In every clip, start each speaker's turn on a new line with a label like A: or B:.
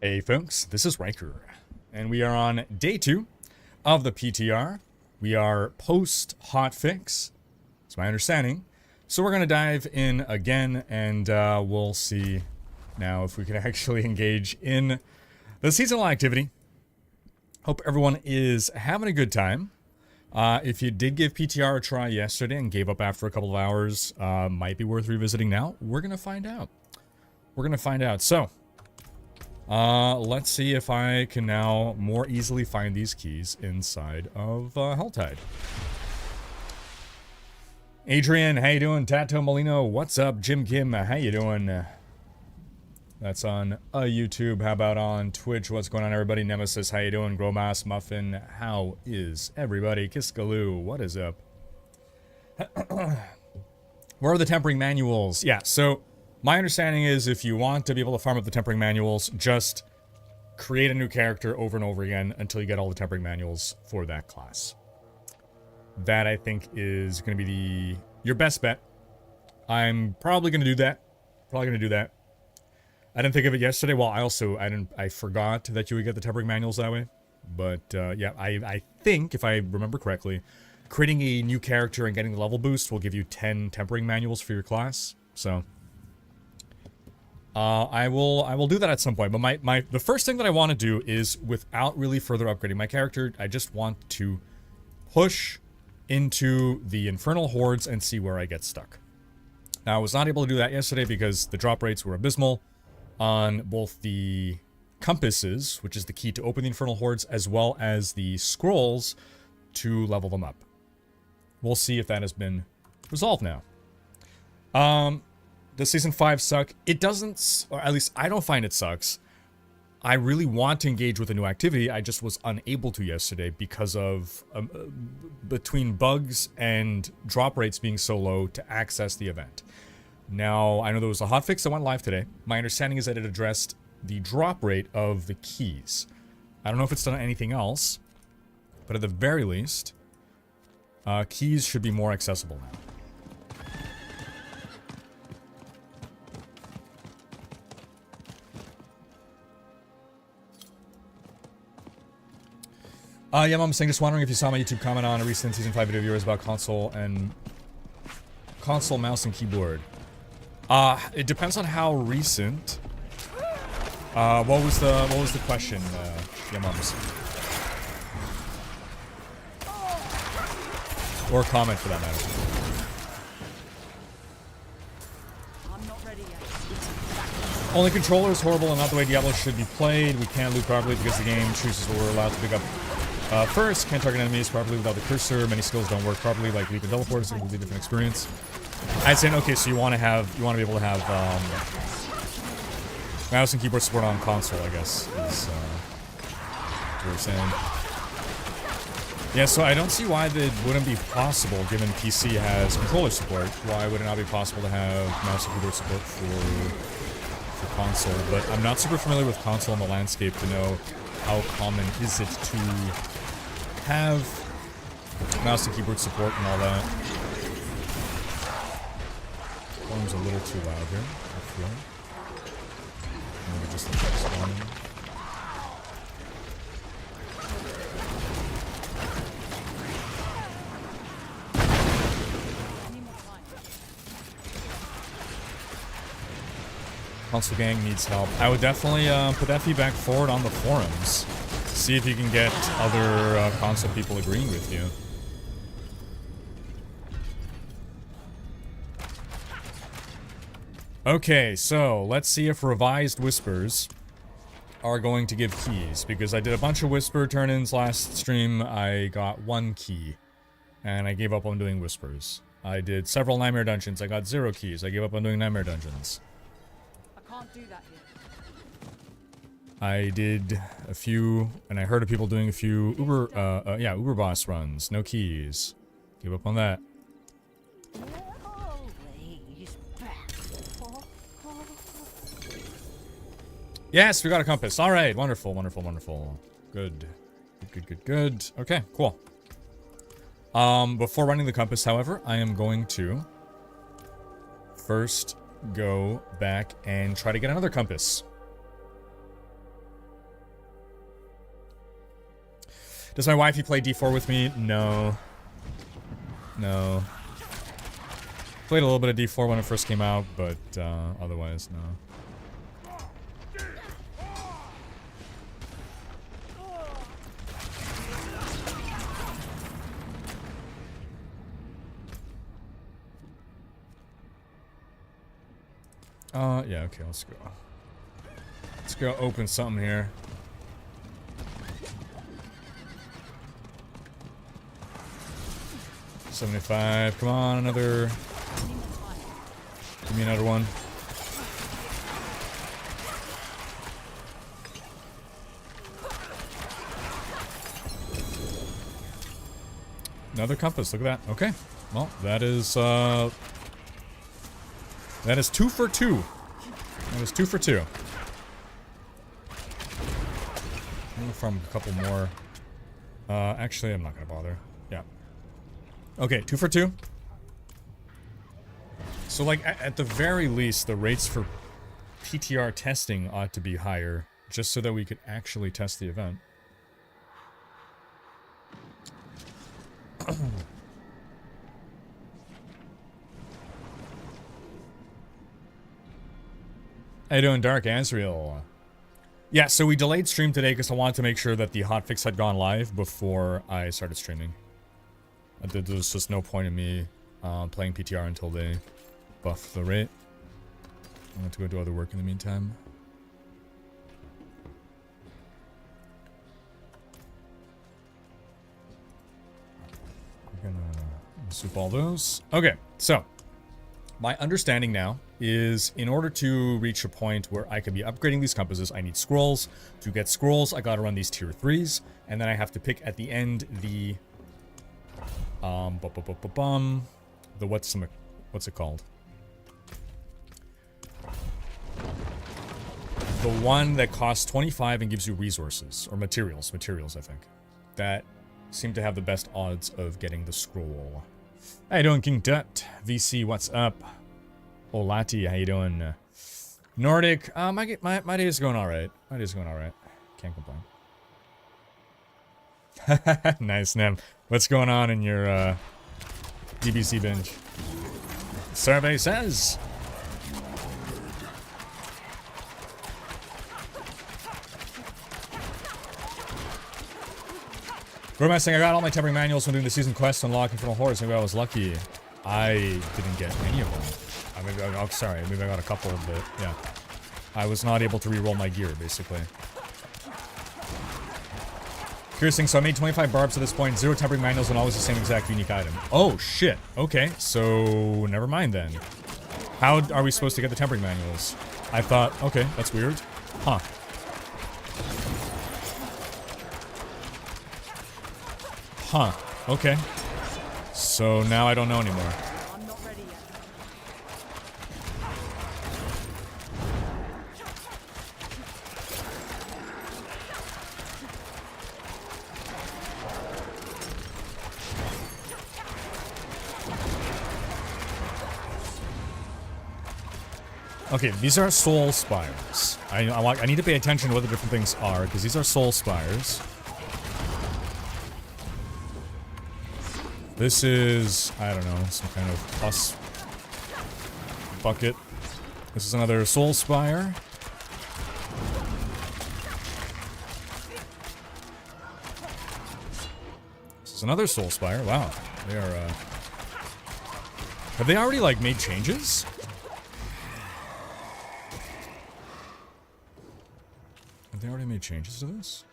A: Hey folks, this is Rhykker, and we are on day 2 of the PTR. We are post hotfix, it's my understanding. So we're going to dive in again, and we'll see now if we can actually engage in the seasonal activity. Hope everyone is having a good time. If you did give PTR a try yesterday and gave up after a couple of hours, might be worth revisiting now. We're going to find out. So, let's see if I can now more easily find these keys inside of Helltide. Adrian, how you doing? Tato Molino, what's up? Jim Kim, how you doing? That's on YouTube. How about on Twitch? What's going on, everybody? Nemesis, how you doing? Gromas Muffin, how is everybody? Kiskaloo, what is up? Where are the tempering manuals? Yeah, so my understanding is if you want to be able to farm up the tempering manuals, just create a new character over and over again until you get all the tempering manuals for that class. That, I think, is going to be your best bet. I'm probably going to do that. I didn't think of it yesterday. Well, I forgot that you would get the tempering manuals that way. But, yeah, I think, if I remember correctly, creating a new character and getting the level boost will give you 10 tempering manuals for your class. So I will do that at some point, but the first thing that I want to do is, without really further upgrading my character, I just want to push into the Infernal hordes and see where I get stuck. Now, I was not able to do that yesterday because the drop rates were abysmal on both the compasses, which is the key to open the Infernal hordes, as well as the scrolls to level them up. We'll see if that has been resolved now. Does Season 5 suck? It doesn't, or at least I don't find it sucks. I really want to engage with a new activity. I just was unable to yesterday because of, between bugs and drop rates being so low to access the event. Now, I know there was a hotfix that went live today. My understanding is that it addressed the drop rate of the keys. I don't know if it's done anything else, but at the very least, keys should be more accessible now. Yeah, Mom was saying, just wondering if you saw my YouTube comment on a recent Season 5 video of yours about console, mouse, and keyboard. It depends on how recent. What was the question, yeah, Mums? Or comment, for that matter. Only controller is horrible and not the way Diablo should be played. We can't loot properly because the game chooses what we're allowed to pick up. First, can't target enemies properly without the cursor. Many skills don't work properly, like leap and teleport. It's a completely different experience. I'd say, okay, so you want to be able to have mouse and keyboard support on console, I guess, is what we're saying. Yeah, so I don't see why that wouldn't be possible, given PC has controller support. Why would it not be possible to have mouse and keyboard support for console? But I'm not super familiar with console in the landscape to know how common is it to have mouse and keyboard support and all that. Volume's a little too loud here, I feel. Maybe just the text volume. Console gang needs help. I would definitely put that feedback forward on the forums. See if you can get other console people agreeing with you. Okay, so let's see if revised whispers are going to give keys, because I did a bunch of whisper turn-ins last stream. I got 1 key, and I gave up on doing whispers. I did several nightmare dungeons. I got 0 keys. I gave up on doing nightmare dungeons.
B: Can't do that here.
A: I did a few, and I heard of people doing a few Uber boss runs. No keys. Give up on that. Yes, we got a compass. All right, wonderful. Good. Okay, cool. Before running the compass, however, I am going to first go back and try to get another compass. Does my wifey play D4 with me? No. No. Played a little bit of D4 when it first came out, but otherwise, no. Yeah, okay, let's go. Let's go open something here. $75. Come on, another. Give me another one. Another compass. Look at that. Okay. Well, that is 2 for 2. That is 2 for 2. From a couple more. Actually, I'm not gonna bother. Yeah. Okay, 2 for 2. So, like, at the very least, the rates for PTR testing ought to be higher, just so that we could actually test the event. How you doing, Dark Azrael? Yeah, so we delayed stream today because I wanted to make sure that the hotfix had gone live before I started streaming. There's just no point in me playing PTR until they buff the rate. I want to go do other work in the meantime. We're gonna soup all those. Okay, so my understanding now is in order to reach a point where I can be upgrading these compasses, I need scrolls. To get scrolls, I gotta run these tier 3s, and then I have to pick at the end the what's it called? The one that costs 25 and gives you resources or materials, I think. That seem to have the best odds of getting the scroll. How you doing, King Tut? VC, what's up? Olati, how you doing? Nordic, my day is going alright. My day is going alright. Can't complain. Nice, Nem. What's going on in your DBC binge? Survey says. Saying I got all my tempering manuals when doing the season quest to unlock Infernal hordes. Maybe I was lucky. I didn't get any of them. I'm sorry, maybe I got a couple, but yeah. I was not able to re-roll my gear, basically. Curious thing, so I made 25 barbs at this point, 0 tempering manuals, and always the same exact unique item. Oh, shit. Okay, so never mind then. How are we supposed to get the tempering manuals? I thought, okay, that's weird. Huh. Huh. Okay. So now I don't know anymore.
B: I'm not ready yet.
A: Okay, these are soul spires. I need to pay attention to what the different things are, because these are soul spires. This is, I don't know, some kind of plus bucket. This is another soul spire. This is another soul spire. Wow. They are, have they already, like, made changes? Have they already made changes to this?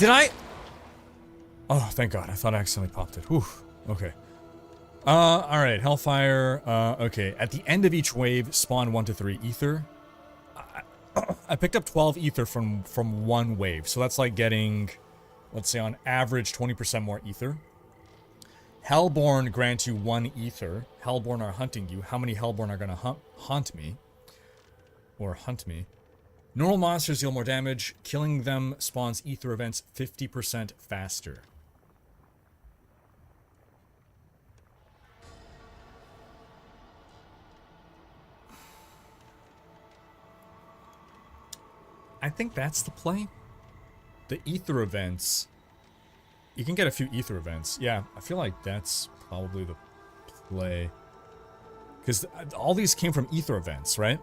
A: Did I? Oh, thank God. I thought I accidentally popped it. Whew. Okay. Alright. Hellfire. Okay. At the end of each wave, spawn 1 to 3 ether. I picked up 12 ether from one wave. So that's like getting, let's say on average, 20% more ether. Hellborn grants you 1 ether. Hellborn are hunting you. How many Hellborn are going to haunt me? Or hunt me? Normal monsters deal more damage. Killing them spawns ether events 50% faster. I think that's the play. the ether events, you can get a few ether events. Yeah, I feel like that's probably the play. Because all these came from ether events, right?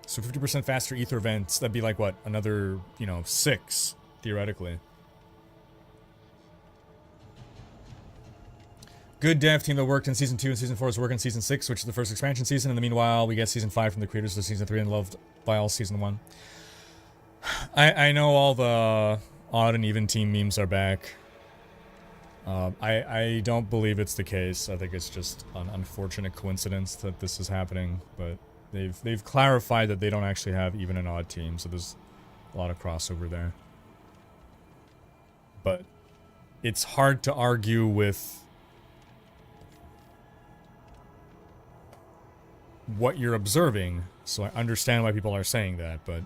A: So 50% faster ether events, that'd be like, what, another, you know, 6, theoretically. Good dev team that worked in Season 2 and Season 4 is working in Season 6, which is the first expansion season. In the meanwhile, we get Season 5 from the creators of Season 3 and loved by all Season 1. I know all the odd and even team memes are back. I don't believe it's the case. I think it's just an unfortunate coincidence that this is happening, but they've clarified that they don't actually have even an odd team, so there's a lot of crossover there. But it's hard to argue with what you're observing, so I understand why people are saying that, but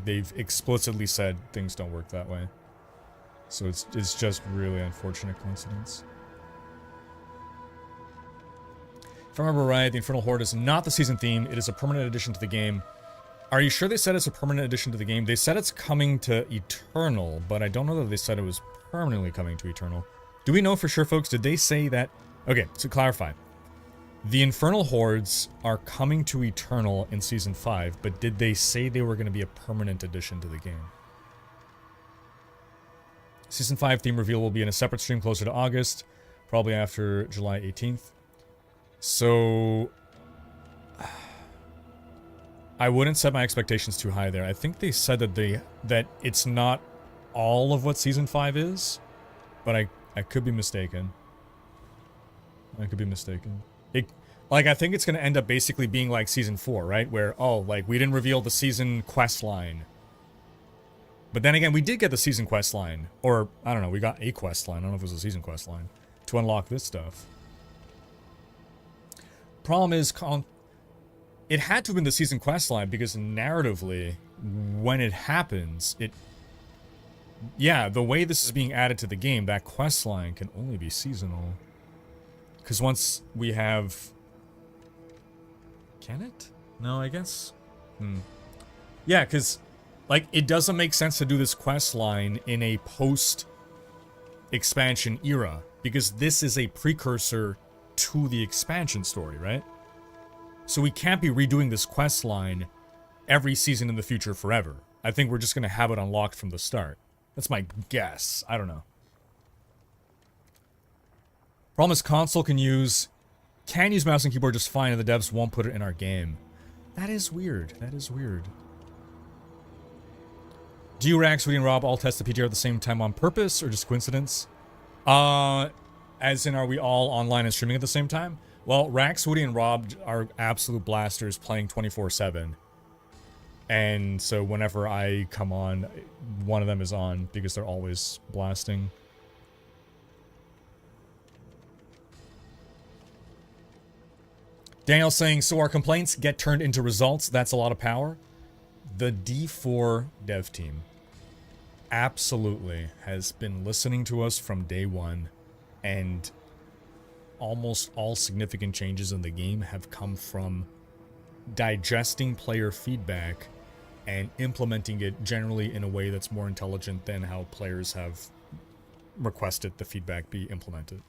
A: they've explicitly said things don't work that way. So it's just really unfortunate coincidence. If I remember right, the Infernal Horde is not the season theme, it is a permanent addition to the game. Are you sure they said it's a permanent addition to the game? They said it's coming to Eternal, but I don't know that they said it was permanently coming to Eternal. Do we know for sure, folks? Did they say that? Okay, to clarify. The Infernal Hordes are coming to Eternal in Season 5, but did they say they were going to be a permanent addition to the game? Season 5 theme reveal will be in a separate stream closer to August, probably after July 18th. So I wouldn't set my expectations too high there. I think they said that it's not all of what Season 5 is, but I could be mistaken. I could be mistaken. I think it's going to end up basically being like Season 4, right? Where, oh, like, we didn't reveal the season quest line. But then again, we did get the season quest line. Or, I don't know, we got a quest line. I don't know if it was a season quest line. To unlock this stuff. Problem is, it had to have been the season quest line because narratively, when it happens, yeah, the way this is being added to the game, that quest line can only be seasonal. Because once we have... Can it? No, I guess. Yeah, because, like, it doesn't make sense to do this quest line in a post-expansion era. Because this is a precursor to the expansion story, right? So we can't be redoing this quest line every season in the future forever. I think we're just going to have it unlocked from the start. That's my guess. I don't know. Problem is, console can use mouse and keyboard just fine, and the devs won't put it in our game. That is weird. That is weird. Do you, Rax, Woody, and Rob all test the PTR at the same time on purpose, or just coincidence? As in, are we all online and streaming at the same time? Well, Rax, Woody, and Rob are absolute blasters playing 24/7. And so whenever I come on, one of them is on, because they're always blasting. Daniel's saying, so our complaints get turned into results. That's a lot of power. The D4 dev team absolutely has been listening to us from day one, and almost all significant changes in the game have come from digesting player feedback and implementing it generally in a way that's more intelligent than how players have requested the feedback be implemented.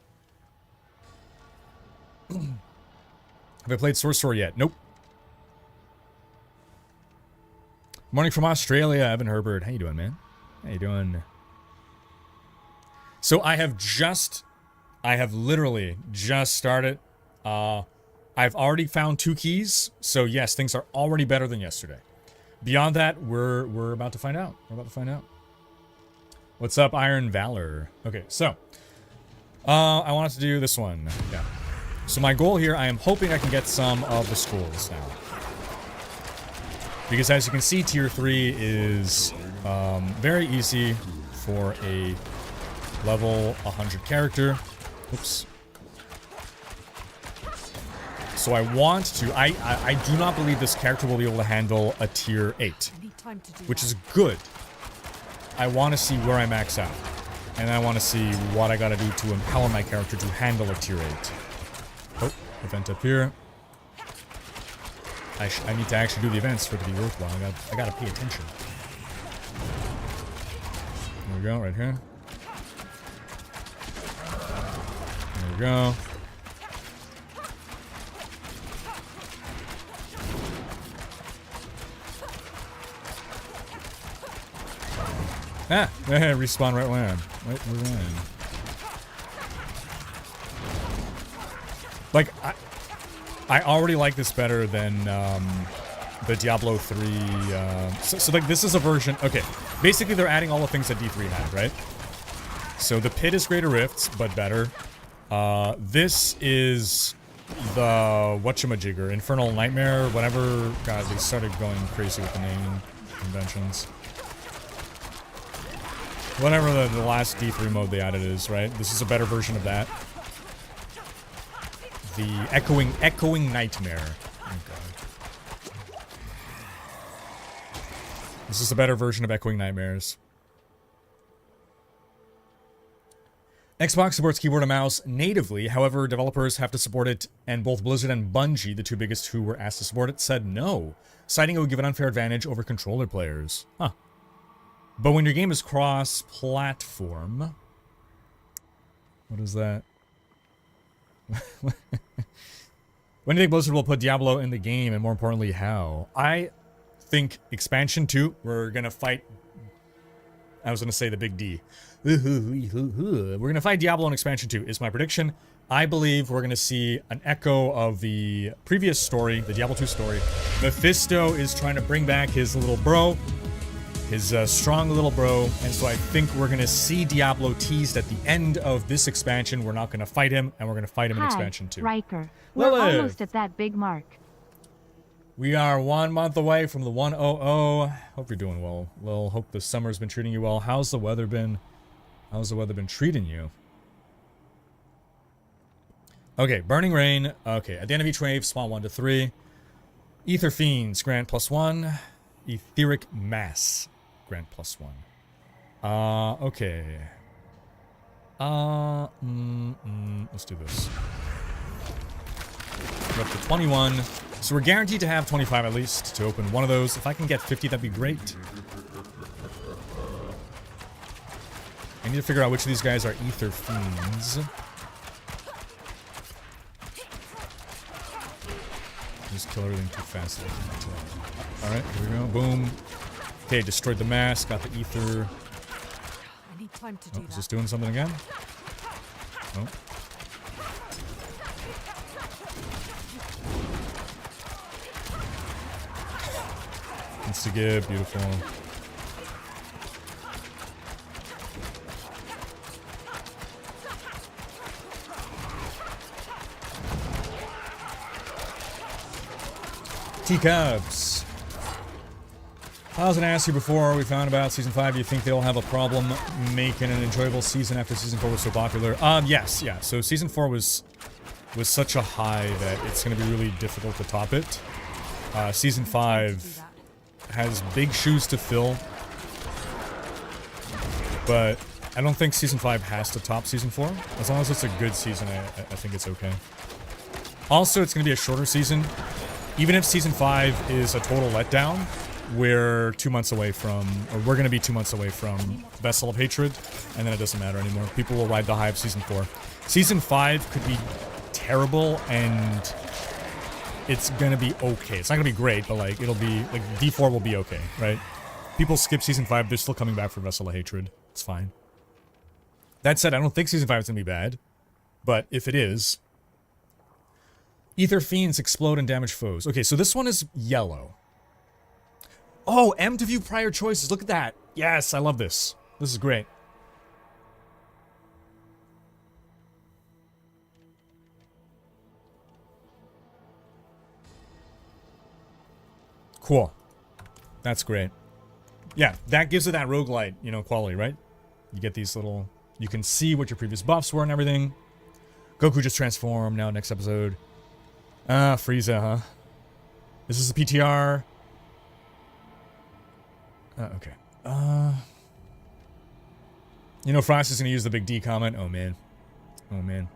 A: Have I played Sorcerer yet? Nope. Morning from Australia, Evan Herbert. How you doing, man? How you doing? So I have literally just started. I've already found 2 keys. So yes, things are already better than yesterday. Beyond that, we're about to find out. We're about to find out. What's up, Iron Valor? Okay, so I wanted to do this one. Yeah. So my goal here, I am hoping I can get some of the scrolls now. Because as you can see, tier 3 is very easy for a level 100 character. Oops. So I want to, I do not believe this character will be able to handle a tier 8. Which is good. I want to see where I max out. And I want to see what I gotta do to empower my character to handle a tier 8. Oh, event up here. I need to actually do the events for it to be worthwhile. I gotta pay attention. There we go, right here. There we go. Ah! Respawn right when. Right when. Like, I already like this better than the Diablo 3. So like, this is a version. Okay, basically they're adding all the things that D3 had, right? So the pit is Greater Rifts, but better. This is the whatchamajigger, Infernal Nightmare, whatever. God, they started going crazy with the naming conventions. Whatever the last D3 mode they added is, right? This is a better version of that. The Echoing Nightmare. Oh god. This is a better version of Echoing Nightmares. Xbox supports keyboard and mouse natively, however, developers have to support it, and both Blizzard and Bungie, the two biggest who were asked to support it, said no, citing it would give an unfair advantage over controller players. Huh. But when your game is cross-platform... What is that? When do you think Blizzard will put Diablo in the game, and more importantly, how? I think Expansion 2, we're gonna fight... I was gonna say the big D. We're gonna fight Diablo in Expansion 2, is my prediction. I believe we're gonna see an echo of the previous story, the Diablo 2 story. Mephisto is trying to bring back his little bro. His strong little bro, and so I think we're gonna see Diablo teased at the end of this expansion. We're not gonna fight him, and we're gonna fight him in expansion 2.
C: Rhykker. We're almost at that big mark.
A: We are 1 month away from the 100. Hope you're doing well. Well, hope the summer's been treating you well. How's the weather been? How's the weather been treating you? Okay, Burning Rain. Okay, at the end of each wave, spawn 1 to 3. Ether Fiends grant +1. Etheric Mass grant +1. Okay. Let's do this. We're up to 21. So we're guaranteed to have 25 at least to open one of those. If I can get 50, that'd be great. I need to figure out which of these guys are Ether Fiends. Just kill everything too fast. Alright, here we go. Boom. Okay, destroyed the mask, got the ether.
B: I need time to do that.
A: Is this doing something again? Oh. Insta-give, beautiful. Teacups. I was going to ask you before we found about Season 5, do you think they'll have a problem making an enjoyable season after Season 4 was so popular? Yes, yeah. So Season 4 was such a high that it's going to be really difficult to top it. Season 5 has big shoes to fill, but I don't think Season 5 has to top Season 4. As long as it's a good season, I think it's okay. Also, it's going to be a shorter season. Even if Season 5 is a total letdown, we're 2 months away from, or we're going to be 2 months away from Vessel of Hatred, and then it doesn't matter anymore. People will ride the high of Season 4. Season 5 could be terrible, and it's going to be okay. It's not going to be great, but like, it'll be, like, D4 will be okay, right? People skip Season 5, they're still coming back for Vessel of Hatred. It's fine. That said, I don't think Season 5 is going to be bad, but if it is... Ether Fiends explode and damage foes. Okay, so this one is yellow. Oh, M to view prior choices. Look at that. Yes, I love this. This is great. Cool. That's great. Yeah, that gives it that roguelite, you know, quality, right? You get these little... You can see what your previous buffs were and everything. Goku just transformed. Now, next episode... Frieza, huh? This is a PTR. Okay. You know, Frost is going to use the big D comment. Oh, man. Oh, man.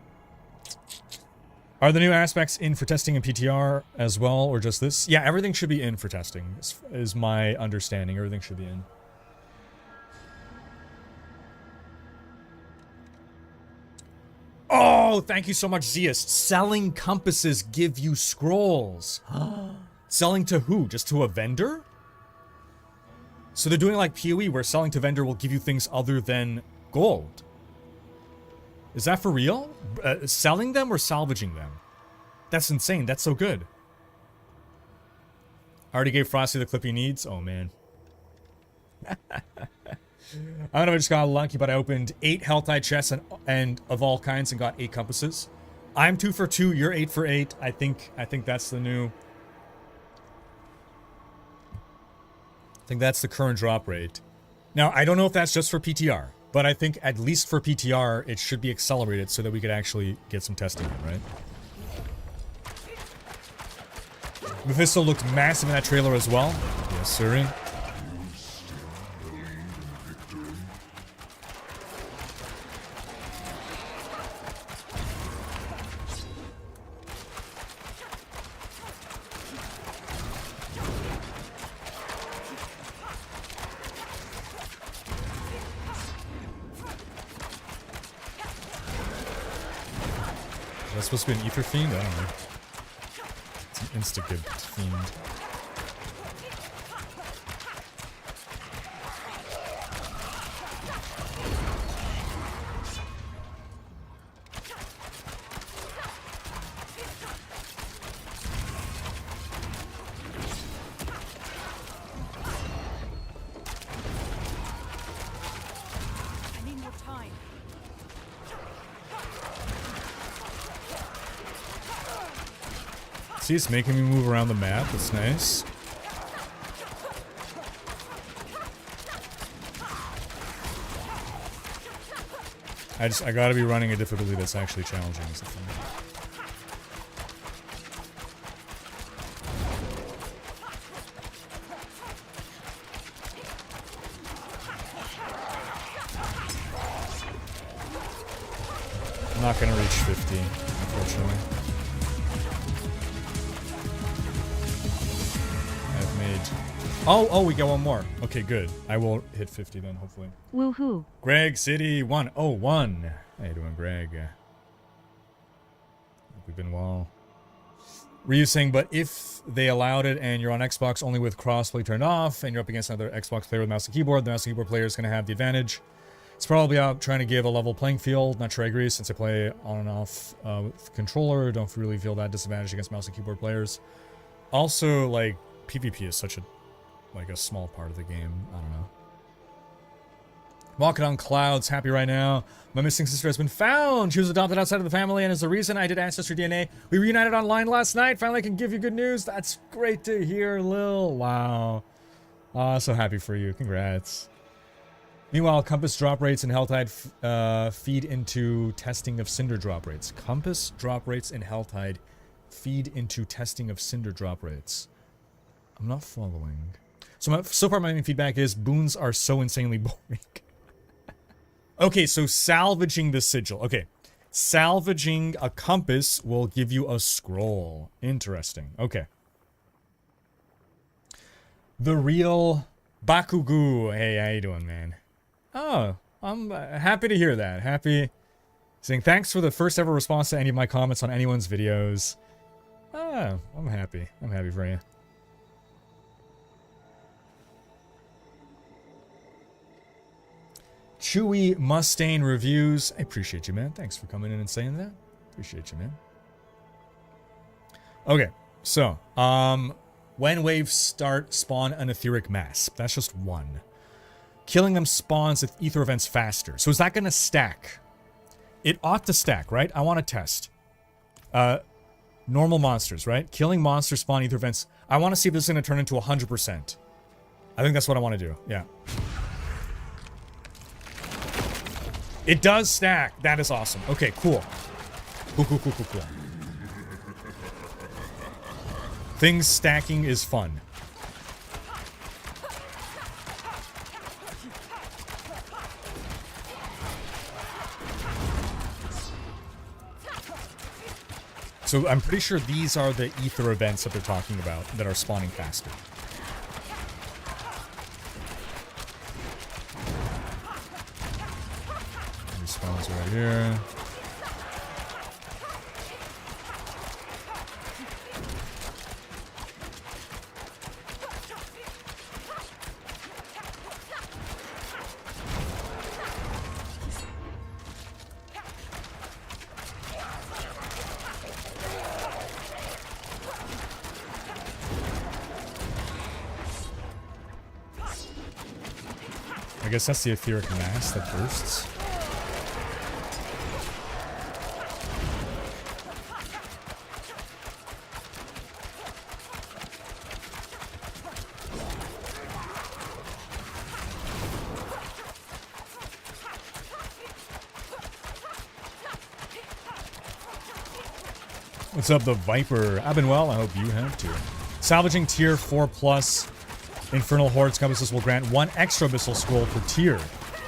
A: Are the new aspects in for testing in PTR as well, or just this? Yeah, everything should be in for testing, is my understanding. Everything should be in. Oh, thank you so much, Zeus. Selling compasses give you scrolls. Selling to who? Just to a vendor? So they're doing like PoE, where selling to vendor will give you things other than gold. Is that for real? Selling them or salvaging them? That's insane. That's so good. I already gave Frosty the clip he needs. Oh, man. I don't know if I just got lucky, but I opened 8 Helltide chests and of all kinds and got 8 compasses. I'm 2 for 2. You're 8 for 8. I think that's the new... I think that's the current drop rate. Now, I don't know if that's just for PTR, but I think at least for PTR, it should be accelerated so that we could actually get some testing in, right? Mephisto looked massive in that trailer as well. Yes, sir. Is that supposed to be an ether fiend? I don't know. It's an insta-good fiend.
B: I need more time.
A: See, it's making me move around the map. That's nice. I gotta be running a difficulty that's actually challenging. Is the thing. I'm not gonna reach 50, unfortunately. Oh, we get one more. Okay, good. I will hit 50 then, hopefully.
C: Woohoo.
A: Greg City 101. How you doing, Greg? Hope you've been well. Were you saying, but if they allowed it and you're on Xbox only with crossplay turned off and you're up against another Xbox player with mouse and keyboard, the mouse and keyboard player is going to have the advantage. It's probably out trying to give a level playing field. Not sure I agree, since I play on and off with controller. Don't really feel that disadvantage against mouse and keyboard players. Also, like, PvP is such a small part of the game. I don't know. Walking on clouds, happy right now. My missing sister has been found. She was adopted outside of the family and is the reason I did Ancestry DNA. We reunited online last night. Finally, I can give you good news. That's great to hear, Lil. Wow. So happy for you. Congrats. Meanwhile, compass drop rates in Helltide feed into testing of Cinder drop rates. Compass drop rates in Helltide feed into testing of Cinder drop rates. I'm not following. So far my main feedback is boons are so insanely boring. Okay, so salvaging the sigil. Okay, salvaging a compass will give you a scroll. Interesting. Okay. The real Bakugu. Hey, how you doing, man? Oh, I'm happy to hear that. Happy. Saying thanks for the first ever response to any of my comments on anyone's videos. Ah, I'm happy. I'm happy for you. Chewy Mustang Reviews. I appreciate you, man. Thanks for coming in and saying that. Appreciate you, man. Okay, so, when waves start, spawn an etheric mass. That's just one. Killing them spawns ether events faster. So is that going to stack? It ought to stack, right? I want to test. Normal monsters, right? Killing monsters spawn ether events. I want to see if this is going to turn into 100%. I think that's what I want to do. Yeah. It does stack. That is awesome. Okay, cool. Cool. Things stacking is fun. So I'm pretty sure these are the ether events that they're talking about that are spawning faster. Spawns right here. I guess that's the etheric mass that bursts. What's up, the Viper? I've been well, I hope you have too. Salvaging tier 4+ Infernal Hordes compasses will grant 1 extra Abyssal Scroll per tier.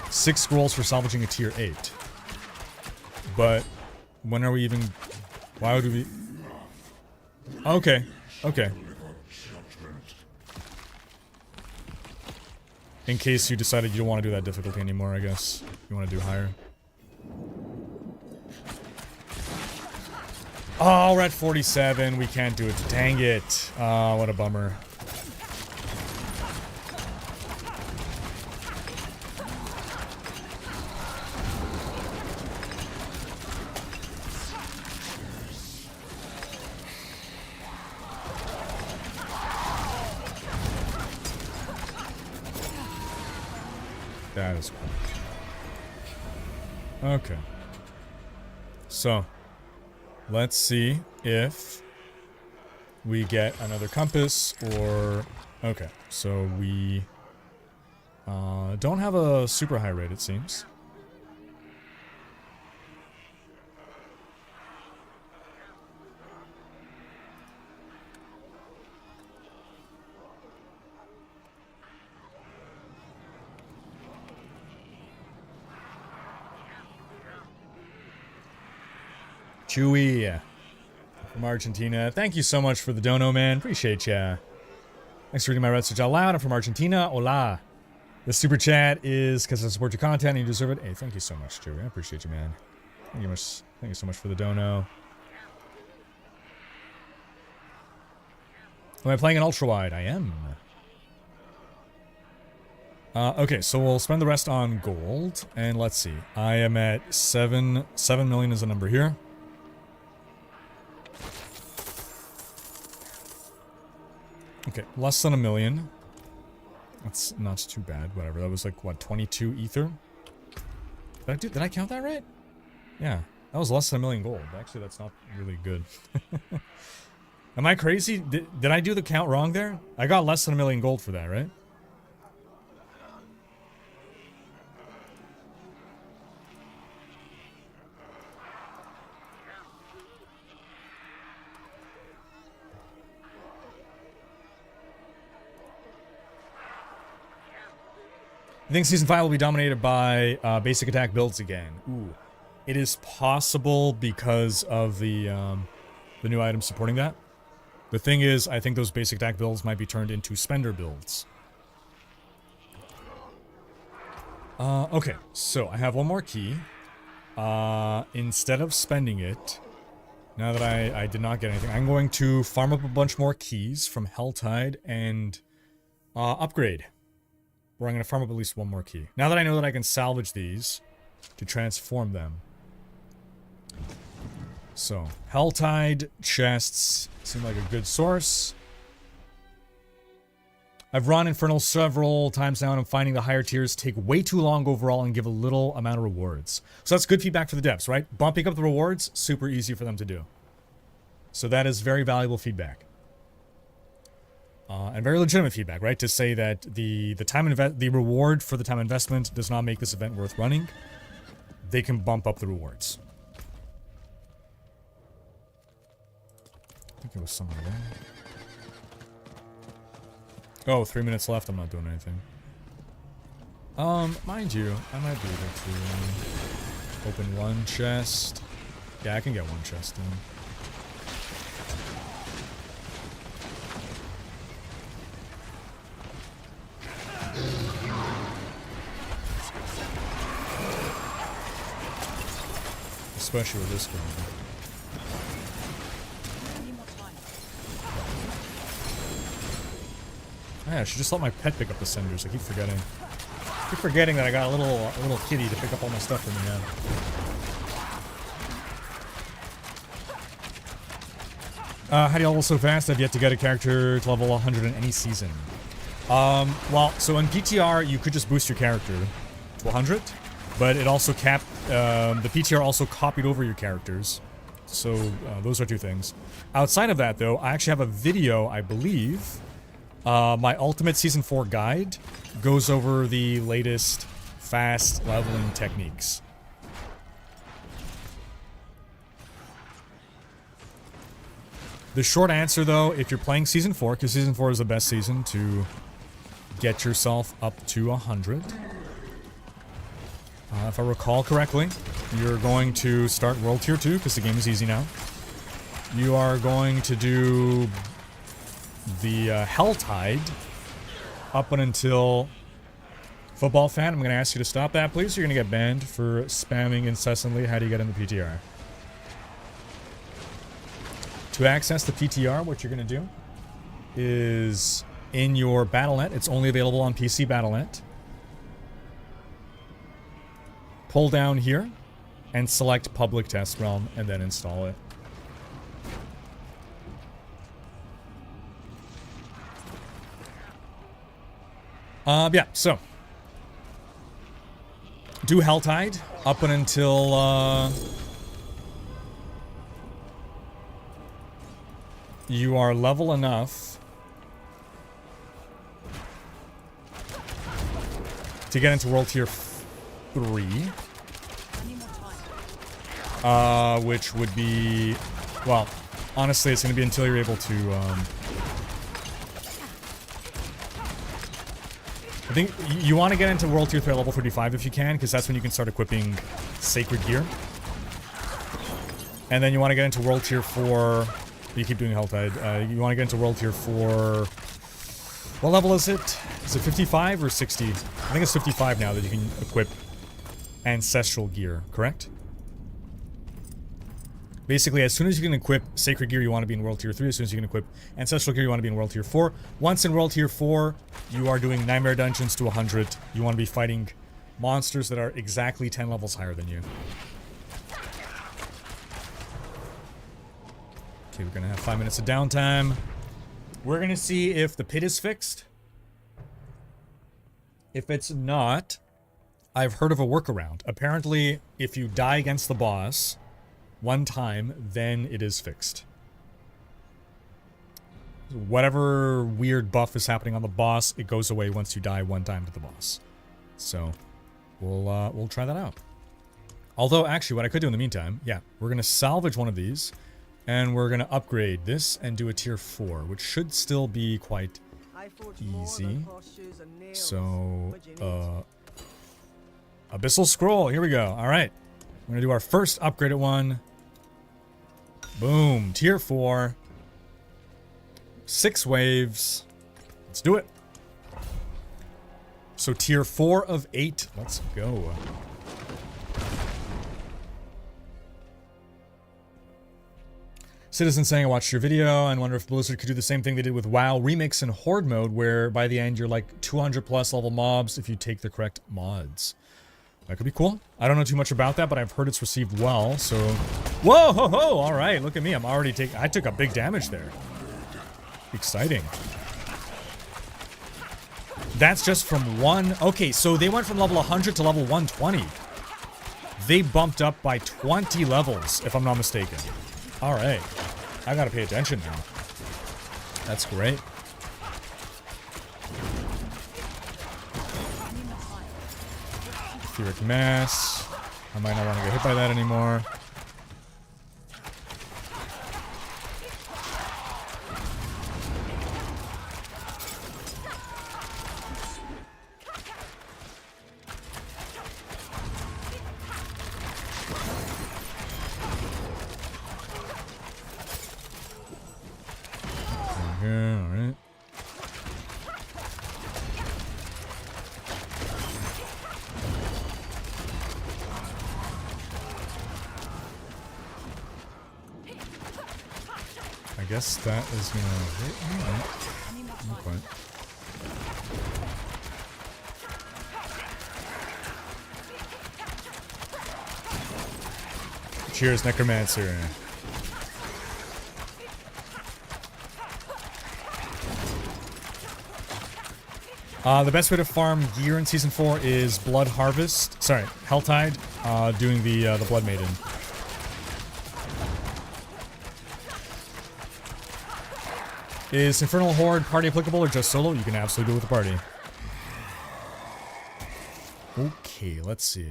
A: 6 scrolls for salvaging a tier 8. But, when are we even... Why would we... Okay, okay. In case you decided you don't want to do that difficulty anymore, I guess. You want to do higher. Oh, we're at 47. We can't do it. Dang it. Oh, what a bummer. That is cool. Okay. So... let's see if we get another compass or... Okay, so we don't have a super high rate, it seems. Chewy from Argentina. Thank you so much for the dono, man. Appreciate ya. Thanks for reading my message out loud. I'm from Argentina. Hola. The super chat is because I support your content and you deserve it. Hey, thank you so much, Chewy. I appreciate you, man. Thank you so much for the dono. Am I playing an ultra wide? I am. Okay, so we'll spend the rest on gold. And let's see. I am at 7 million is the number here. Okay, less than 1 million. That's not too bad. Whatever. That was like, what, 22 ether? Did I count that right? Yeah. That was less than 1 million gold. Actually, that's not really good. Am I crazy? Did I do the count wrong there? I got less than 1 million gold for that, right? I think Season 5 will be dominated by basic attack builds again. Ooh. It is possible because of the new items supporting that. The thing is, I think those basic attack builds might be turned into spender builds. Okay, so I have one more key. Instead of spending it, now that I did not get anything, I'm going to farm up a bunch more keys from Helltide and upgrade. Where I'm going to farm up at least one more key. Now that I know that I can salvage these to transform them. So, Helltide chests seem like a good source. I've run Infernal several times now and I'm finding the higher tiers take way too long overall and give a little amount of rewards. So that's good feedback for the devs, right? Bumping up the rewards, super easy for them to do. So that is very valuable feedback. And very legitimate feedback, right? To say that the reward for the time investment does not make this event worth running. They can bump up the rewards. I think it was somewhere there. Oh, 3 minutes left. I'm not doing anything. Mind you, I might be able to open one chest. Yeah, I can get one chest in. Especially with this guy. Yeah, I should just let my pet pick up the cinders. I keep forgetting. I keep forgetting that I got a little kitty to pick up all my stuff for me now. How do you level so fast? I've yet to get a character to level 100 in any season. Well, so in PTR, you could just boost your character to 100, but it also capped, the PTR also copied over your characters. So, those are two things. Outside of that, though, I actually have a video, I believe. My Ultimate Season 4 guide goes over the latest fast leveling techniques. The short answer, though, if you're playing Season 4, because Season 4 is the best season to get yourself up to 100. If I recall correctly, you're going to start World Tier 2, because the game is easy now. You are going to do the Helltide up until... Football fan, I'm going to ask you to stop that, please. You're going to get banned for spamming incessantly. How do you get in the PTR? To access the PTR, what you're going to do is in your Battle.net. It's only available on PC Battle.net. Pull down here and select Public Test Realm and then install it. Yeah, so do Helltide up until you are level enough to get into World Tier 3, which would be, well, honestly, it's going to be until you're able to, I think you want to get into World Tier 3 at level 35 if you can, because that's when you can start equipping Sacred Gear. And then you want to get into World Tier 4, you keep doing Helltide, you want to get into World Tier 4, what level is it? Is it 55 or 60? I think it's 55 now that you can equip Ancestral Gear, correct? Basically, as soon as you can equip Sacred Gear, you want to be in World Tier 3. As soon as you can equip Ancestral Gear, you want to be in World Tier 4. Once in World Tier 4, you are doing Nightmare Dungeons to 100. You want to be fighting monsters that are exactly 10 levels higher than you. Okay, we're going to have 5 minutes of downtime. We're going to see if the pit is fixed. If it's not, I've heard of a workaround. Apparently, if you die against the boss one time, then it is fixed. Whatever weird buff is happening on the boss, it goes away once you die one time to the boss. So, we'll try that out. Although, actually, what I could do in the meantime, yeah, we're going to salvage one of these, and we're going to upgrade this and do a tier 4, which should still be quite easy. So, Abyssal Scroll, here we go. Alright, we're going to do our first upgraded one. Boom, tier 4. 6 waves. Let's do it. So tier 4 of 8. Let's go. Citizen saying, I watched your video and wonder if Blizzard could do the same thing they did with WoW Remix and Horde mode, where by the end you're like 200 plus level mobs if you take the correct mods. That could be cool. I don't know too much about that, but I've heard it's received well, so... Whoa, ho, ho! Alright, look at me. I'm already taking... I took a big damage there. Exciting. That's just from one... Okay, so they went from level 100 to level 120. They bumped up by 20 levels, if I'm not mistaken. Alright. I gotta pay attention now. That's great. Etheric Mass. I might not want to get hit by that anymore. Alright. I guess that is gonna hit me. Not quite. Cheers, Necromancer. The best way to farm gear in Season 4 is Blood Harvest. Sorry, Helltide, doing the Blood Maiden. Is Infernal Horde party applicable or just solo? You can absolutely do it with a party. Okay, let's see.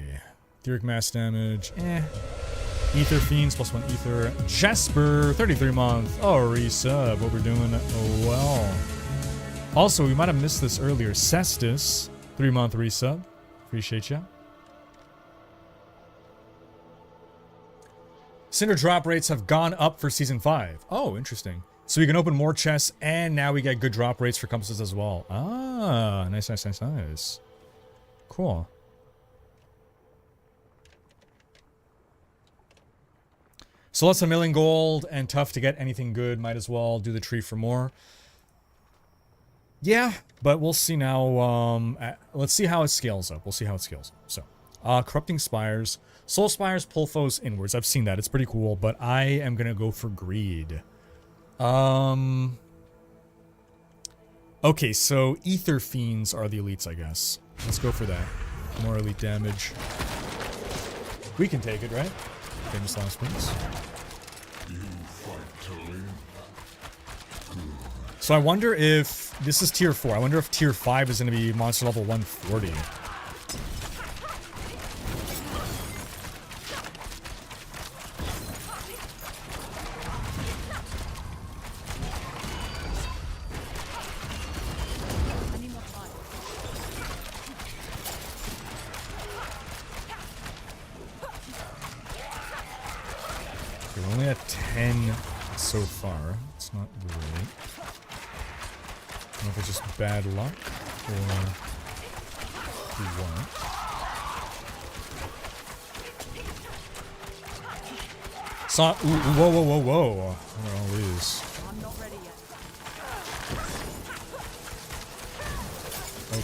A: Etheric mass damage, Ether Fiends, +1 Ether. Jesper, 33 month. Oh, resub. What we're doing well. Also, we might have missed this earlier. Cestus, 3-month resub. Appreciate ya. Cinder drop rates have gone up for Season 5. Oh, interesting. So we can open more chests, and now we get good drop rates for compasses as well. Ah, nice, nice, nice, nice. Cool. So lots of milling gold and tough to get anything good. Might as well do the tree for more. Yeah, but we'll see now. Let's see how it scales up. We'll see how it scales up. So, Corrupting Spires. Soul Spires pull foes inwards. I've seen that. It's pretty cool, but I am going to go for Greed. Okay, so Ether Fiends are the elites, I guess. Let's go for that. More elite damage. We can take it, right? Famous last words. So I wonder if this is tier 4. I wonder if tier 5 is going to be monster level 140. Okay, we're only at 10 so far. It's not great. I don't know if it's just bad luck or what. So, whoa, whoa, whoa, whoa. What are all these?
B: I'm not ready yet.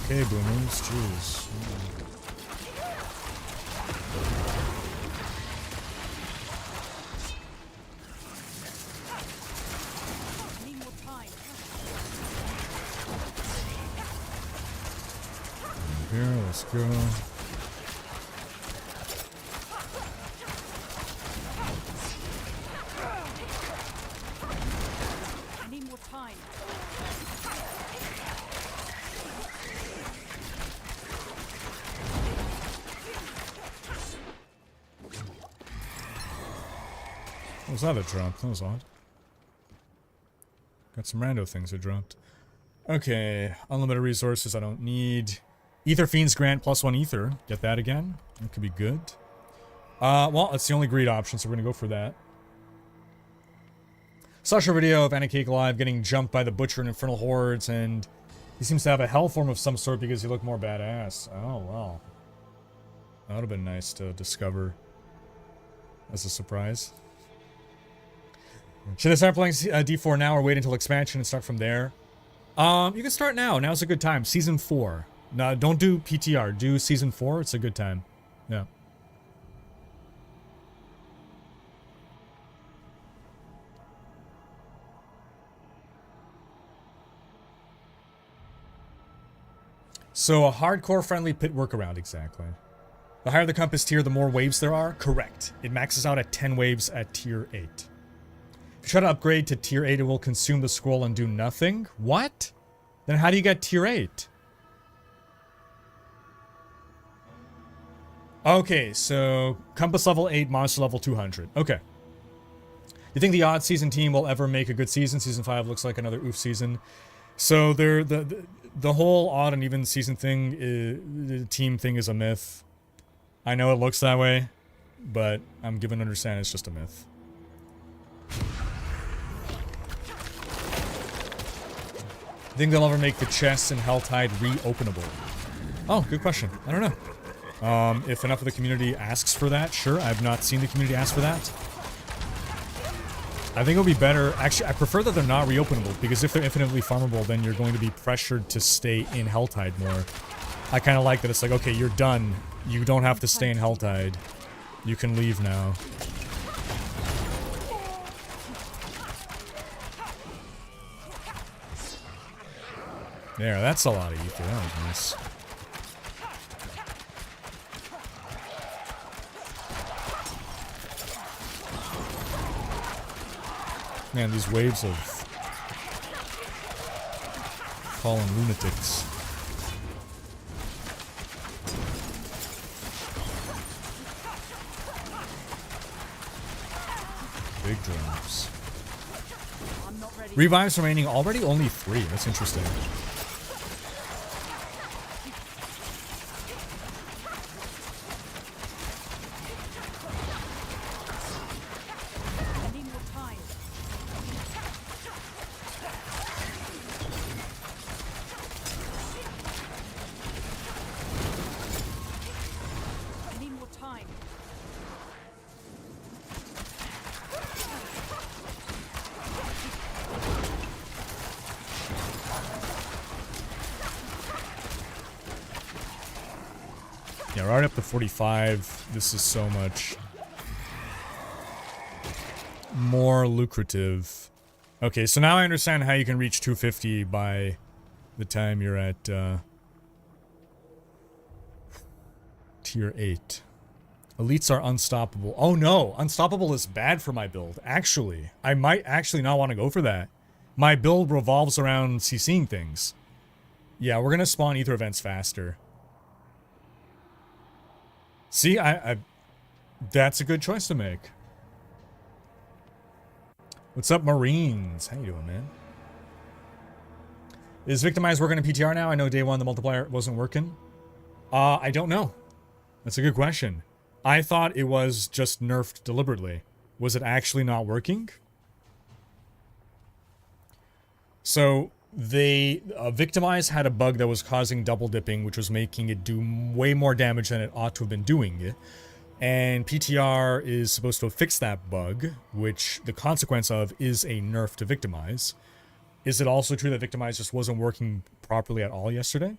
A: Okay, boomers. Jeez. Here, let's go.
B: I need more time.
A: Was that a drop? That was odd. Got some rando things that dropped. Okay, unlimited resources I don't need. Ether Fiends grant +1 Ether. Get that again. That could be good. Well, that's the only greed option, so we're gonna go for that. Saw a video of Anacake Live getting jumped by the Butcher and Infernal Hordes, and he seems to have a hell form of some sort because he looked more badass. Oh, wow. That would have been nice to discover as a surprise. Should I start playing D4 now or wait until expansion and start from there? You can start now. Now's a good time. Season 4. No, don't do PTR. Do Season 4. It's a good time. Yeah. So a hardcore friendly pit workaround, exactly. The higher the compass tier, the more waves there are. Correct. It maxes out at 10 waves at tier 8. If you try to upgrade to tier 8, it will consume the scroll and do nothing. What? Then how do you get tier 8? Okay, so compass level 8, monster level 200. Okay. You think the odd season team will ever make a good season? Season 5 looks like another oof season. So the whole odd and even season thing, the team thing is a myth. I know it looks that way, but I'm given to understand it's just a myth. Think they'll ever make the chests in Helltide reopenable? Oh, good question. I don't know. If enough of the community asks for that, sure. I've not seen the community ask for that. I think it'll be better. Actually, I prefer that they're not reopenable, because if they're infinitely farmable, then you're going to be pressured to stay in Helltide more. I kind of like that it's like, okay, you're done. You don't have to stay in Helltide. You can leave now. There, that's a lot of ether. That was nice. Man, these waves of fallen lunatics. Big drops. Revives remaining already only 3. That's interesting. Yeah, we're already up to 45. This is so much more lucrative. Okay, so now I understand how you can reach 250 by the time you're at tier 8. Elites are unstoppable. Oh no, unstoppable is bad for my build. Actually, I might actually not want to go for that. My build revolves around CCing things. Yeah, we're gonna spawn ether events faster. See, that's a good choice to make. What's up, Marines? How you doing, man? Is Victimize working in PTR now? I know day one the multiplier wasn't working. I don't know. That's a good question. I thought it was just nerfed deliberately. Was it actually not working? So they Victimize had a bug that was causing double dipping, which was making it do way more damage than it ought to have been doing. And PTR is supposed to have fixed that bug, which the consequence of is a nerf to Victimize. Is it also true that Victimize just wasn't working properly at all yesterday?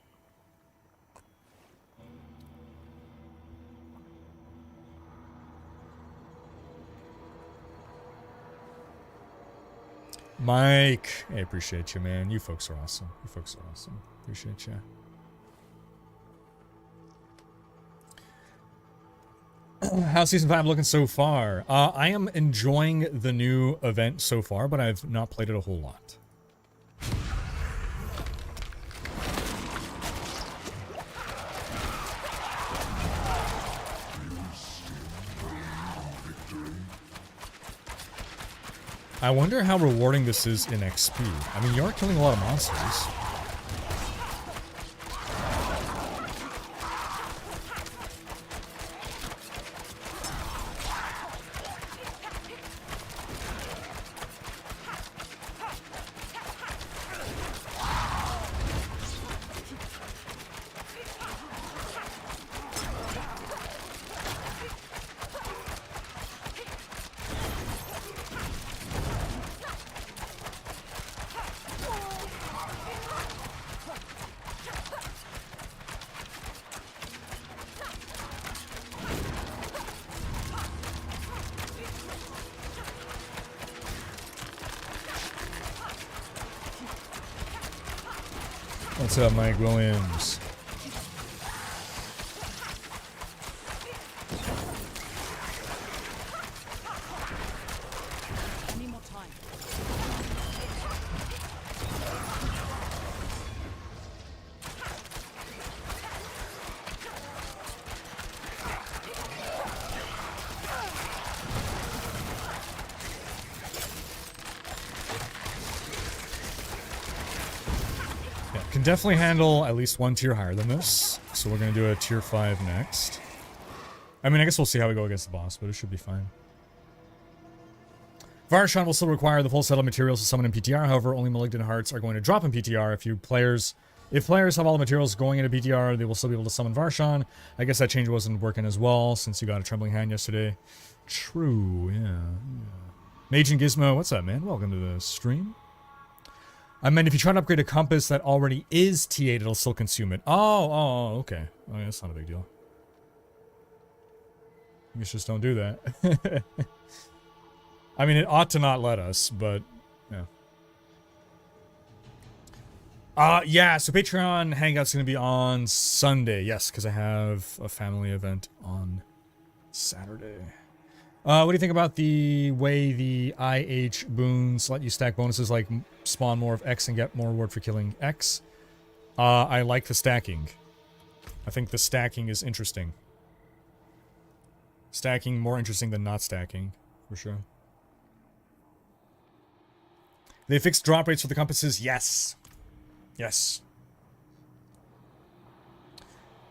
A: Mike, I appreciate you, man. You folks are awesome. You folks are awesome. Appreciate you. How's Season 5 looking so far? I am enjoying the new event so far, but I've not played it a whole lot. I wonder how rewarding this is in XP. I mean, you are killing a lot of monsters. What's up, Mike Williams?
B: Need more time.
A: Can definitely handle at least one tier higher than this. So we're going to do a tier 5 next. I mean, I guess we'll see how we go against the boss, but it should be fine. Varshan will still require the full set of materials to summon in PTR. However, only Malignant Hearts are going to drop in PTR. If players have all the materials going into PTR, they will still be able to summon Varshan. I guess that change wasn't working as well since you got a Trembling Hand yesterday. True, yeah. Mage and Gizmo, what's up, man? Welcome to the stream. I mean, if you try to upgrade a compass that already is T8, it'll still consume it. Oh, okay. Oh, yeah, that's not a big deal. I guess just don't do that. I mean, it ought to not let us, but, yeah. Yeah, so Patreon Hangout's going to be on Sunday. Yes, because I have a family event on Saturday. What do you think about the way the IH boons let you stack bonuses like spawn more of X and get more reward for killing X? I like the stacking. I think the stacking is interesting. Stacking more interesting than not stacking, for sure. They fixed drop rates for the compasses? Yes. Yes.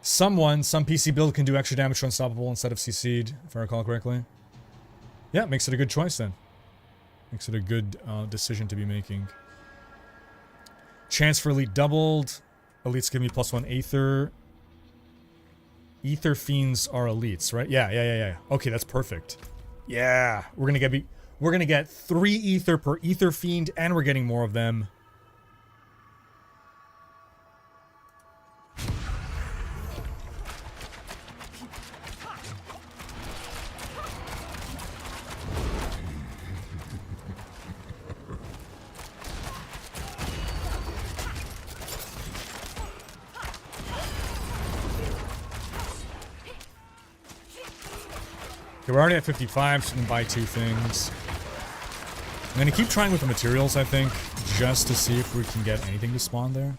A: Some PC build can do extra damage to Unstoppable instead of CC'd, if I recall correctly. Yeah, it makes it a good choice then. Makes it a good decision to be making. Chance for Elite doubled. Elites give me +1 Aether. Aether Fiends are elites, right? Yeah. Okay, that's perfect. Yeah, we're gonna get 3 Aether per Aether Fiend, and we're getting more of them. Okay, we're already at 55, so we can buy 2 things. I'm gonna keep trying with the materials, I think, just to see if we can get anything to spawn there.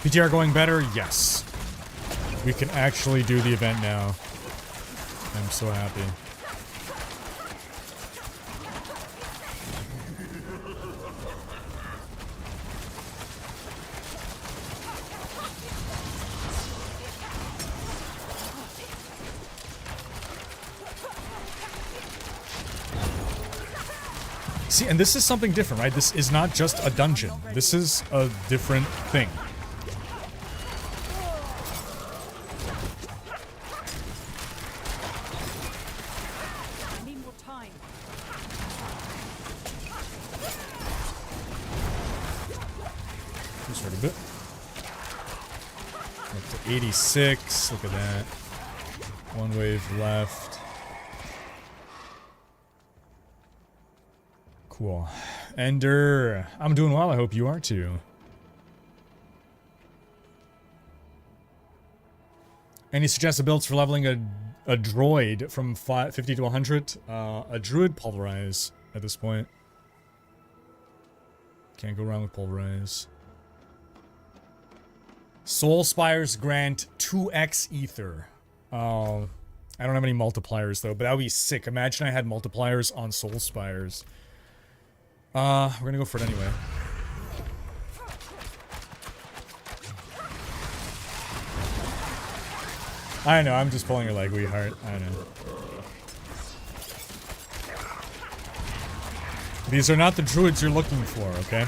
A: PTR going better? Yes. We can actually do the event now. I'm so happy. See, and this is something different, right? This is not just a dungeon. This is a different thing. Just a bit. Up to 86. Look at that. 1 wave left. Cool. Ender, I'm doing well. I hope you are too. Any suggested builds for leveling a droid from 50 to 100? A druid pulverize at this point. Can't go wrong with pulverize. Soul Spires grant 2x ether. Oh, I don't have any multipliers though, but that would be sick. Imagine I had multipliers on Soul Spires. We're gonna go for it anyway. I know, I'm just pulling your leg, Weeheart. I know. These are not the druids you're looking for, okay?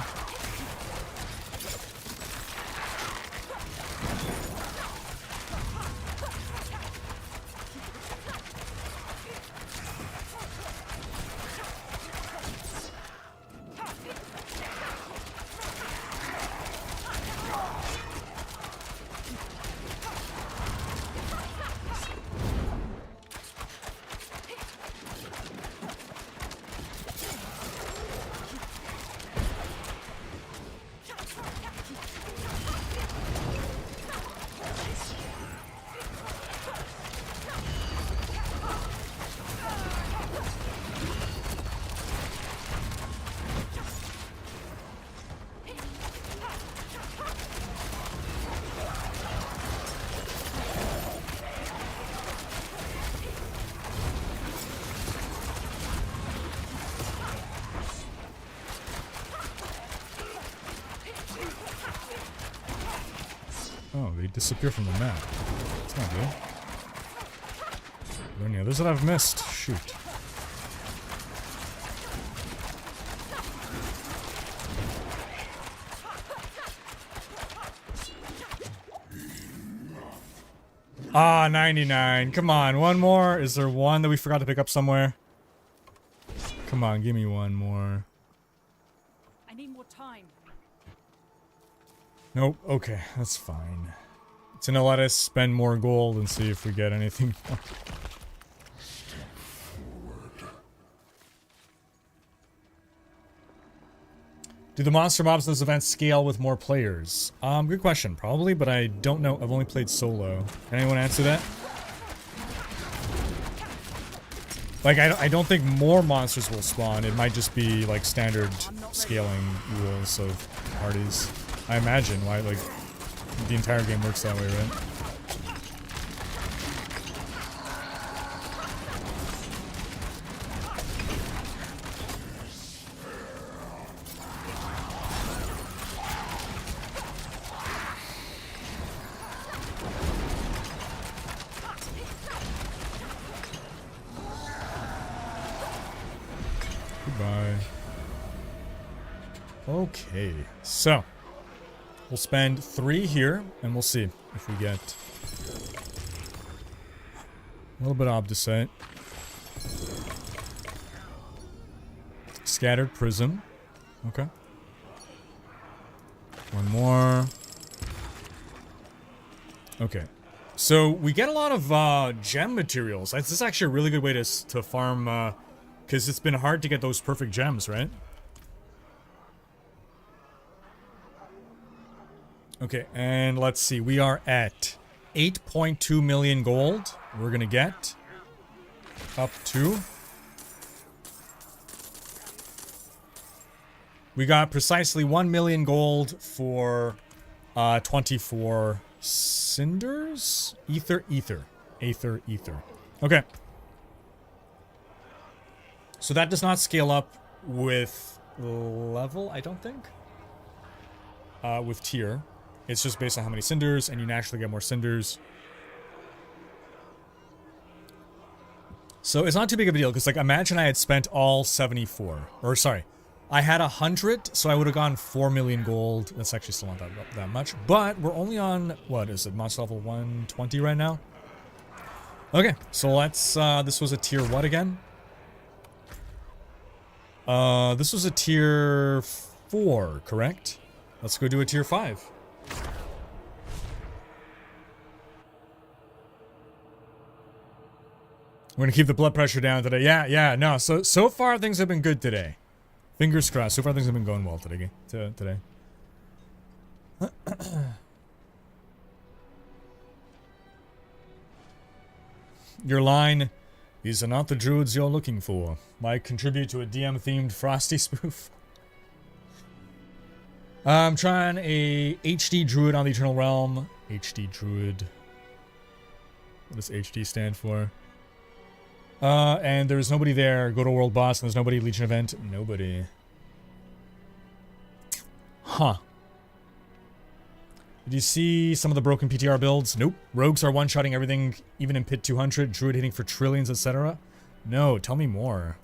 A: Oh, they disappear from the map. That's not good. Are there any others that I've missed? Shoot. Ah, 99. Come on, one more. Is there one that we forgot to pick up somewhere? Come on, give me one more.
B: I need more time.
A: Nope. Okay, that's fine. It's gonna let us spend more gold and see if we get anything. Do the monster mobs in those events scale with more players? Good question. Probably, but I don't know. I've only played solo. Can anyone answer that? Like, I don't think more monsters will spawn. It might just be, like, standard scaling rules of parties. I imagine why, like, the entire game works that way, right? Goodbye. Okay, so we'll spend 3 here, and we'll see if we get a little bit of Obdicite. Scattered Prism. Okay. One more. Okay. So we get a lot of gem materials. This is actually a really good way to farm, because it's been hard to get those perfect gems, right? Okay, and let's see. We are at 8.2 million gold. We're gonna get up to. We got precisely 1 million gold for 24 cinders? Ether. Okay. So that does not scale up with level, I don't think. With tier. It's just based on how many cinders, and you naturally get more cinders. So it's not too big of a deal, because, like, imagine I had spent all 74. Or, sorry. I had 100, so I would have gone 4 million gold. That's actually still not that much. But we're only on, what is it, monster level 120 right now? Okay, so let's, this was a tier what again? This was a tier 4, correct? Let's go do a tier 5. We're gonna keep the blood pressure down today. Yeah, no, so far things have been good today. Fingers crossed. So far things have been going well today. Your line, these are not the druids you're looking for. Might contribute to a DM-themed Frosty spoof. I'm trying a HD druid on the Eternal Realm. HD druid. What does HD stand for? And there's nobody there. Go to World Boss, and there's nobody. Legion event. Nobody. Huh. Did you see some of the broken PTR builds? Nope. Rogues are one-shotting everything, even in Pit 200. Druid hitting for trillions, etc. No, tell me more.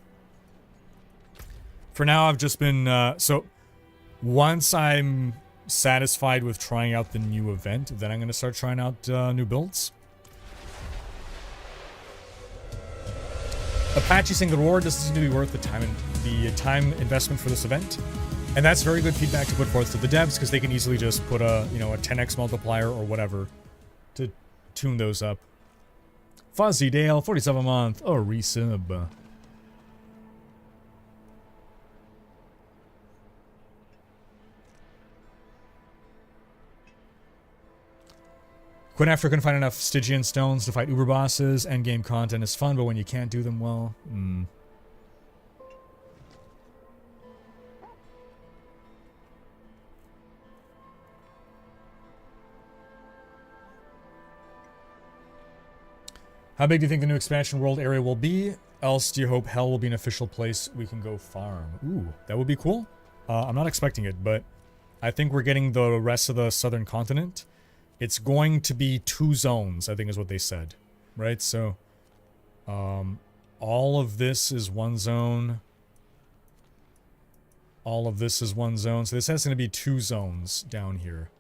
A: For now, I've just been, so once I'm satisfied with trying out the new event, then I'm going to start trying out new builds. Apache saying the reward doesn't seem to be worth the time investment for this event. And that's very good feedback to put forth to the devs, because they can easily just put a, you know, a 10x multiplier or whatever to tune those up. Fuzzy Dale, 47 a month. Oh, resub. Quit after couldn't find enough Stygian stones to fight uber bosses. Endgame content is fun, but when you can't do them well, How big do you think the new expansion world area will be? Else do you hope hell will be an official place we can go farm? Ooh, that would be cool. I'm not expecting it, but I think we're getting the rest of the southern continent. It's going to be 2 zones, I think is what they said. Right? So, all of this is 1 zone. All of this is 1 zone. So this has going to be 2 zones down here.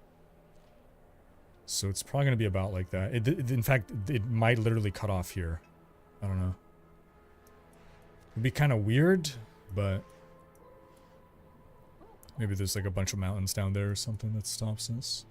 A: So it's probably going to be about like that. In fact, it might literally cut off here. I don't know. It'd be kind of weird, but maybe there's like a bunch of mountains down there or something that stops us.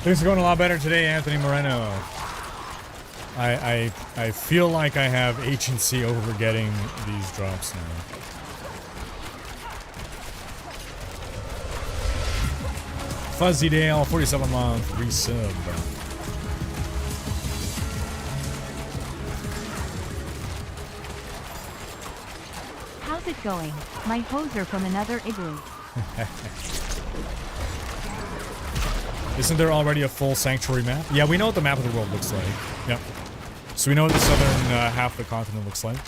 A: Things are going a lot better today, Anthony Moreno. I feel like I have agency over getting these drops now. Fuzzy Dale, 47 month, resub.
C: How's it going? My hoser from another igloo.
A: Isn't there already a full sanctuary map? Yeah, we know what the map of the world looks like. Yep. So we know what the southern half of the continent looks like.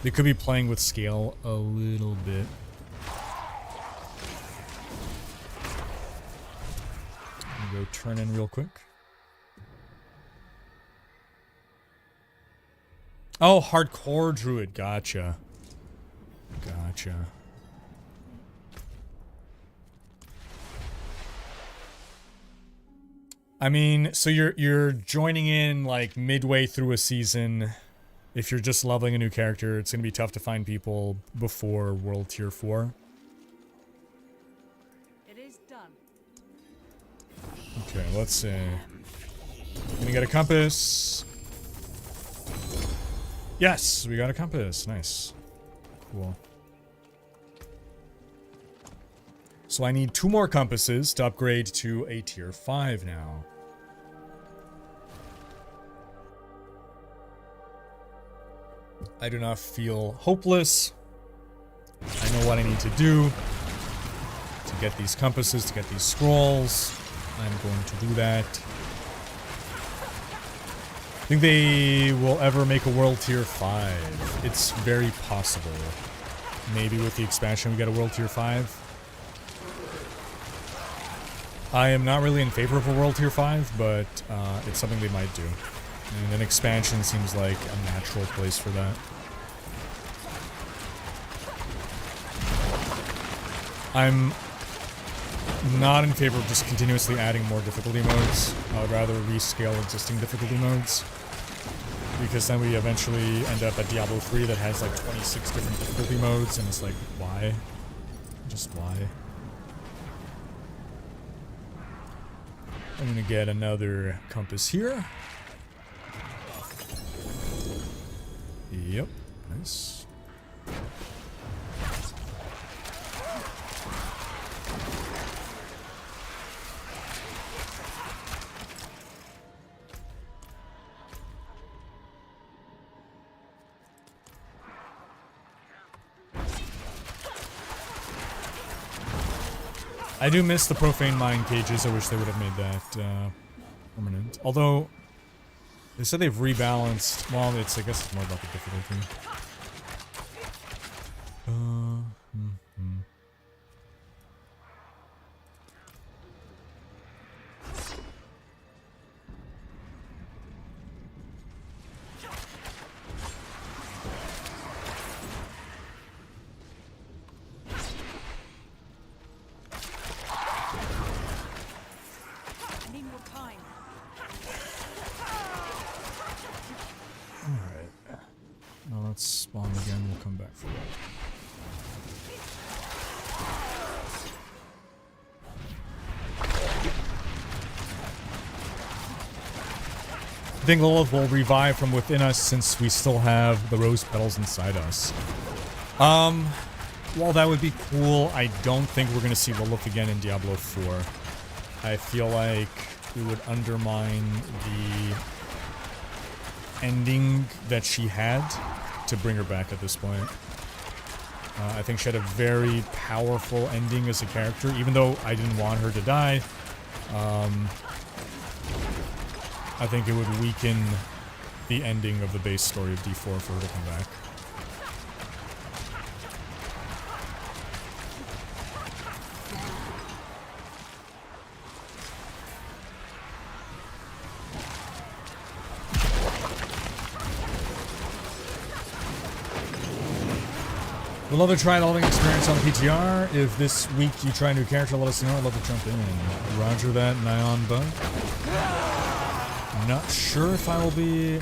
A: They could be playing with scale a little bit. I'm gonna go turn in real quick. Oh, hardcore druid. Gotcha. Gotcha. I mean, so you're joining in like midway through a season. If you're just leveling a new character, it's gonna be tough to find people before World Tier 4.
B: It is done.
A: Okay, let's see. Gonna get a compass. Yes, we got a compass. Nice. Cool. So I need 2 more compasses to upgrade to a Tier 5 now. I do not feel hopeless. I know what I need to do to get these compasses, to get these scrolls. I'm going to do that. Think they will ever make a World Tier 5? It's very possible. Maybe with the expansion we get a World Tier 5. I am not really in favor of a World Tier 5, but it's something they might do. And an expansion seems like a natural place for that. I'm not in favor of just continuously adding more difficulty modes. I would rather rescale existing difficulty modes. Because then we eventually end up at Diablo 3 that has like 26 different difficulty modes, and it's like, why? Just why? I'm gonna get another compass here. Yep, nice. I do miss the profane mine cages. I wish they would have made that permanent. Although, they said they've rebalanced. Well, I guess it's more about the difficulty. Spawn again, we'll come back for that. I think Lilith will revive from within us since we still have the rose petals inside us. While that would be cool, I don't think we're going to see Lilith again in Diablo 4. I feel like we would undermine the ending that she had to bring her back at this point. I think she had a very powerful ending as a character, even though I didn't want her to die. I think it would weaken the ending of the base story of D4 for her to come back. We'd love to try the leveling experience on the PTR. If this week you try a new character, let us know. I'd love to jump in. Roger that, Nyan Bug. Not sure if I will be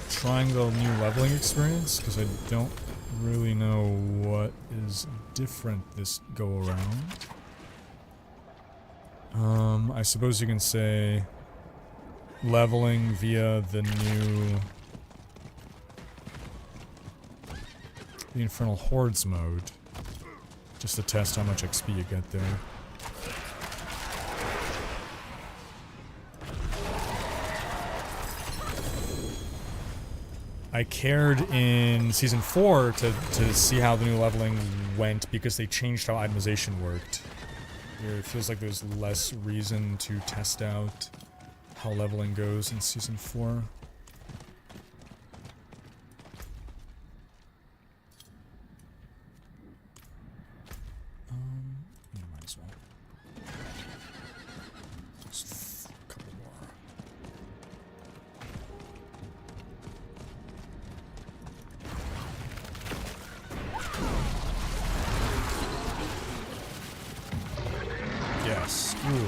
A: trying the new leveling experience, because I don't really know what is different this go around. I suppose you can say leveling via the new Infernal hordes mode, just to test how much XP you get there. I cared in Season 4 to see how the new leveling went because they changed how itemization worked. It feels like there's less reason to test out how leveling goes in Season 4. Yeah, might as well. Just a couple more. Yes. Ooh.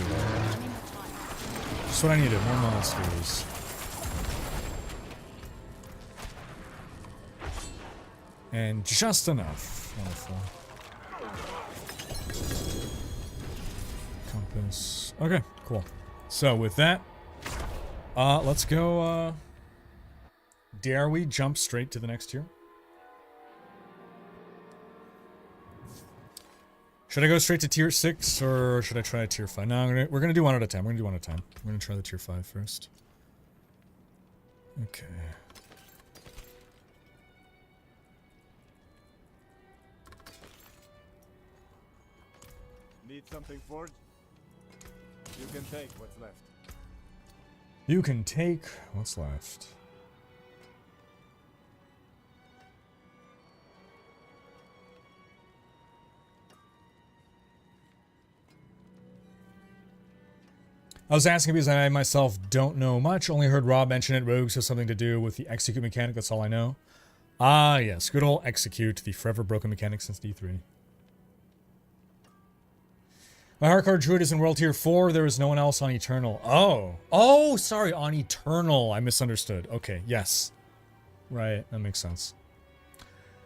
A: That's what I needed, more monsters. And just enough. Wonderful. Compass. Okay, cool. So with that, let's go, dare we jump straight to the next tier? Should I go straight to tier 6 or should I try a tier 5? No, we're gonna do one at a time. We're gonna try the tier 5 first. Okay.
D: Need something forged? You can take what's left.
A: You can take what's left. I was asking because I myself don't know much. Only heard Rob mention it. Rogues has something to do with the execute mechanic. That's all I know. Ah, yes. Good old execute. The forever broken mechanic since D3. My hardcore druid is in world tier 4. There is no one else on Eternal. Oh. Oh, sorry. On Eternal. I misunderstood. Okay. Yes. Right. That makes sense.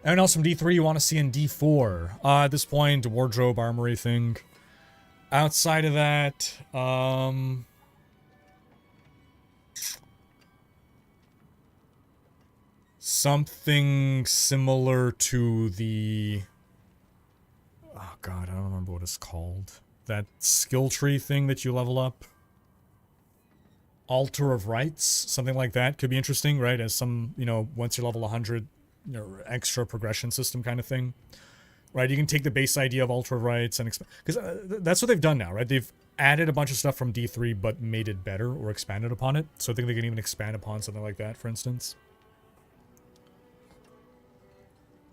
A: Anyone else from D3 you want to see in D4? At this point, wardrobe, armory thing. Outside of that, something similar to the, oh god, I don't remember what it's called. That skill tree thing that you level up. Altar of Rights, something like that could be interesting, right? As some, you know, once you level 100, you know, extra progression system kind of thing. Right, you can take the base idea of Altar of Rights and because that's what they've done now, right? They've added a bunch of stuff from D3 but made it better or expanded upon it. So I think they can even expand upon something like that, for instance.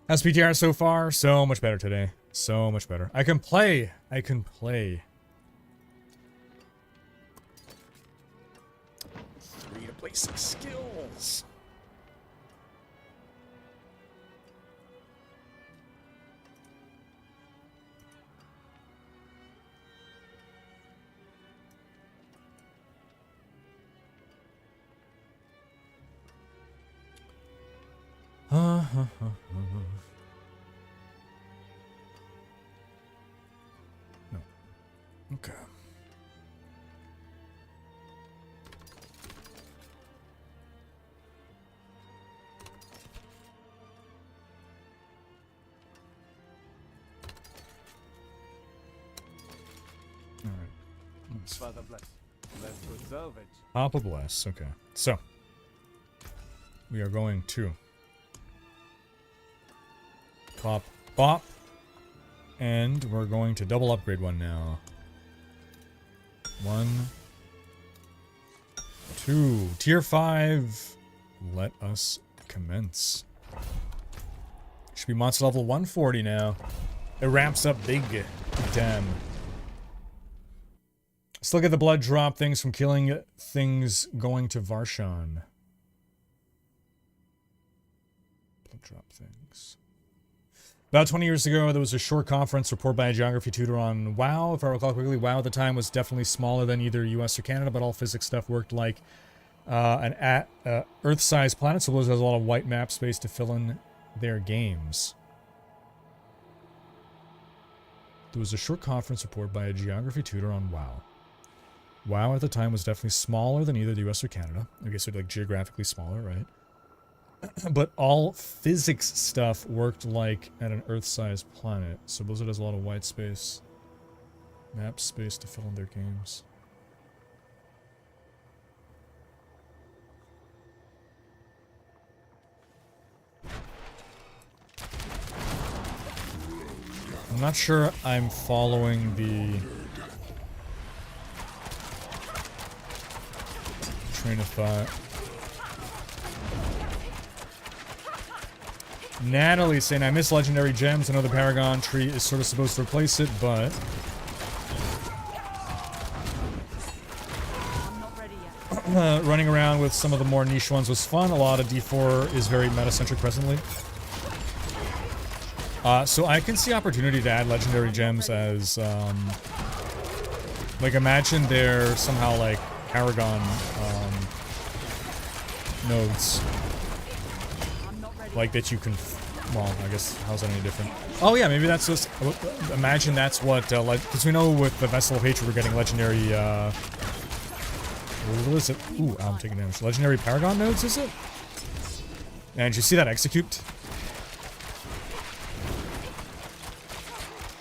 A: How's PTR so far? So much better today. So much better. I can play. I can play. 3 to play 6 skills. No. Okay. All right.
D: Father bless. Let's go salvage.
A: Papa bless. Okay. So we are going to pop, bop, and we're going to double upgrade one now. 1, 2. Tier 5. Let us commence. Should be monster level 140 now. It ramps up big. Damn. Still get the blood drop things from killing things going to Varshan. Blood drop things. About 20 years ago, there was a short conference report by a geography tutor on WoW. If I recall quickly, WoW at the time was definitely smaller than either US or Canada, but all physics stuff worked like an Earth-sized planet, so Blizzard has a lot of white map space to fill in their games. There was a short conference report by a geography tutor on WoW. WoW at the time was definitely smaller than either the US or Canada. I guess like geographically smaller, right? But all physics stuff worked like at an Earth-sized planet, so Blizzard has a lot of white space, map space to fill in their games. I'm not sure I'm following the train of thought. Natalie saying, I miss legendary gems. I know the Paragon tree is sort of supposed to replace it, but
B: I'm not ready yet.
A: running around with some of the more niche ones was fun. A lot of D4 is very meta-centric presently. So I can see opportunity to add legendary gems as, like, imagine they're somehow, like, Paragon, nodes. Like, that you can, well, I guess, how's that any different? Oh, yeah, maybe that's just, imagine that's what, because we know with the Vessel of Hatred we're getting legendary, what is it? Ooh, I'm taking damage. Legendary Paragon nodes, is it? And you see that execute?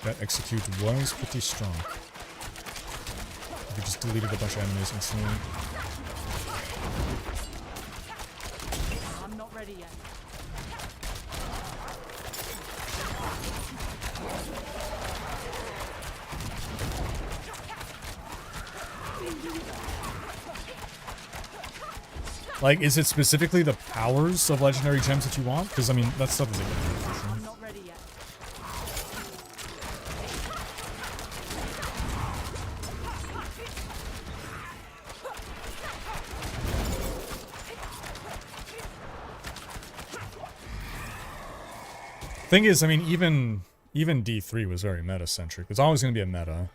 A: That execute was pretty strong. We just deleted a bunch of enemies instantly.
B: I'm not ready yet.
A: Like, is it specifically the powers of legendary gems that you want? Because, I mean, that stuff is like...
B: I'm not ready yet.
A: Thing is, I mean, even D3 was very meta-centric. It's always going to be a meta.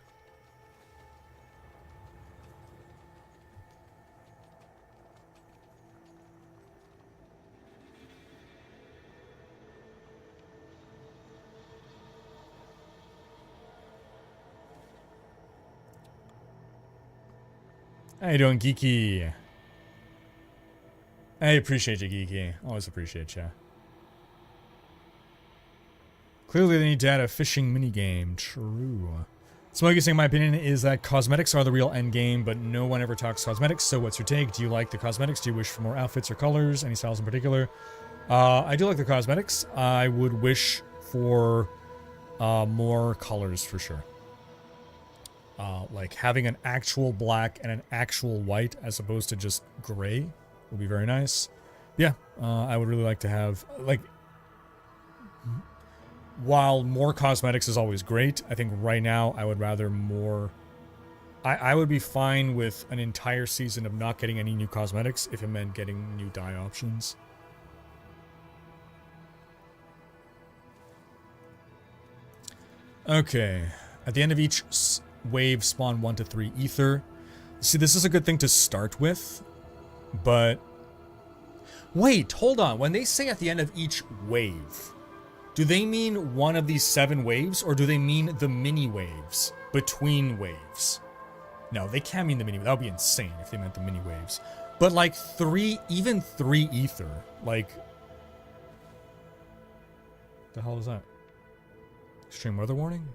A: How you doing, Geeky? I appreciate you, Geeky. Always appreciate you. Clearly they need to add a fishing minigame. True. Smokey saying my opinion is that cosmetics are the real end game, but no one ever talks cosmetics, so what's your take? Do you like the cosmetics? Do you wish for more outfits or colors? Any styles in particular? I do like the cosmetics. I would wish for more colors for sure. Like having an actual black and an actual white as opposed to just gray would be very nice. Yeah, I would really like to have, like, while more cosmetics is always great, I think right now I would rather more... I would be fine with an entire season of not getting any new cosmetics if it meant getting new dye options. Okay. At the end of each wave, spawn 1 to 3 ether. See, this is a good thing to start with, but... Wait, hold on. When they say at the end of each wave... Do they mean one of these 7 waves, or do they mean the mini waves between waves? No, they can't mean the mini. That would be insane if they meant the mini waves. But like 3, even 3 ether, like... The hell is that? Extreme weather warning?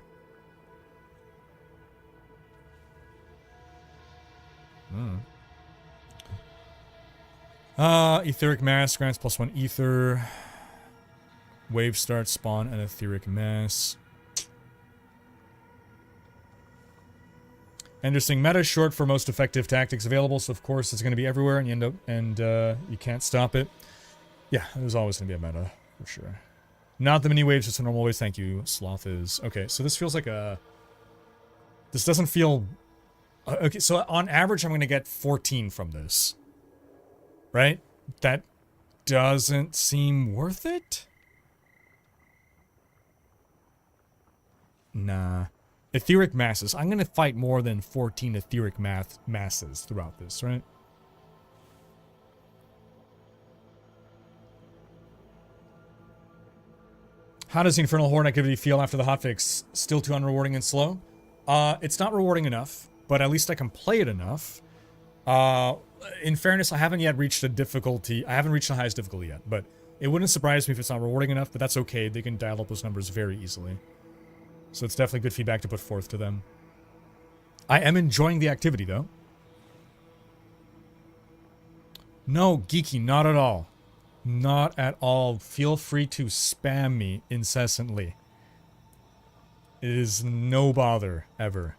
A: Etheric mass grants +1 ether. Wave start, spawn, and etheric mass. Interesting. Meta is short for most effective tactics available, so of course it's going to be everywhere, and you end up you can't stop it. Yeah, there's always going to be a meta for sure. Not the mini waves, just the normal waves. Thank you, Sloth is okay. So this feels like a. This doesn't feel. Okay, so on average, I'm going to get 14 from this. Right? That doesn't seem worth it. Nah. Etheric masses. I'm going to fight more than 14 etheric masses throughout this, right? How does the Infernal Horde activity feel after the hotfix? Still too unrewarding and slow? It's not rewarding enough, but at least I can play it enough. In fairness, I haven't yet reached a difficulty. I haven't reached the highest difficulty yet, but it wouldn't surprise me if it's not rewarding enough, but that's okay. They can dial up those numbers very easily. So it's definitely good feedback to put forth to them. I am enjoying the activity, though. No, Geeky, not at all. Not at all. Feel free to spam me incessantly. It is no bother, ever.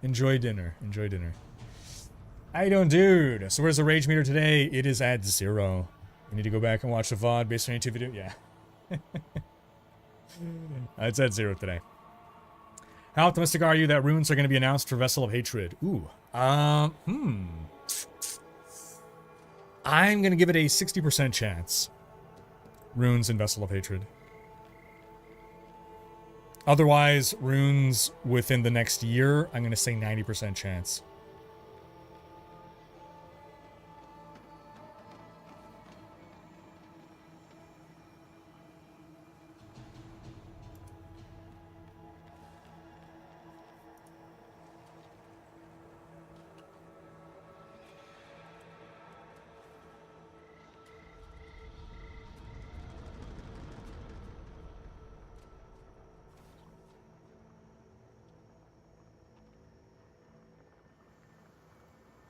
A: Enjoy dinner. Enjoy dinner. How you doing, dude? So where's the rage meter today? It is at 0. We need to go back and watch the VOD based on YouTube video. Yeah. It's at 0 today. How optimistic are you that runes are going to be announced for Vessel of Hatred? Ooh. I'm going to give it a 60% chance. Runes and Vessel of Hatred. Otherwise, runes within the next year, I'm going to say 90% chance.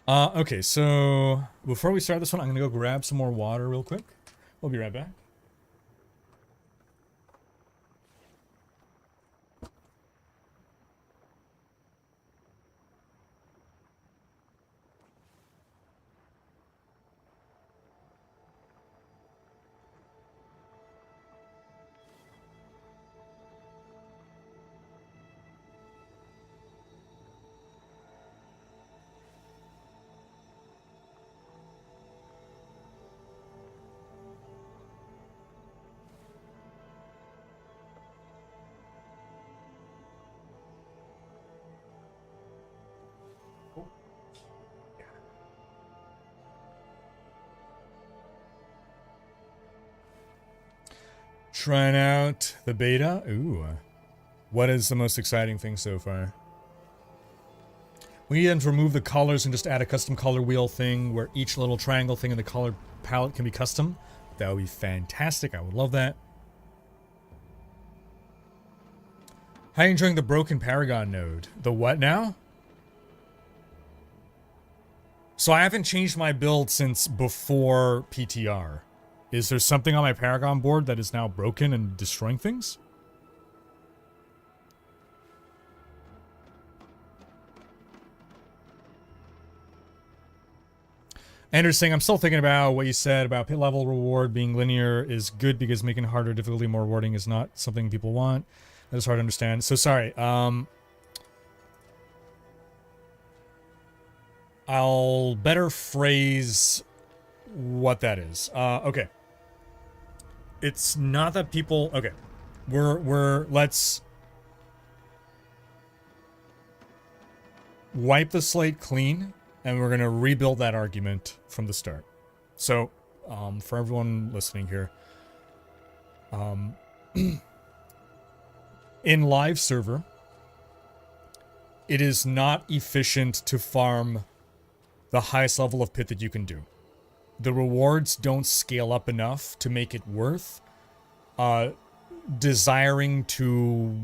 A: Okay, so before we start this one, I'm gonna go grab some more water real quick. We'll be right back. Trying out the beta. Ooh. What is the most exciting thing so far? We need them to remove the colors and just add a custom color wheel thing where each little triangle thing in the color palette can be custom. That would be fantastic. I would love that. How are you enjoying the broken Paragon node? The what now? So I haven't changed my build since before PTR. Is there something on my Paragon board that is now broken and destroying things? Anders saying, I'm still thinking about what you said about pit level reward being linear is good because making harder difficulty more rewarding is not something people want. That is hard to understand. So sorry. I'll better phrase what that is. Okay. It's not that people... Okay. Let's wipe the slate clean, and we're going to rebuild that argument from the start. So, for everyone listening here, in live server, it is not efficient to farm the highest level of pit that you can do. The rewards don't scale up enough to make it worth desiring to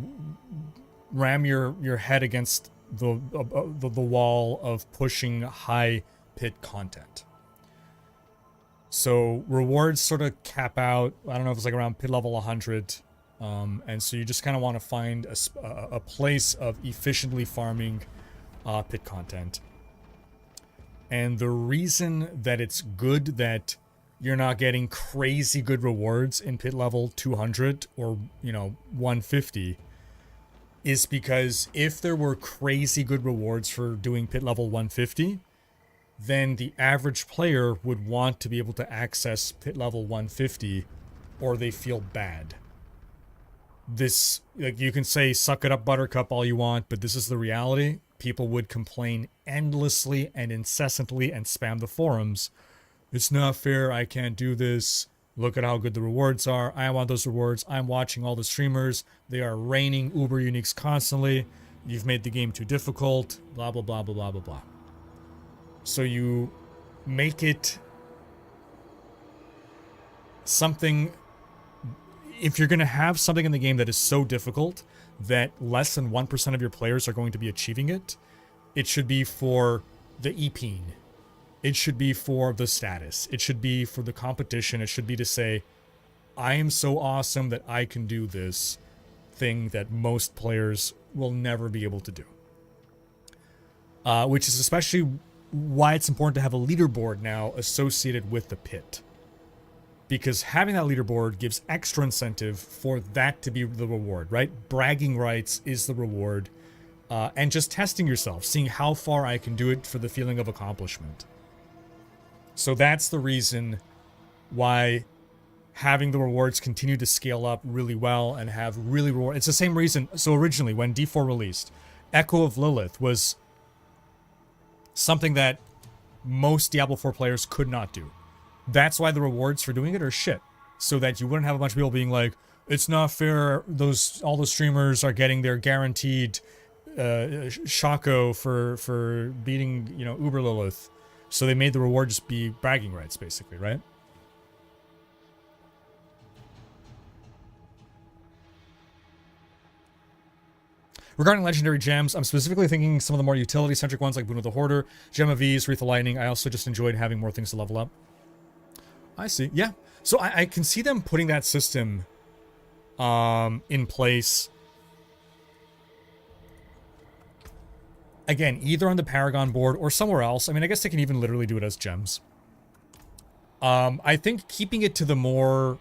A: ram your head against the wall of pushing high pit content. So rewards sort of cap out. I don't know if it's like around pit level 100, and so you just kind of want to find a place of efficiently farming pit content. And the reason that it's good that you're not getting crazy good rewards in pit level 200 or, 150 is because if there were crazy good rewards for doing pit level 150, then the average player would want to be able to access pit level 150 or they feel bad. This, like, you can say suck it up buttercup all you want, but this is the reality. People would complain endlessly and incessantly and spam the forums. It's not fair, I can't do this. Look at how good the rewards are. I want those rewards. I'm watching all the streamers. They are raining uber uniques constantly. You've made the game too difficult. Blah, blah, blah, blah, blah, blah, blah. So you make it something... If you're going to have something in the game that is so difficult that less than 1% of your players are going to be achieving it, it should be for the EPing. It should be for the status. It should be for the competition. It should be to say, I am so awesome that I can do this thing that most players will never be able to do. Which is especially why it's important to have a leaderboard now associated with the pit. Because having that leaderboard gives extra incentive for that to be the reward, right? Bragging rights is the reward. And just testing yourself, seeing how far I can do it for the feeling of accomplishment. So that's the reason why having the rewards continue to scale up really well and have really reward. It's the same reason. So originally when D4 released, Echo of Lilith was something that most Diablo 4 players could not do. That's why the rewards for doing it are shit. So that you wouldn't have a bunch of people being like, it's not fair, all the streamers are getting their guaranteed Shaco for beating, Uber Lilith. So they made the reward just be bragging rights, basically, right? Regarding legendary gems, I'm specifically thinking some of the more utility-centric ones like Boon of the Hoarder, Gem of Ease, Wreath of Lightning. I also just enjoyed having more things to level up. I see. Yeah. So I can see them putting that system in place. Again, either on the Paragon board or somewhere else. I mean, I guess they can even literally do it as gems. I think keeping it to the more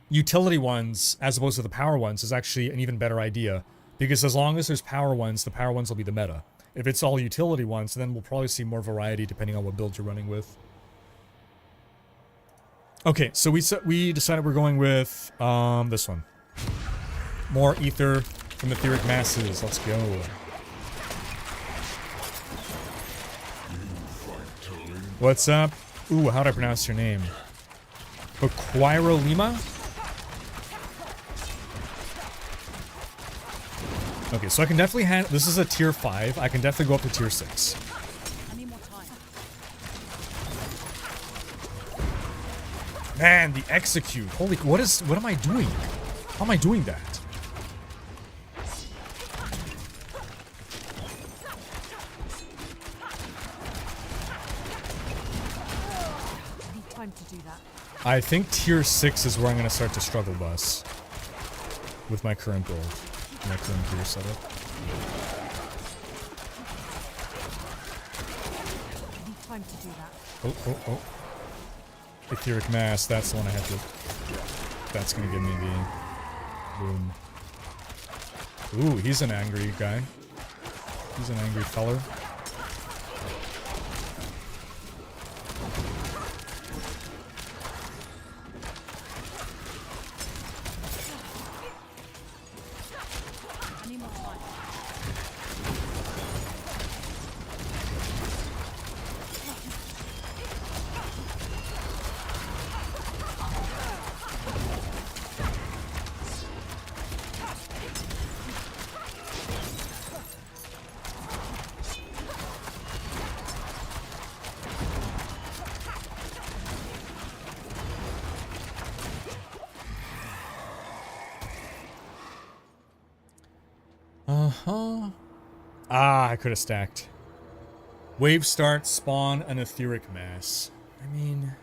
A: utility ones as opposed to the power ones is actually an even better idea. Because as long as there's power ones, the power ones will be the meta. If it's all utility ones, then we'll probably see more variety depending on what build you're running with. Okay, so we decided we're going with this one. More ether from etheric masses. Let's go. What's up? Ooh, how'd I pronounce your name? Baquiro Lima? Okay, so I can definitely handle... This is a tier 5. I can definitely go up to tier 6.
B: I need more time.
A: Man, the execute. Holy... What am I doing? How am I doing that?
B: I need time to do that.
A: I think tier 6 is where I'm going to start to struggle bus. With my current build. My current gear setup.
B: I need time to do that.
A: Oh. Etheric Mass, that's the one I have to... That's gonna give me the... Boom. Ooh, he's an angry guy. He's an angry feller. I could have stacked. Wave start, spawn an etheric mass. I mean...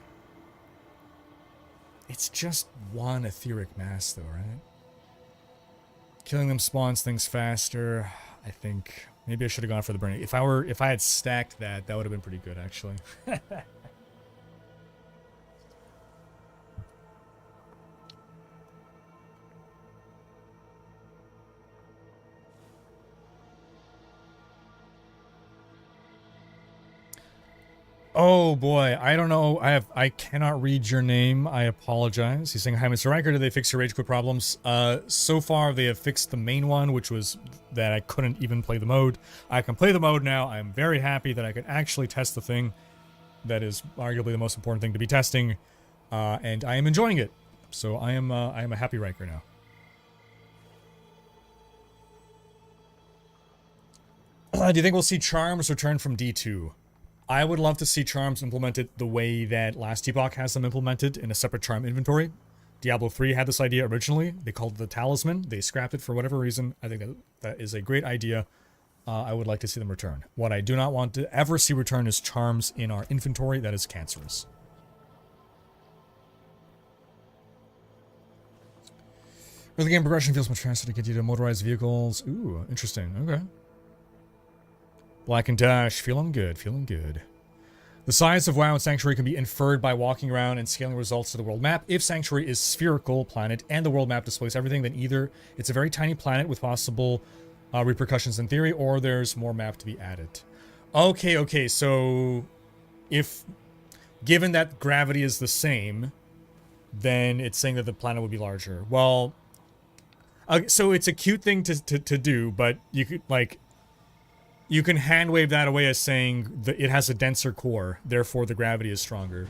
A: It's just one etheric mass though, right? Killing them spawns things faster. I think Maybe I should have gone for the burning. If I had stacked that, that would have been pretty good, actually. Oh boy, I don't know. I cannot read your name. I apologize. He's saying, "Hi, Mr. Rhykker. Did they fix your rage quit problems?" So far they have fixed the main one, which was that I couldn't even play the mode. I can play the mode now. I'm very happy that I can actually test the thing. That is arguably the most important thing to be testing, and I am enjoying it. So I am a happy Rhykker now. Do you think we'll see charms return from D2? I would love to see charms implemented the way that Last Epoch has them implemented in a separate charm inventory. Diablo 3 had this idea originally. They called it the Talisman. They scrapped it for whatever reason. I think that is a great idea. I would like to see them return. What I do not want to ever see return is charms in our inventory. That is cancerous. Early game progression feels much faster to get you to motorized vehicles. Ooh, interesting. Okay. Black and Dash, feeling good, feeling good. The size of WoW and Sanctuary can be inferred by walking around and scaling results to the world map. If Sanctuary is spherical planet and the world map displays everything, then either it's a very tiny planet with possible repercussions in theory, or there's more map to be added. Okay, so if given that gravity is the same, then it's saying that the planet would be larger. Well, so it's a cute thing to do, but you could, like, you can hand wave that away as saying that it has a denser core, therefore the gravity is stronger.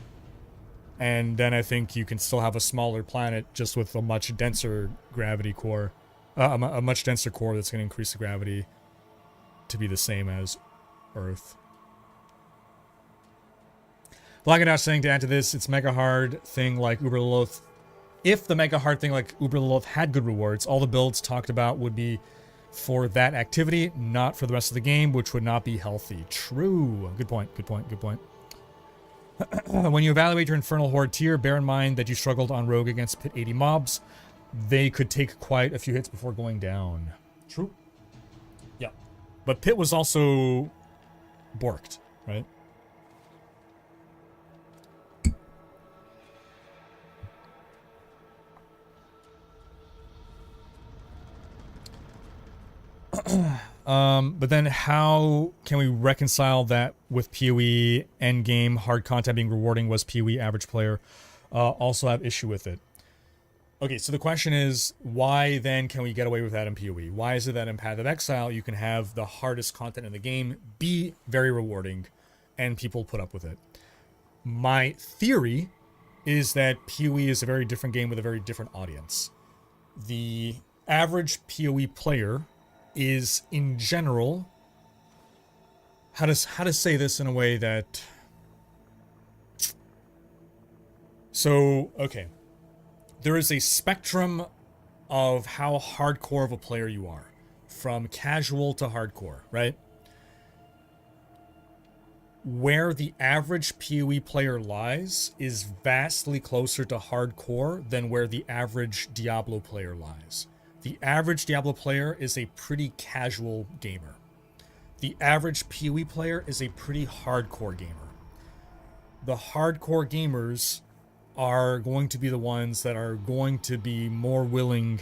A: And then I think you can still have a smaller planet just with a much denser gravity core. A much denser core that's going to increase the gravity to be the same as Earth. Black and Dash saying, to add to this, it's mega hard thing like Uber Lilith. If the mega hard thing like Uber Lilith had good rewards, all the builds talked about would be for that activity, not for the rest of the game, which would not be healthy. True. Good point, good point, good point. When you evaluate your Infernal Horde tier, bear in mind that you struggled on Rogue against Pit 80 mobs. They could take quite a few hits before going down. True. Yeah. But Pit was also borked, right? But then how can we reconcile that with PoE endgame hard content being rewarding? Was PoE average player also have issue with it? Okay, so the question is, why then can we get away with that in PoE? Why is it that in Path of Exile you can have the hardest content in the game be very rewarding and people put up with it? My theory is that PoE is a very different game with a very different audience. The average PoE player is, in general, how to say this in a way that... So, okay. There is a spectrum of how hardcore of a player you are. From casual to hardcore, right? Where the average PoE player lies is vastly closer to hardcore than where the average Diablo player lies. The average Diablo player is a pretty casual gamer. The average PoE player is a pretty hardcore gamer. The hardcore gamers are going to be the ones that are going to be more willing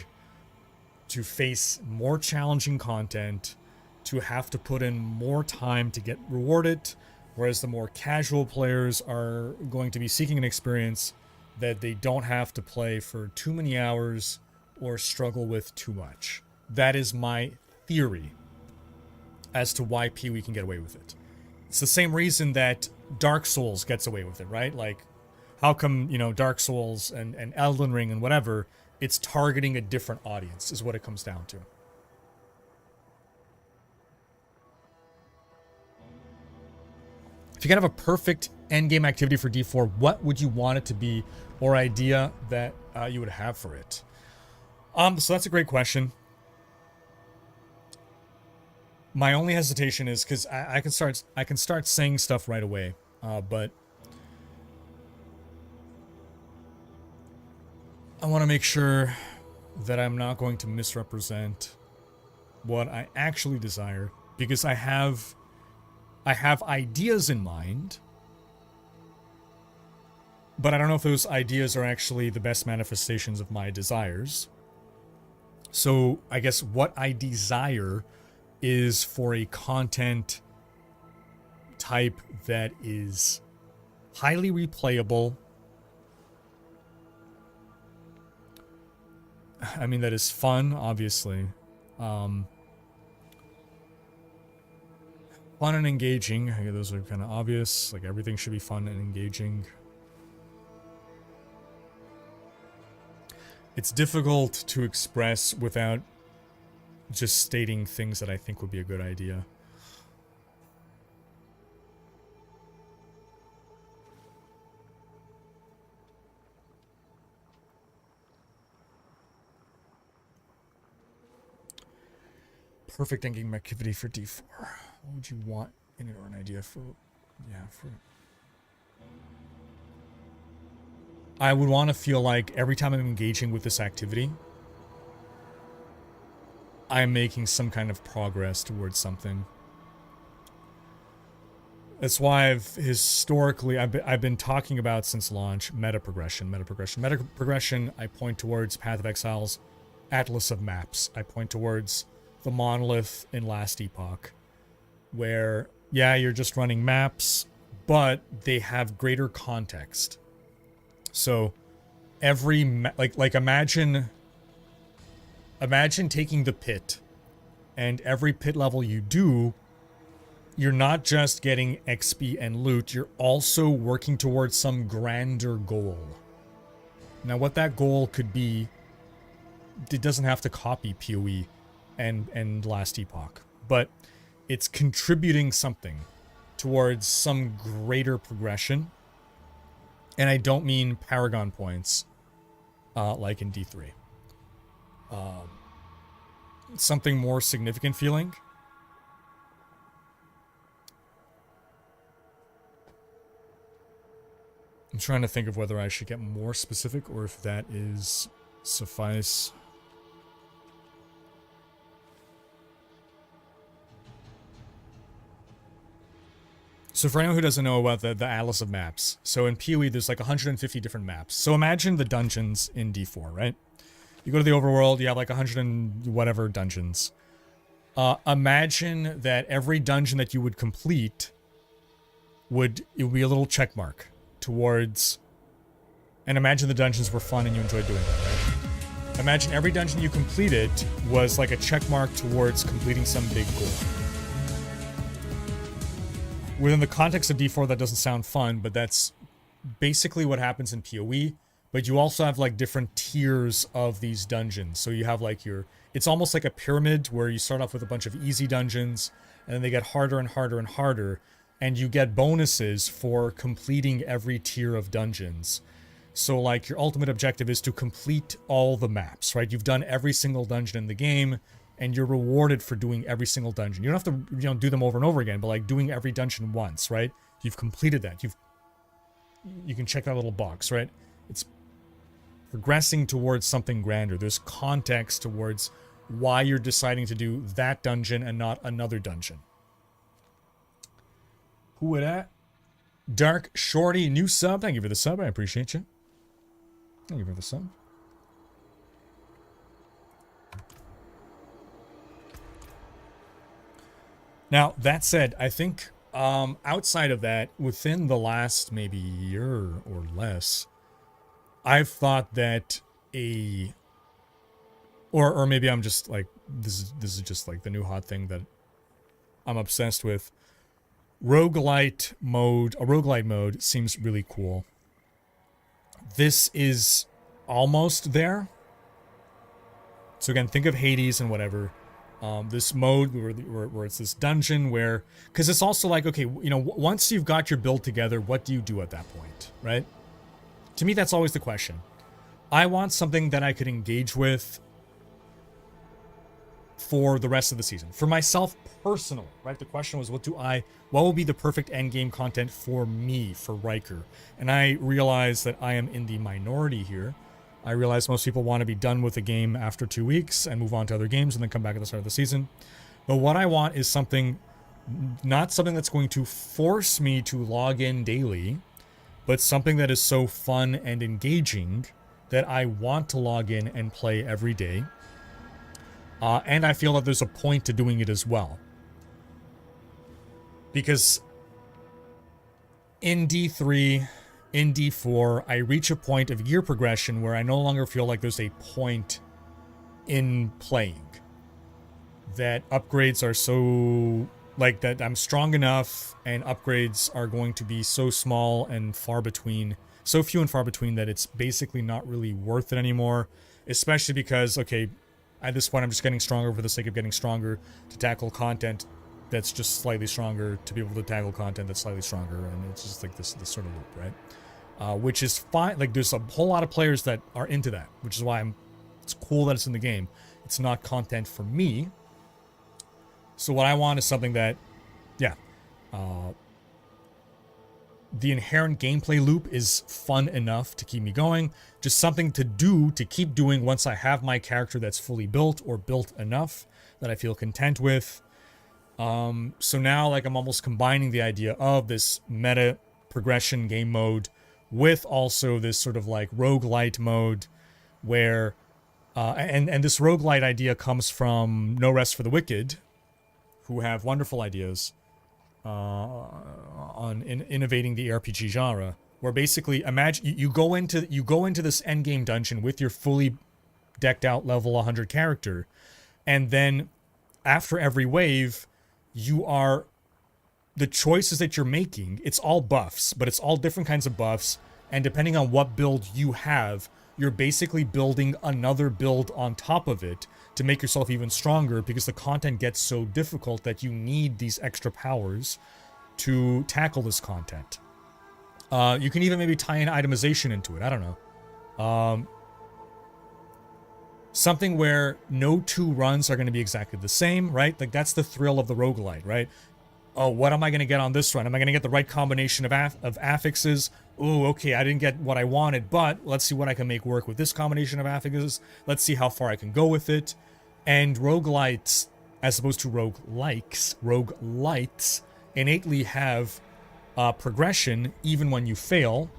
A: to face more challenging content, to have to put in more time to get rewarded, whereas the more casual players are going to be seeking an experience that they don't have to play for too many hours or struggle with too much. That is my theory as to why PoE can get away with it. It's the same reason that Dark Souls gets away with it, right? Like, how come, you know, Dark Souls and Elden Ring and whatever, it's targeting a different audience is what it comes down to. If you could have a perfect endgame activity for D4, what would you want it to be, or idea that you would have for it? So that's a great question. My only hesitation is because I can start saying stuff right away, but I want to make sure that I'm not going to misrepresent what I actually desire. because I have ideas in mind, but I don't know if those ideas are actually the best manifestations of my desires. So I guess what I desire is for a content type that is highly replayable. I mean, that is fun, obviously. Fun and engaging. Okay, those are kind of obvious. Like, everything should be fun and engaging. It's difficult to express without just stating things that I think would be a good idea. Perfect endgame activity for D4. What would you want in it, or an idea for? Yeah, for. I would want to feel like every time I'm engaging with this activity, I'm making some kind of progress towards something. That's why I've been talking about since launch meta progression. Meta progression, I point towards Path of Exile's Atlas of Maps. I point towards the monolith in Last Epoch, where, yeah, you're just running maps, but they have greater context. So every imagine taking the pit, and every pit level you do, you're not just getting XP and loot, you're also working towards some grander goal. Now, what that goal could be, it doesn't have to copy PoE and Last Epoch, but it's contributing something towards some greater progression. And I don't mean Paragon points, like in D3. Something more significant feeling. I'm trying to think of whether I should get more specific or if that is suffice. So for anyone who doesn't know about the Atlas of Maps, so in PoE there's like 150 different maps. So imagine the dungeons in D4, right? You go to the overworld, you have like 100 and whatever dungeons. Imagine that every dungeon that you would complete would be a little check mark towards, and imagine the dungeons were fun and you enjoyed doing them, right? Imagine every dungeon you completed was like a check mark towards completing some big goal. Within the context of D4, that doesn't sound fun, but that's basically what happens in PoE. But you also have like different tiers of these dungeons. So you have like it's almost like a pyramid where you start off with a bunch of easy dungeons, and then they get harder and harder and harder, and you get bonuses for completing every tier of dungeons. So like your ultimate objective is to complete all the maps, right? You've done every single dungeon in the game, and you're rewarded for doing every single dungeon. You don't have to, do them over and over again, but like doing every dungeon once, right? You've completed that. You can check that little box, right? It's progressing towards something grander. There's context towards why you're deciding to do that dungeon and not another dungeon. Who it at? Dark Shorty, new sub. Thank you for the sub. I appreciate you. Thank you for the sub. Now, that said, I think outside of that, within the last maybe year or less, I've thought that or maybe I'm just like, this is just like the new hot thing that I'm obsessed with. A roguelite mode seems really cool. This is almost there. So again, think of Hades and whatever. This mode where it's this dungeon where, because it's also like, okay, once you've got your build together, what do you do at that point, right? To me, that's always the question. I want something that I could engage with for the rest of the season. For myself personally, right? The question was, what will be the perfect endgame content for me, for Rhykker? And I realize that I am in the minority here. I realize most people want to be done with the game after 2 weeks and move on to other games and then come back at the start of the season. But what I want is something, not something that's going to force me to log in daily, but something that is so fun and engaging that I want to log in and play every day. And I feel that there's a point to doing it as well. Because in D3, in D4, I reach a point of gear progression where I no longer feel like there's a point in playing. That upgrades are so... like, that I'm strong enough and upgrades are going to be so small and far between, so few and far between, that it's basically not really worth it anymore. Especially because, okay, at this point I'm just getting stronger for the sake of getting stronger to tackle content that's just slightly stronger, to be able to tackle content that's slightly stronger, and it's just like this sort of loop, right? Which is fine. Like, there's a whole lot of players that are into that, which is why it's cool that it's in the game. It's not content for me. So what I want is something that, yeah, the inherent gameplay loop is fun enough to keep me going. Just something to do, to keep doing once I have my character that's fully built or built enough that I feel content with. So now, like, I'm almost combining the idea of this meta progression game mode with also this sort of like roguelite mode where, and this roguelite idea comes from No Rest for the Wicked, who have wonderful ideas on innovating the RPG genre, where basically, imagine you go into this endgame dungeon with your fully decked out level 100 character, and then after every wave, the choices that you're making, it's all buffs, but it's all different kinds of buffs, and depending on what build you have, you're basically building another build on top of it to make yourself even stronger, because the content gets so difficult that you need these extra powers to tackle this content. You can even maybe tie in itemization into it. I don't know. Something where no two runs are going to be exactly the same, right? Like, that's the thrill of the roguelite, right? Oh, what am I going to get on this run? Am I going to get the right combination of affixes? Oh, okay, I didn't get what I wanted, but let's see what I can make work with this combination of affixes. Let's see how far I can go with it. And roguelites, as opposed to roguelites innately have progression even when you fail.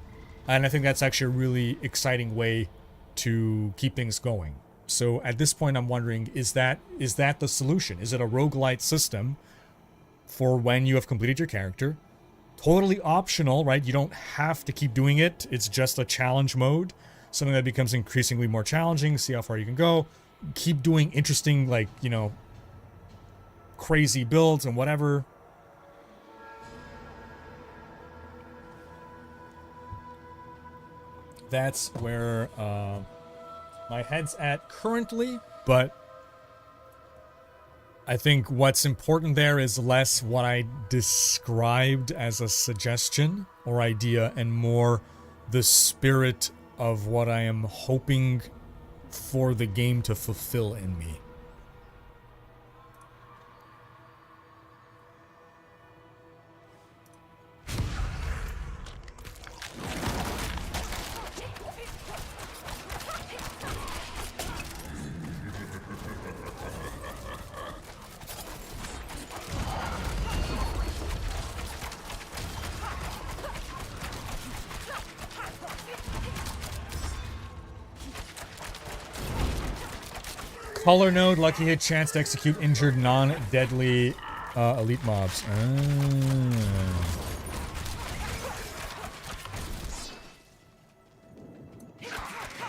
A: And I think that's actually a really exciting way to keep things going. So at this point, I'm wondering, is that the solution? Is it a roguelite system for when you have completed your character? Totally optional, right? You don't have to keep doing it. It's just a challenge mode. Something that becomes increasingly more challenging. See how far you can go. Keep doing interesting, like, you know, crazy builds and whatever. That's where my head's at currently, but I think what's important there is less what I described as a suggestion or idea, and more the spirit of what I am hoping for the game to fulfill in me. Color node, lucky hit chance to execute injured non-deadly elite mobs.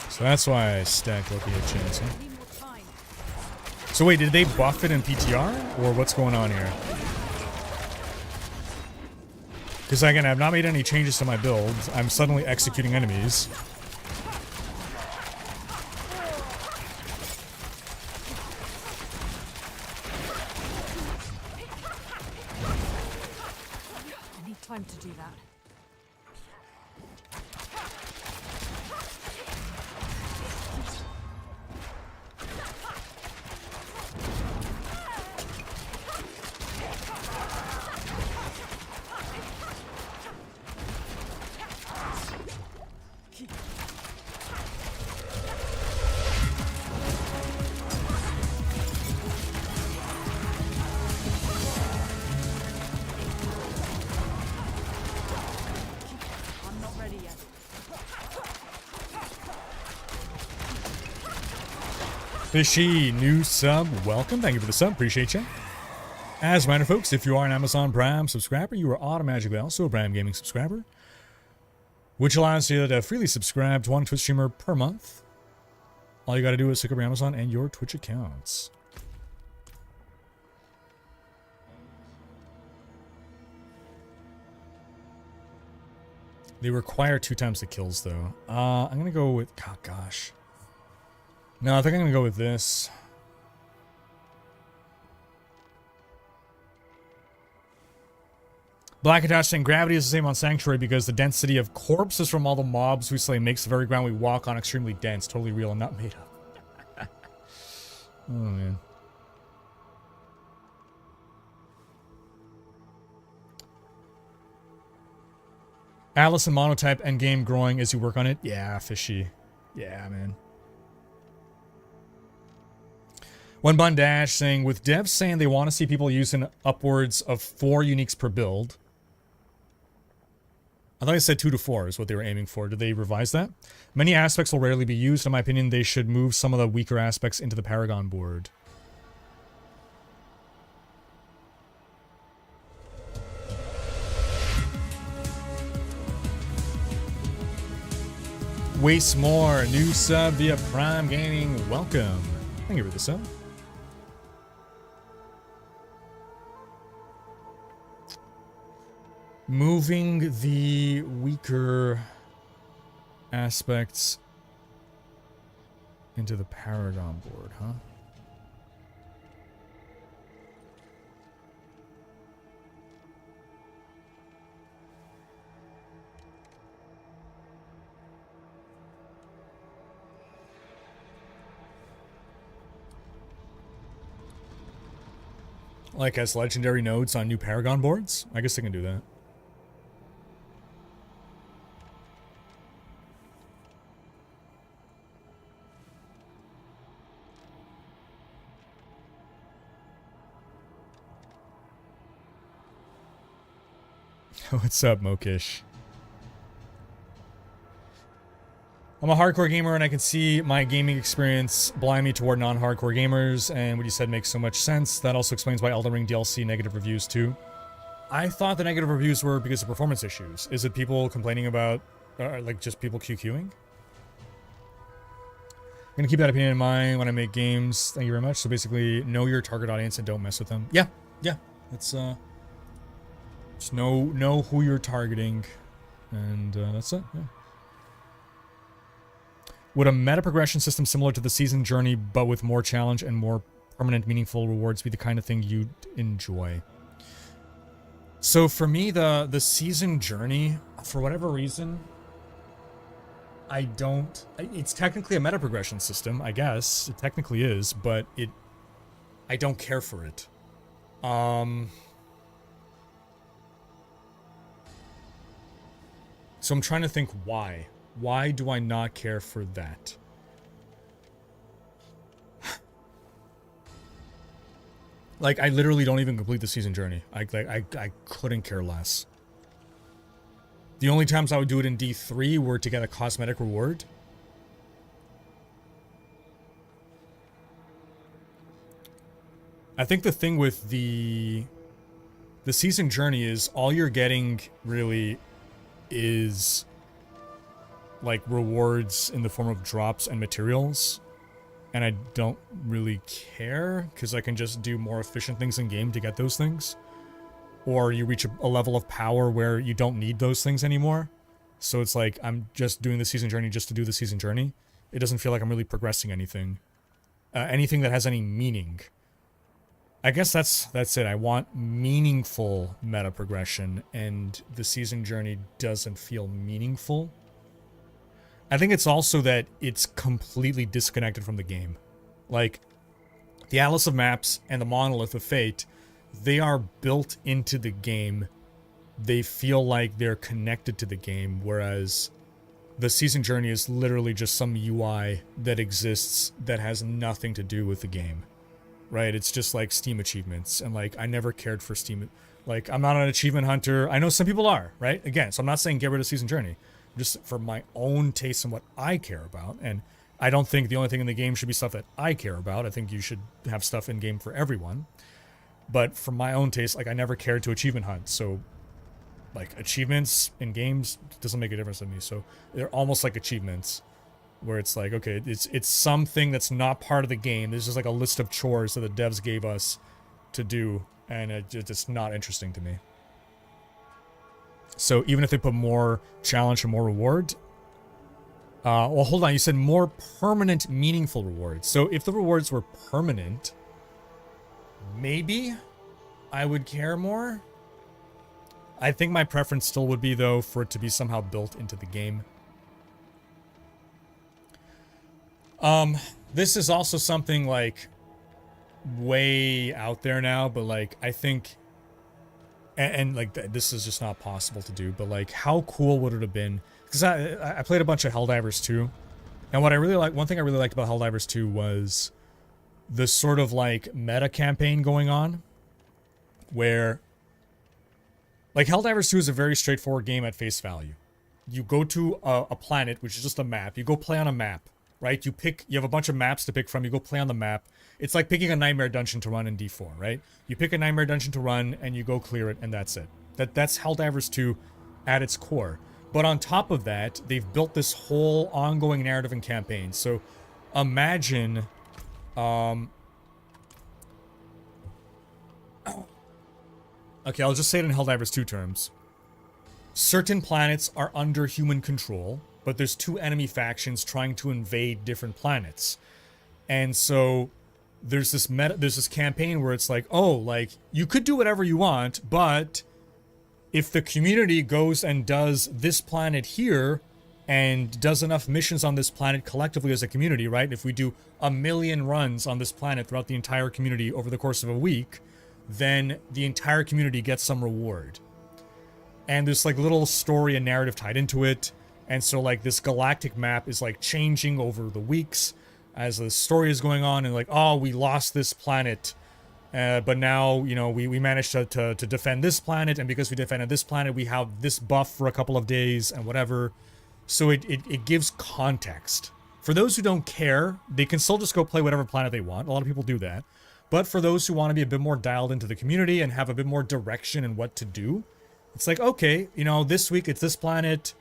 A: So that's why I stacked lucky hit chance. Huh? So wait, did they buff it in PTR? Or what's going on here? Because again, I've not made any changes to my build. I'm suddenly executing enemies.
B: Time to do that.
A: Fishy, new sub, welcome. Thank you for the sub, appreciate you. As a reminder, folks, if you are an Amazon Prime subscriber, you are automatically also a Prime Gaming subscriber, which allows you to freely subscribe to one Twitch streamer per month. All you got to do is hook up your Amazon and your Twitch accounts. They require 2 times the kills, though. I'm going to go with... Oh, gosh. No, I think I'm going to go with this. Black Attach saying gravity is the same on Sanctuary because the density of corpses from all the mobs we slay makes the very ground we walk on extremely dense. Totally real and not made up. Oh, man. Atlas and Monotype endgame growing as you work on it. Yeah, fishy. Yeah, man. One Bun Dash saying, with devs saying they want to see people using upwards of 4 uniques per build. I thought I said 2 to 4 is what they were aiming for. Did they revise that? Many aspects will rarely be used. In my opinion, they should move some of the weaker aspects into the Paragon board. Waste More, new sub via Prime Gaming. Welcome. Thank you for the sub. Moving the weaker aspects into the Paragon board, huh? Like as legendary nodes on new Paragon boards? I guess they can do that. What's up, Mokish? I'm a hardcore gamer and I can see my gaming experience blind me toward non-hardcore gamers, and what you said makes so much sense. That also explains why Elden Ring DLC negative reviews too. I thought the negative reviews were because of performance issues. Is it people complaining about, like just people QQing? I'm gonna keep that opinion in mind when I make games. Thank you very much. So basically, know your target audience and don't mess with them. Yeah, that's just know who you're targeting, and that's it. Yeah. Would a meta progression system similar to the season journey, but with more challenge and more permanent, meaningful rewards, be the kind of thing you'd enjoy? So for me, the season journey, for whatever reason, I don't. It's technically a meta progression system, I guess. It technically is, but I don't care for it. So I'm trying to think why. Why do I not care for that? Like, I literally don't even complete the season journey. I couldn't care less. The only times I would do it in D3 were to get a cosmetic reward. I think the thing with the season journey is all you're getting really is like rewards in the form of drops and materials, and I don't really care because I can just do more efficient things in game to get those things, or you reach a level of power where you don't need those things anymore, so it's like I'm just doing the season journey just to do the season journey. It doesn't feel like I'm really progressing anything that has any meaning. I guess that's it. I want meaningful meta progression, and the season journey doesn't feel meaningful. I think it's also that it's completely disconnected from the game. Like, the Atlas of Maps and the Monolith of Fate, they are built into the game. They feel like they're connected to the game, whereas the season journey is literally just some UI that exists that has nothing to do with the game. Right, it's just like Steam achievements, and like I never cared for Steam. Like, I'm not an achievement hunter. I know some people are, right? Again, so I'm not saying get rid of season journey, just for my own taste and what I care about. And I don't think the only thing in the game should be stuff that I care about. I think you should have stuff in game for everyone. But for my own taste, like I never cared to achievement hunt. So like achievements in games doesn't make a difference to me. So they're almost like achievements where it's like, okay, it's something that's not part of the game. There's just like a list of chores that the devs gave us to do. And it's not interesting to me. So even if they put more challenge and more reward, well, hold on. You said more permanent, meaningful rewards. So if the rewards were permanent, maybe I would care more. I think my preference still would be, though, for it to be somehow built into the game. This is also something, like, way out there now, but, like, I think... And like, this is just not possible to do, but, like, how cool would it have been... Because I played a bunch of Helldivers 2, and what I really like, one thing I really liked about Helldivers 2 was the sort of like meta campaign going on, where like Helldivers 2 is a very straightforward game at face value. You go to a planet, which is just a map. You go play on a map, right? You have a bunch of maps to pick from. You go play on the map. It's like picking a nightmare dungeon to run in D4, right? You pick a nightmare dungeon to run, and you go clear it, and that's it. That's Helldivers 2 at its core. But on top of that, they've built this whole ongoing narrative and campaign. So imagine... Okay, I'll just say it in Helldivers 2 terms. Certain planets are under human control, but there's two enemy factions trying to invade different planets. And so there's this campaign where it's like, oh, like, you could do whatever you want, but... if the community goes and does this planet here and does enough missions on this planet collectively as a community, right? If we do 1 million runs on this planet throughout the entire community over the course of a week, then the entire community gets some reward. And there's like little story and narrative tied into it. And so like this galactic map is like changing over the weeks as the story is going on, and like, oh, we lost this planet. But now, you know, we managed to defend this planet, and because we defended this planet, we have this buff for a couple of days and whatever. So it gives context. For those who don't care, they can still just go play whatever planet they want. A lot of people do that. But for those who want to be a bit more dialed into the community and have a bit more direction in what to do, it's like, okay, you know, this week it's this planet.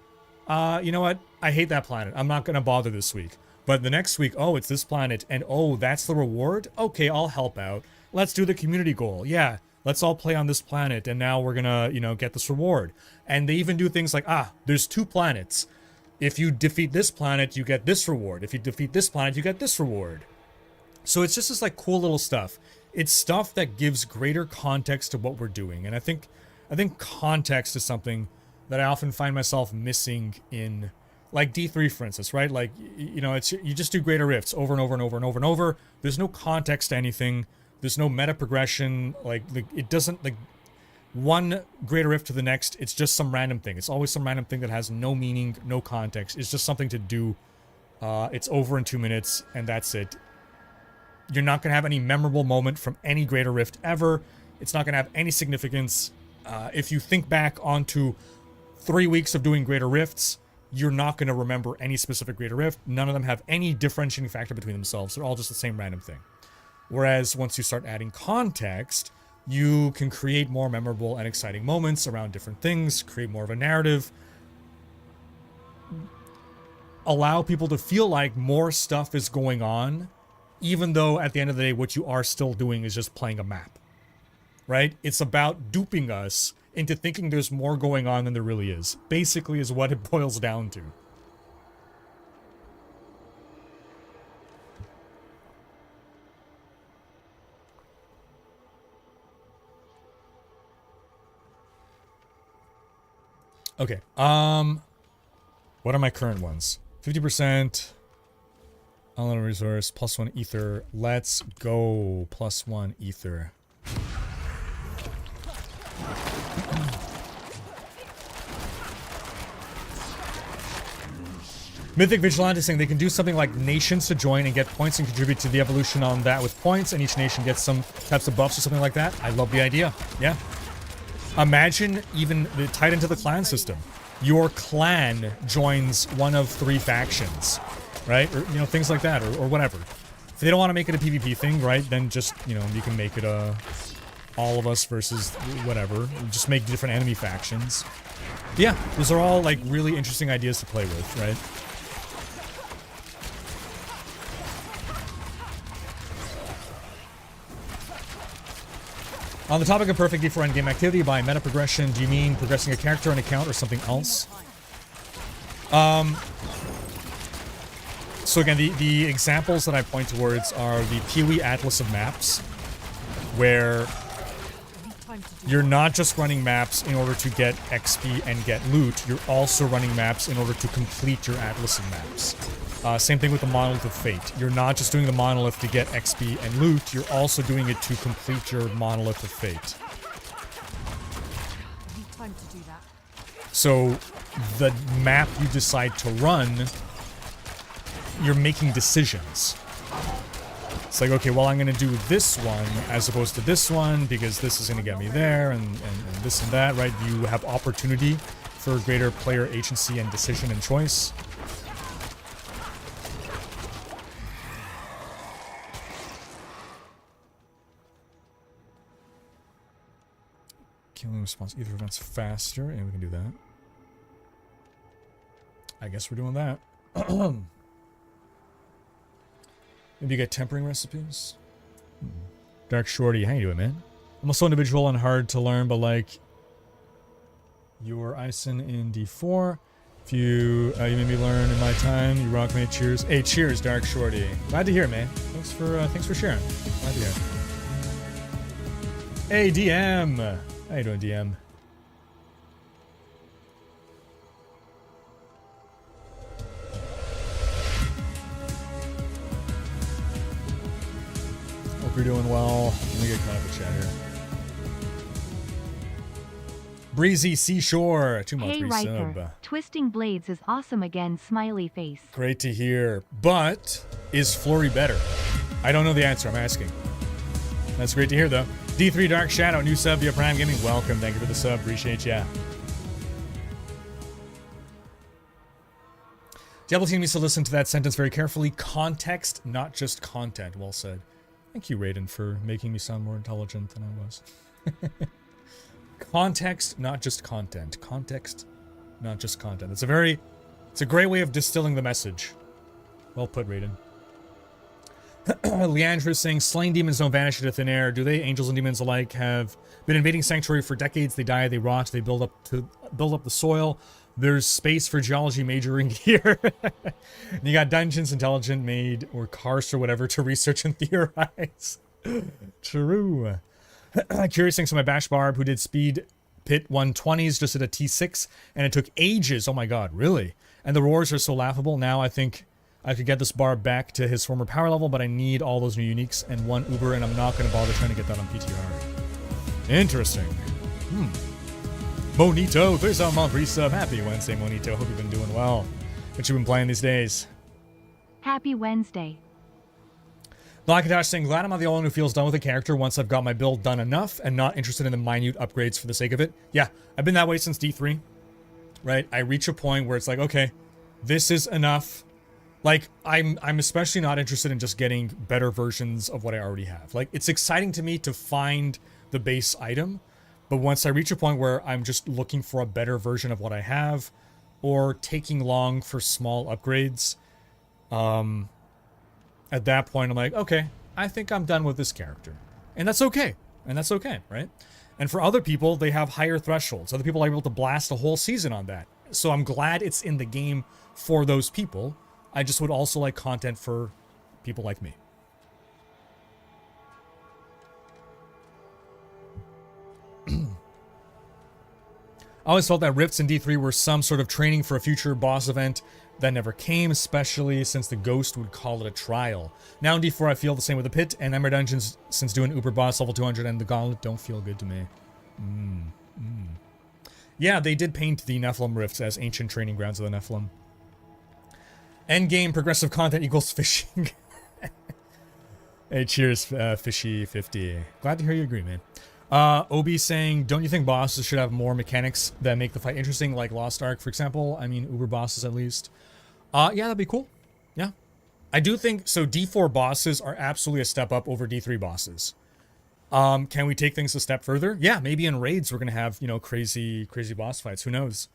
A: You know what? I hate that planet. I'm not going to bother this week. But the next week, oh, it's this planet, and oh, that's the reward? Okay, I'll help out. Let's do the community goal. Yeah, let's all play on this planet, and now we're gonna, you know, get this reward. And they even do things like, there's 2 planets. If you defeat this planet, you get this reward. If you defeat this planet, you get this reward. So it's just this, like, cool little stuff. It's stuff that gives greater context to what we're doing. And I think context is something that I often find myself missing in, like, D3, for instance, right? Like, you know, it's you just do greater rifts over and over and over and over and over. There's no context to anything. There's no meta progression, like it doesn't, like, one greater rift to the next, it's just some random thing. It's always some random thing that has no meaning, no context. It's just something to do. It's over in 2 minutes, and that's it. You're not going to have any memorable moment from any greater rift ever. It's not going to have any significance. If you think back onto 3 weeks of doing greater rifts, you're not going to remember any specific greater rift. None of them have any differentiating factor between themselves. They're all just the same random thing. Whereas once you start adding context, you can create more memorable and exciting moments around different things, create more of a narrative, allow people to feel like more stuff is going on, even though at the end of the day, what you are still doing is just playing a map, right? It's about duping us into thinking there's more going on than there really is, basically is what it boils down to. Okay, what are my current ones? 50%, unlimited resource, +1 ether. Let's go, +1 ether. Mythic Vigilante saying they can do something like nations to join and get points and contribute to the evolution on that with points, and each nation gets some types of buffs or something like that. I love the idea, yeah. Imagine even tied into the clan system. Your clan joins one of 3 factions. right? Or, you know, things like that, or whatever. If they don't want to make it a PvP thing, right, then just, you know, you can make it a all of us versus whatever. Just make different enemy factions. But yeah, those are all, like, really interesting ideas to play with, right? On the topic of perfect D4 endgame activity, by meta progression, do you mean progressing a character on account or something else? So again, the examples that I point towards are the Peewee Atlas of maps, where you're not just running maps in order to get XP and get loot, you're also running maps in order to complete your Atlas of maps. Same thing with the Monolith of Fate. You're not just doing the Monolith to get XP and loot, you're also doing it to complete your Monolith of Fate.
B: I need time to do that.
A: So, the map you decide to run, you're making decisions. It's like, okay, well, I'm going to do this one as opposed to this one because this is going to get me there and this and that, right? You have opportunity for greater player agency and decision and choice. Killing response either events faster, and we can do that. I guess we're doing that. Maybe you get tempering recipes. Dark Shorty, how you doing, man? I'm also individual and hard to learn, but like your Ison in D4. If you made me learn in my time, you rock, mate. Cheers. Hey, cheers, Dark Shorty. Glad to hear it, man. Thanks for sharing. Glad to hear it. Hey, DM. How you doing, DM? Hope you're doing well. Let me get kind of a chat here. Breezy Seashore, 2 month
C: Hey
A: resub.
C: Rhykker, Twisting Blades is awesome again, smiley face.
A: Great to hear. But is Flurry better? I don't know the answer. I'm asking. That's great to hear, though. D3 Dark Shadow, new sub via Prime Gaming. Welcome. Thank you for the sub. Appreciate ya. Diablo team needs to listen to that sentence very carefully. Context, not just content. Well said. Thank you, Raiden, for making me sound more intelligent than I was. Context, not just content. Context, not just content. It's a great way of distilling the message. Well put, Raiden. Leandra is saying, slain demons don't vanish into thin air. Do they, angels and demons alike, have been invading Sanctuary for decades? They die, they rot, they build up the soil. There's space for geology majoring here. You got dungeons, intelligent, made, or karst or whatever to research and theorize. True. Curious things from my Bash Barb, who did speed pit 120s just at a T6, and it took ages. Oh my god, really? And the roars are so laughable. Now I think I could get this Barb back to his former power level, but I need all those new uniques and one Uber, and I'm not going to bother trying to get that on PTR. Interesting. Monito, there's our month resub. Happy Wednesday, Monito. Hope you've been doing well. What you been playing these days?
C: Happy Wednesday.
A: Lakadash saying, glad I'm not the only one who feels done with a character once I've got my build done enough and not interested in the minute upgrades for the sake of it. Yeah, I've been that way since D3. Right? I reach a point where it's like, okay, this is enough. Like, I'm especially not interested in just getting better versions of what I already have. Like, it's exciting to me to find the base item, but once I reach a point where I'm just looking for a better version of what I have, or taking long for small upgrades, at that point I'm like, okay, I think I'm done with this character. And that's okay. And that's okay, right? And for other people, they have higher thresholds. Other people are able to blast a whole season on that. So I'm glad it's in the game for those people. I just would also like content for people like me. I always felt that rifts in D3 were some sort of training for a future boss event that never came, especially since the ghost would call it a trial. Now in D4 I feel the same with the pit and Ember Dungeons, since doing Uber boss level 200 and the gauntlet don't feel good to me. Yeah, they did paint the Nephilim rifts as ancient training grounds of the Nephilim. Endgame progressive content equals fishing. Hey, cheers, Fishy50. Glad to hear you agree, man. Obi saying, don't you think bosses should have more mechanics that make the fight interesting, like Lost Ark, for example? I mean, Uber bosses, at least. Yeah, that'd be cool. Yeah. I do think, so D4 bosses are absolutely a step up over D3 bosses. Can we take things a step further? Yeah, maybe in raids we're going to have, you know, crazy boss fights. Who knows?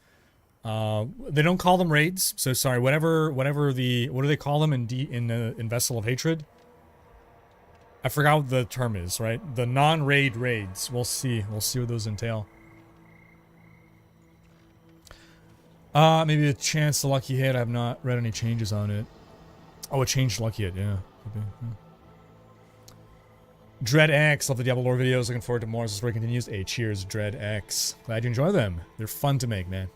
A: They don't call them raids, so sorry, whatever what do they call them in Vessel of Hatred? I forgot what the term is, right? The non-raid raids. We'll see. We'll see what those entail. Maybe a chance to lucky hit. I have not read any changes on it. Oh, it changed lucky hit, yeah. Could be, yeah. Dread X, love the Diablo lore videos. Looking forward to more as the story continues. Hey, cheers, Dread X. Glad you enjoy them. They're fun to make, man.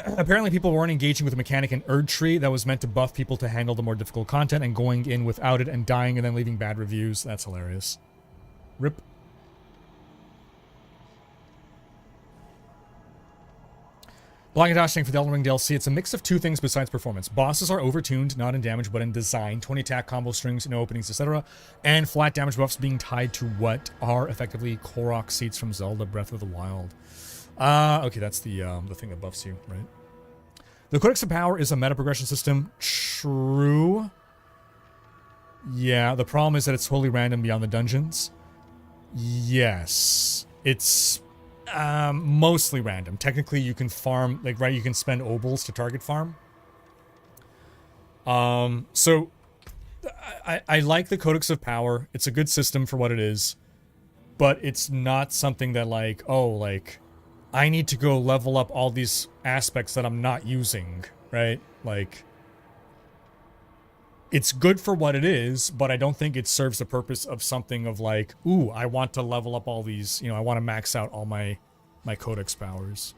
A: Apparently people weren't engaging with a mechanic in Erdtree that was meant to buff people to handle the more difficult content and going in without it and dying and then leaving bad reviews. That's hilarious. Rip. Blackentosh saying for the Elden Ring DLC, it's a mix of two things besides performance. Bosses are overtuned, not in damage, but in design. 20 attack combo strings, no openings, etc. And flat damage buffs being tied to what are effectively Korok seeds from Zelda Breath of the Wild. Okay, that's the thing that buffs you, right? The Codex of Power is a meta progression system. True. Yeah, the problem is that it's totally random beyond the dungeons. Yes. It's mostly random. Technically, you can farm, like, right, you can spend obols to target farm. So, I like the Codex of Power. It's a good system for what it is. But it's not something that, like, oh, like, I need to go level up all these aspects that I'm not using, right? Like, it's good for what it is, but I don't think it serves the purpose of something of like, ooh, I want to level up all these, you know, I want to max out all my Codex powers.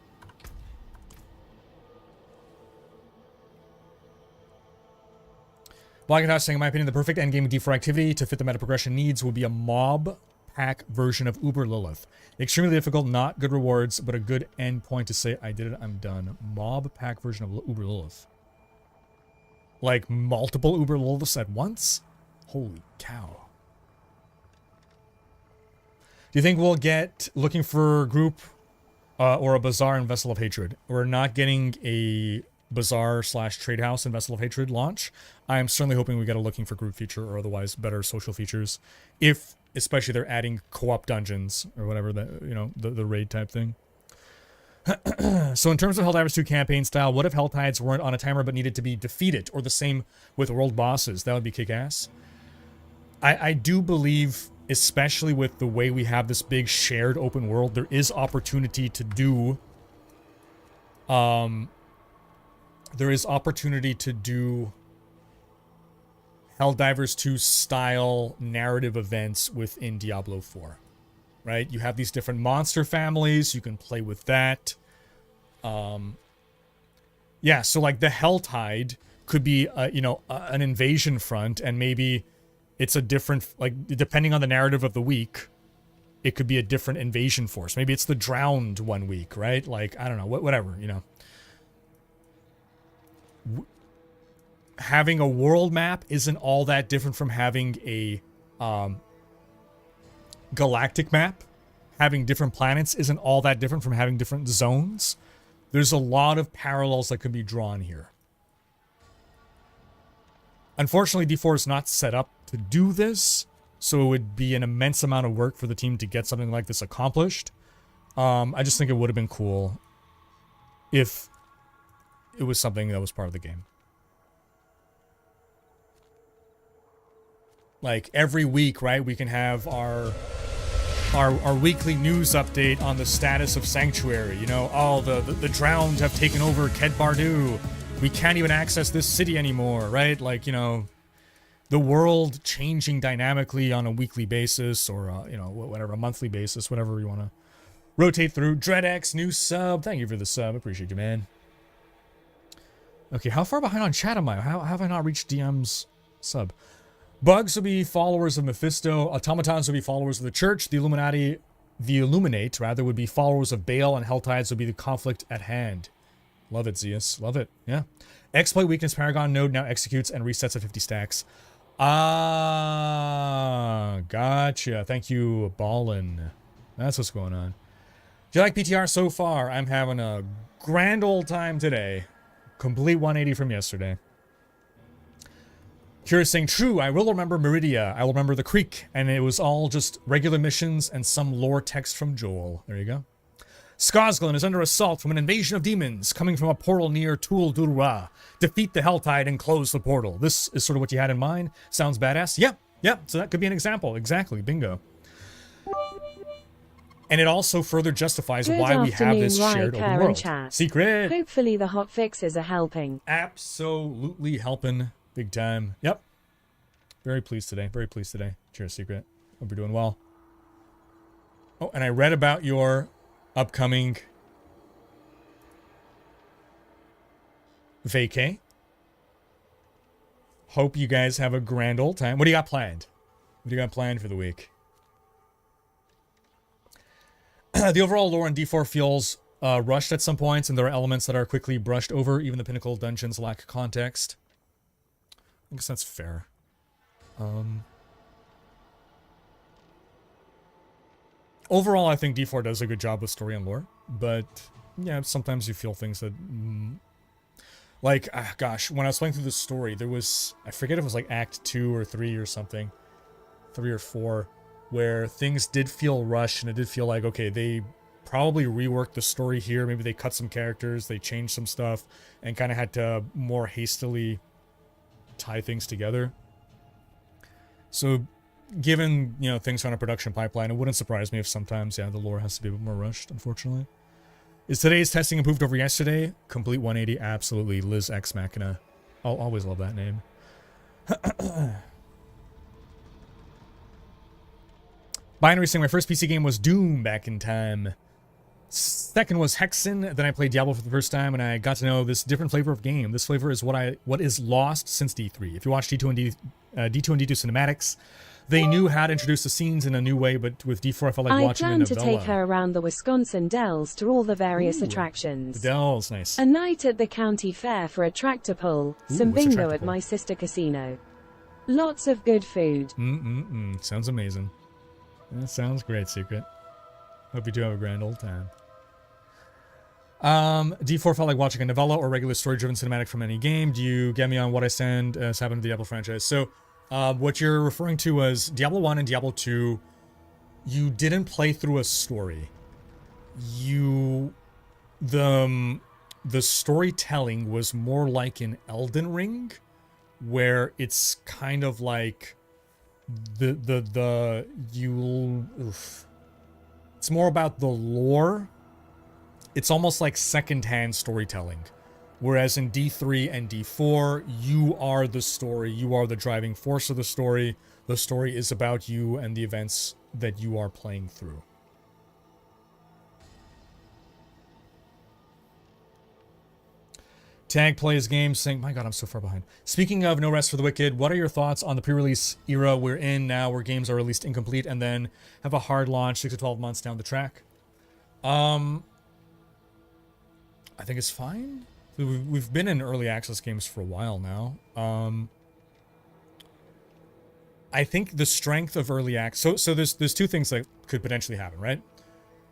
A: Blackentosh saying, in my opinion, the perfect endgame D4 activity to fit the meta progression needs would be a mob pack version of Uber Lilith. Extremely difficult, not good rewards, but a good end point to say, I did it, I'm done. Mob pack version of Uber Lilith. Like multiple Uber Liliths at once? Holy cow. Do you think we'll get looking for group or a bazaar in Vessel of Hatred? We're not getting a bazaar / trade house in Vessel of Hatred launch. I am certainly hoping we get a looking for group feature or otherwise better social features. If especially they're adding co-op dungeons or whatever, that, you know, the raid type thing. So in terms of Helldivers 2 campaign style, what if Helltides weren't on a timer but needed to be defeated, or the same with world bosses? That would be kick-ass. I do believe, especially with the way we have this big shared open world, there is opportunity to do Helldivers 2 style narrative events within Diablo 4, right? You have these different monster families. You can play with that. Yeah, so like the Helltide could be, you know, an invasion front, and maybe it's a different, like, depending on the narrative of the week, it could be a different invasion force. Maybe it's the Drowned one week, right? Like, I don't know, whatever, you know. Having a world map isn't all that different from having a galactic map. Having different planets isn't all that different from having different zones. There's a lot of parallels that could be drawn here. Unfortunately, D4 is not set up to do this, so it would be an immense amount of work for the team to get something like this accomplished. I just think it would have been cool if it was something that was part of the game. Like every week, right, we can have our weekly news update on the status of Sanctuary. You know, oh, the Drowned have taken over Ked Bardu. We can't even access this city anymore, right? Like, you know, the world changing dynamically on a weekly basis, or you know, whatever, a monthly basis, whatever you want to rotate through. DreadX, new sub. Thank you for the sub. Appreciate you, man. Okay, how far behind on chat am I? How have I not reached DM's sub? Bugs will be followers of Mephisto. Automatons will be followers of the Church. The Illuminate, rather, would be followers of Baal, and Helltides would be the conflict at hand. Love it, Zeus. Love it. Yeah. Exploit weakness Paragon node now executes and resets at 50 stacks. Ah, gotcha. Thank you, Ballin. That's what's going on. Do you like PTR so far? I'm having a grand old time today. Complete 180 from yesterday. Kira's saying, true, I will remember Meridia. I will remember the creek. And it was all just regular missions and some lore text from Joel. There you go. Skosglen is under assault from an invasion of demons coming from a portal near Tul Durra. Defeat the Helltide and close the portal. This is sort of what you had in mind. Sounds badass. Yep. So that could be an example. Exactly. Bingo. And it also further justifies why we have this shared open world. Secret.
E: Hopefully the hot fixes are helping.
A: Absolutely helping. Big time. Yep. Very pleased today. Very pleased today. Cheers, Secret. Hope you're doing well. Oh, and I read about your upcoming vacay. Hope you guys have a grand old time. What do you got planned? What do you got planned for the week? The overall lore in D4 feels rushed at some points, and there are elements that are quickly brushed over. Even the pinnacle dungeons lack context. I guess that's fair. Overall, I think D4 does a good job with story and lore, but yeah, sometimes you feel things that, like, gosh, when I was playing through the story, there was, I forget if it was like Act 2 or 3 or something, 3 or 4, where things did feel rushed, and it did feel like, okay, they probably reworked the story here, maybe they cut some characters, they changed some stuff, and kind of had to more hastily tie things together. So, given, you know, things on a production pipeline, it wouldn't surprise me if sometimes, yeah, the lore has to be a bit more rushed, unfortunately. Is today's testing improved over yesterday? Complete 180, absolutely. Liz Ex Machina. I'll always love that name. Binary saying my first PC game was Doom back in time. Second was Hexen. Then I played Diablo for the first time, and I got to know this different flavor of game. This flavor is what is lost since D3. If you watch D2 and D2 cinematics, they knew how to introduce the scenes in a new way, but with D4, I felt like watching a novella.
E: I plan to take her around the Wisconsin Dells to all the various attractions.
A: The Dells, nice.
E: A night at the county fair for a tractor pull. Some bingo at my sister casino. Lots of good food.
A: Sounds amazing. That sounds great, Secret. Hope you do have a grand old time. D4 felt like watching a novella or regular story-driven cinematic from any game. Do you get me on what I stand as happened to the Diablo franchise? So, what you're referring to was Diablo 1 and Diablo 2, you didn't play through a story. The storytelling was more like in Elden Ring, where it's kind of like it's more about the lore. It's almost like second-hand storytelling. Whereas in D3 and D4, you are the story. You are the driving force of the story. The story is about you and the events that you are playing through. Tag plays games saying, my god, I'm so far behind. Speaking of No Rest for the Wicked, what are your thoughts on the pre-release era we're in now, where games are released incomplete and then have a hard launch 6 to 12 months down the track? I think it's fine. We've been in early access games for a while now. I think the strength of early access... So there's two things that could potentially happen, right?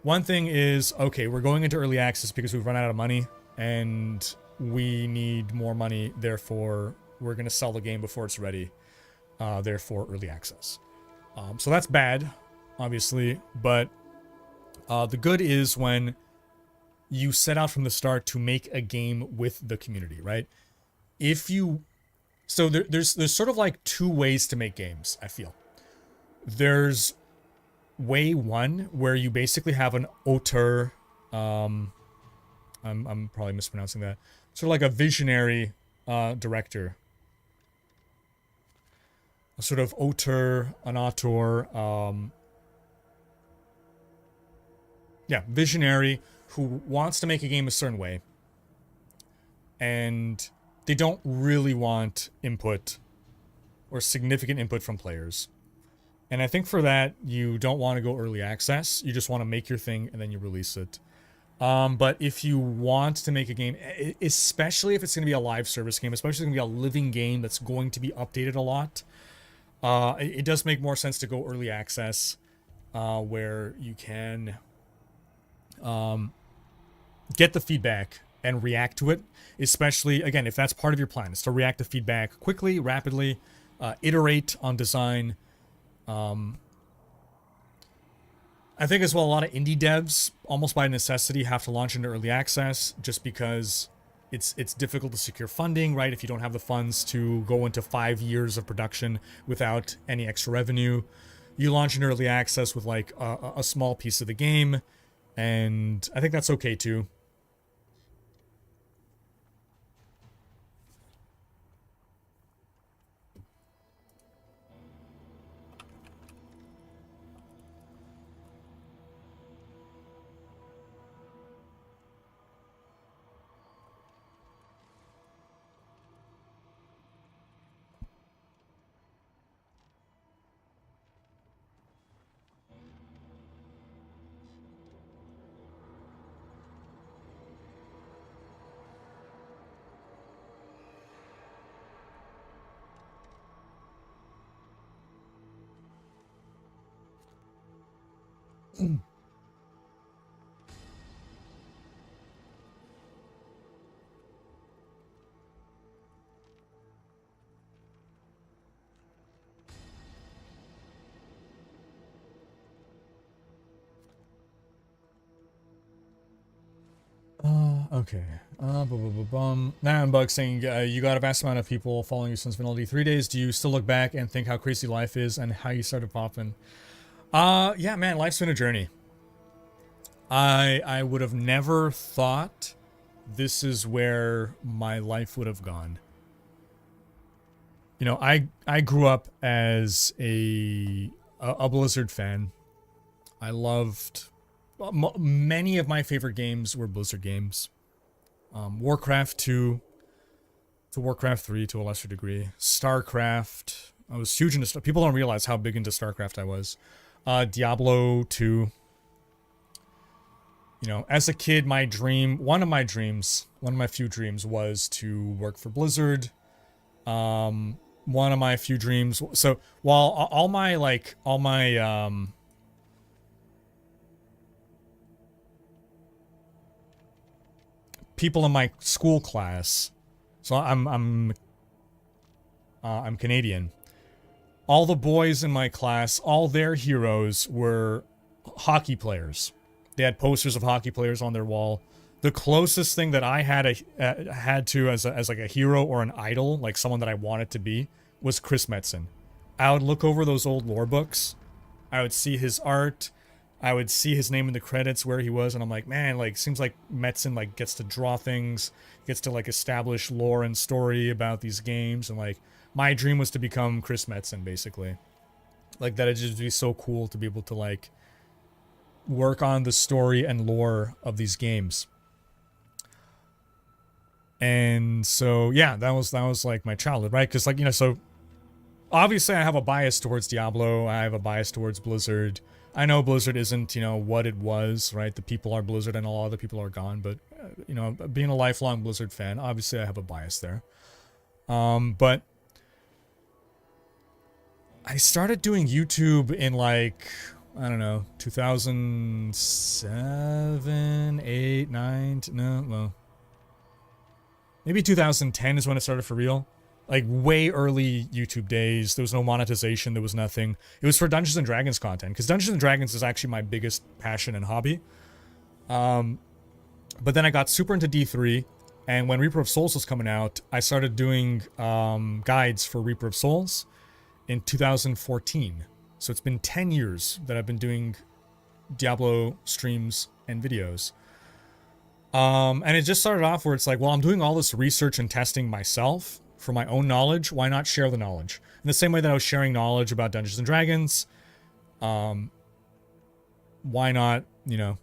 A: One thing is, okay, we're going into early access because we've run out of money, and we need more money, therefore we're going to sell the game before it's ready, therefore early access. So that's bad, obviously, but the good is when you set out from the start to make a game with the community, right? So there's sort of like two ways to make games, I feel. There's way one, where you basically have an auteur, I'm probably mispronouncing that, sort of like a visionary director. A sort of auteur, an auteur, visionary, who wants to make a game a certain way, and they don't really want input or significant input from players. And I think for that, you don't want to go early access. You just want to make your thing and then you release it. But if you want to make a game, especially if it's going to be a live service game, especially if it's going to be a living game that's going to be updated a lot, it does make more sense to go early access, where you can get the feedback and react to it. Especially, again, if that's part of your plan, is to react to feedback quickly, rapidly, iterate on design. I think as well, a lot of indie devs, almost by necessity, have to launch into early access just because it's difficult to secure funding, right? If you don't have the funds to go into 5 years of production without any extra revenue, you launch into early access with like a small piece of the game, and I think that's okay too. Okay. Now I'm bug saying you got a vast amount of people following you since Vanilla 3 days. Do you still look back and think how crazy life is and how you started popping? Yeah, man, life's been a journey. I would have never thought this is where my life would have gone. You know, I grew up as a Blizzard fan. I loved many of my favorite games were Blizzard games. Warcraft 2 to Warcraft 3 to a lesser degree. StarCraft. I was huge into people don't realize how big into StarCraft I was. Diablo 2. You know, as a kid, my dream, one of my few dreams was to work for Blizzard. One of my few dreams. So while all my people in my school class, so I'm Canadian. All the boys in my class, all their heroes were hockey players. They had posters of hockey players on their wall. The closest thing that I had to as like a hero or an idol, like someone that I wanted to be, was Chris Metzen. I would look over those old lore books. I would see his art. I would see his name in the credits where he was, and I'm like, man, like seems like Metzen like gets to draw things, gets to like establish lore and story about these games, and like my dream was to become Chris Metzen, basically. Like that'd just be so cool to be able to like work on the story and lore of these games. And so yeah, that was like my childhood, right? Because like, you know, so obviously I have a bias towards Diablo, I have a bias towards Blizzard. I know Blizzard isn't, you know, what it was, right? The people are Blizzard and all other people are gone, but you know, being a lifelong Blizzard fan, obviously I have a bias there. But I started doing YouTube in like, I don't know, 2007, 8, 9, no, well, maybe 2010 is when it started for real. Like way early YouTube days. There was no monetization. There was nothing. It was for Dungeons and Dragons content, because Dungeons and Dragons is actually my biggest passion and hobby. But then I got super into D3, and when Reaper of Souls was coming out, I started doing guides for Reaper of Souls in 2014. So it's been 10 years that I've been doing Diablo streams and videos. And it just started off where it's like, well, I'm doing all this research and testing myself for my own knowledge. Why not share the knowledge? In the same way that I was sharing knowledge about Dungeons and Dragons, why not, you know,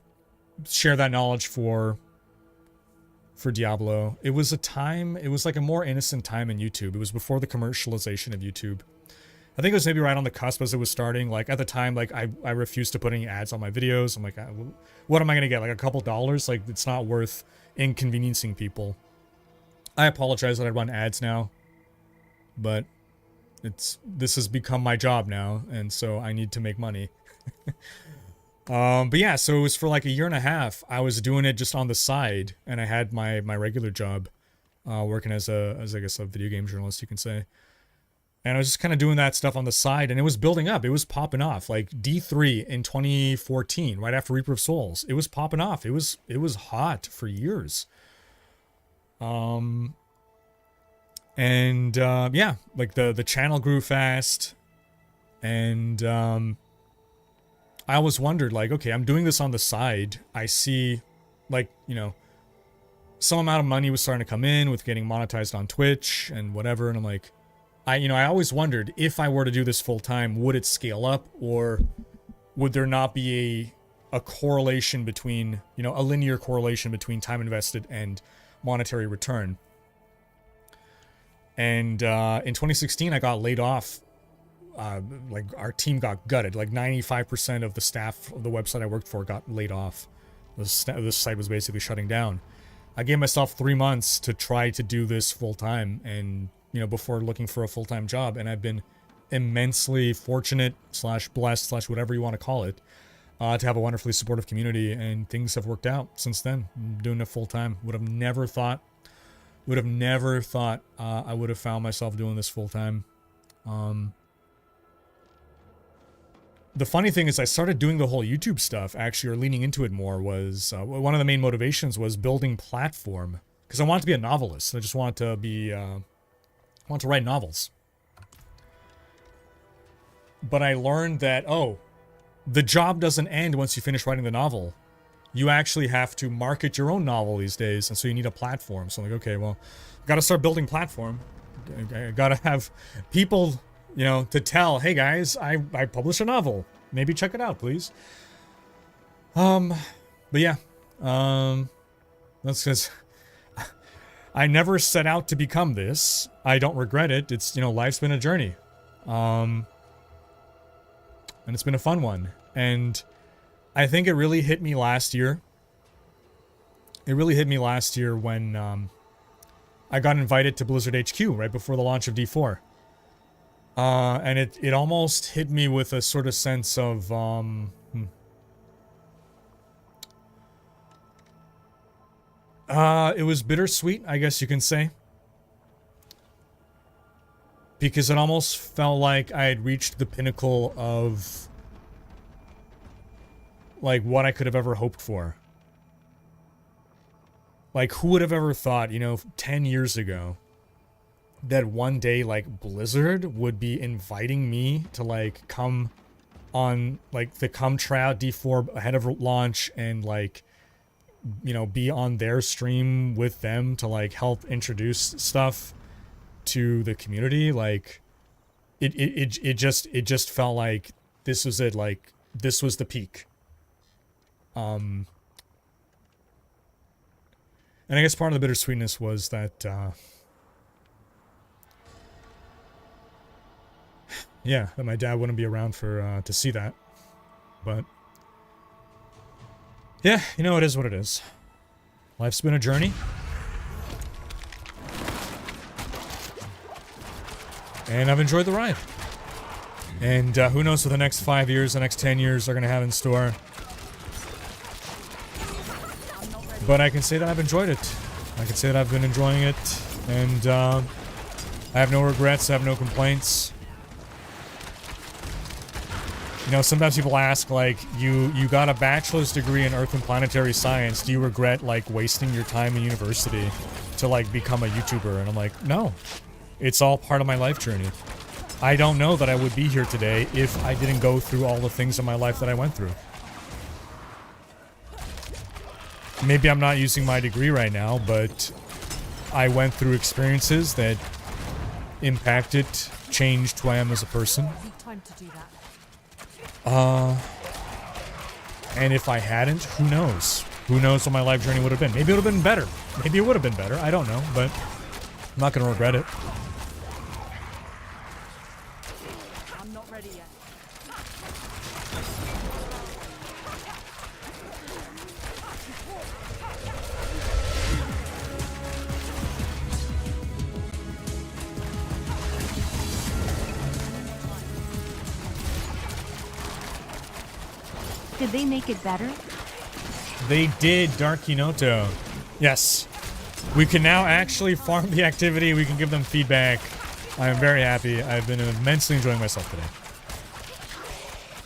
A: share that knowledge for Diablo? It was a time, it was like a more innocent time in YouTube. It was before the commercialization of YouTube. I think it was maybe right on the cusp as it was starting. Like at the time, like I refused to put any ads on my videos. I'm like, what am I going to get? Like a couple dollars? Like it's not worth inconveniencing people. I apologize that I run ads now, but this has become my job now, and so I need to make money. But yeah, so it was for like a year and a half. I was doing it just on the side, and I had my regular job, working as I guess a video game journalist, you can say. And I was just kind of doing that stuff on the side, and it was building up. It was popping off. Like D3 in 2014, right after Reaper of Souls, it was popping off. It was hot for years. Yeah, like the channel grew fast, and I always wondered, like, okay, I'm doing this on the side. I see, like, you know, some amount of money was starting to come in with getting monetized on Twitch and whatever, and I'm like, I always wondered, if I were to do this full time, would it scale up, or would there not be a correlation between, you know, a linear correlation between time invested and monetary return? And in 2016, I got laid off. Like, our team got gutted. Like 95% of the staff of the website I worked for got laid off. This site was basically shutting down. I gave myself 3 months to try to do this full time, and, you know, before looking for a full-time job, and I've been immensely fortunate / blessed / whatever you want to call it, to have a wonderfully supportive community, and things have worked out since then. I'm doing it full-time. Would have never thought I would have found myself doing this full-time. The funny thing is, I started doing the whole YouTube stuff, actually, or leaning into it more, was one of the main motivations was building platform, because I wanted to be a novelist. I just wanted to be want to write novels. But I learned that, oh, the job doesn't end once you finish writing the novel. You actually have to market your own novel these days, and so you need a platform. So I'm like, okay, well, I gotta start building platform. I gotta have people, you know, to tell, hey guys, I published a novel. Maybe check it out, please. But yeah, that's because I never set out to become this. I don't regret it. It's, you know, life's been a journey. And it's been a fun one. And I think it really hit me last year. It really hit me last year when I got invited to Blizzard HQ right before the launch of D4. And it almost hit me with a sort of sense of it was bittersweet, I guess you can say. Because it almost felt like I had reached the pinnacle of, like, what I could have ever hoped for. Like, who would have ever thought, you know, 10 years ago, that one day, like, Blizzard would be inviting me to, like, come on, like, the come try out D4 ahead of launch and, like, you know, be on their stream with them to, like, help introduce stuff to the community. Like, it just felt like this was it. Like, this was the peak. And I guess part of the bittersweetness was that, yeah, that my dad wouldn't be around for, to see that. But, yeah, you know, it is what it is. Life's been a journey. And I've enjoyed the ride. And who knows what the next 5 years, the next 10 years are going to have in store. But I can say that I've enjoyed it. I can say that I've been enjoying it. And I have no regrets. I have no complaints. You know, sometimes people ask, like, you got a bachelor's degree in Earth and Planetary Science. Do you regret, like, wasting your time in university to, like, become a YouTuber? And I'm like, no. It's all part of my life journey. I don't know that I would be here today if I didn't go through all the things in my life that I went through. Maybe I'm not using my degree right now, but I went through experiences that impacted, changed who I am as a person.
B: Time to do that.
A: And if I hadn't, who knows? Who knows what my life journey would have been? Maybe it would have been better. Maybe it would have been better. I don't know, but I'm not going to regret it.
B: I'm not ready yet.
C: Did they make it better?
A: They did, Dark Kinoto. Yes. We can now actually farm the activity. We can give them feedback. I am very happy. I've been immensely enjoying myself today.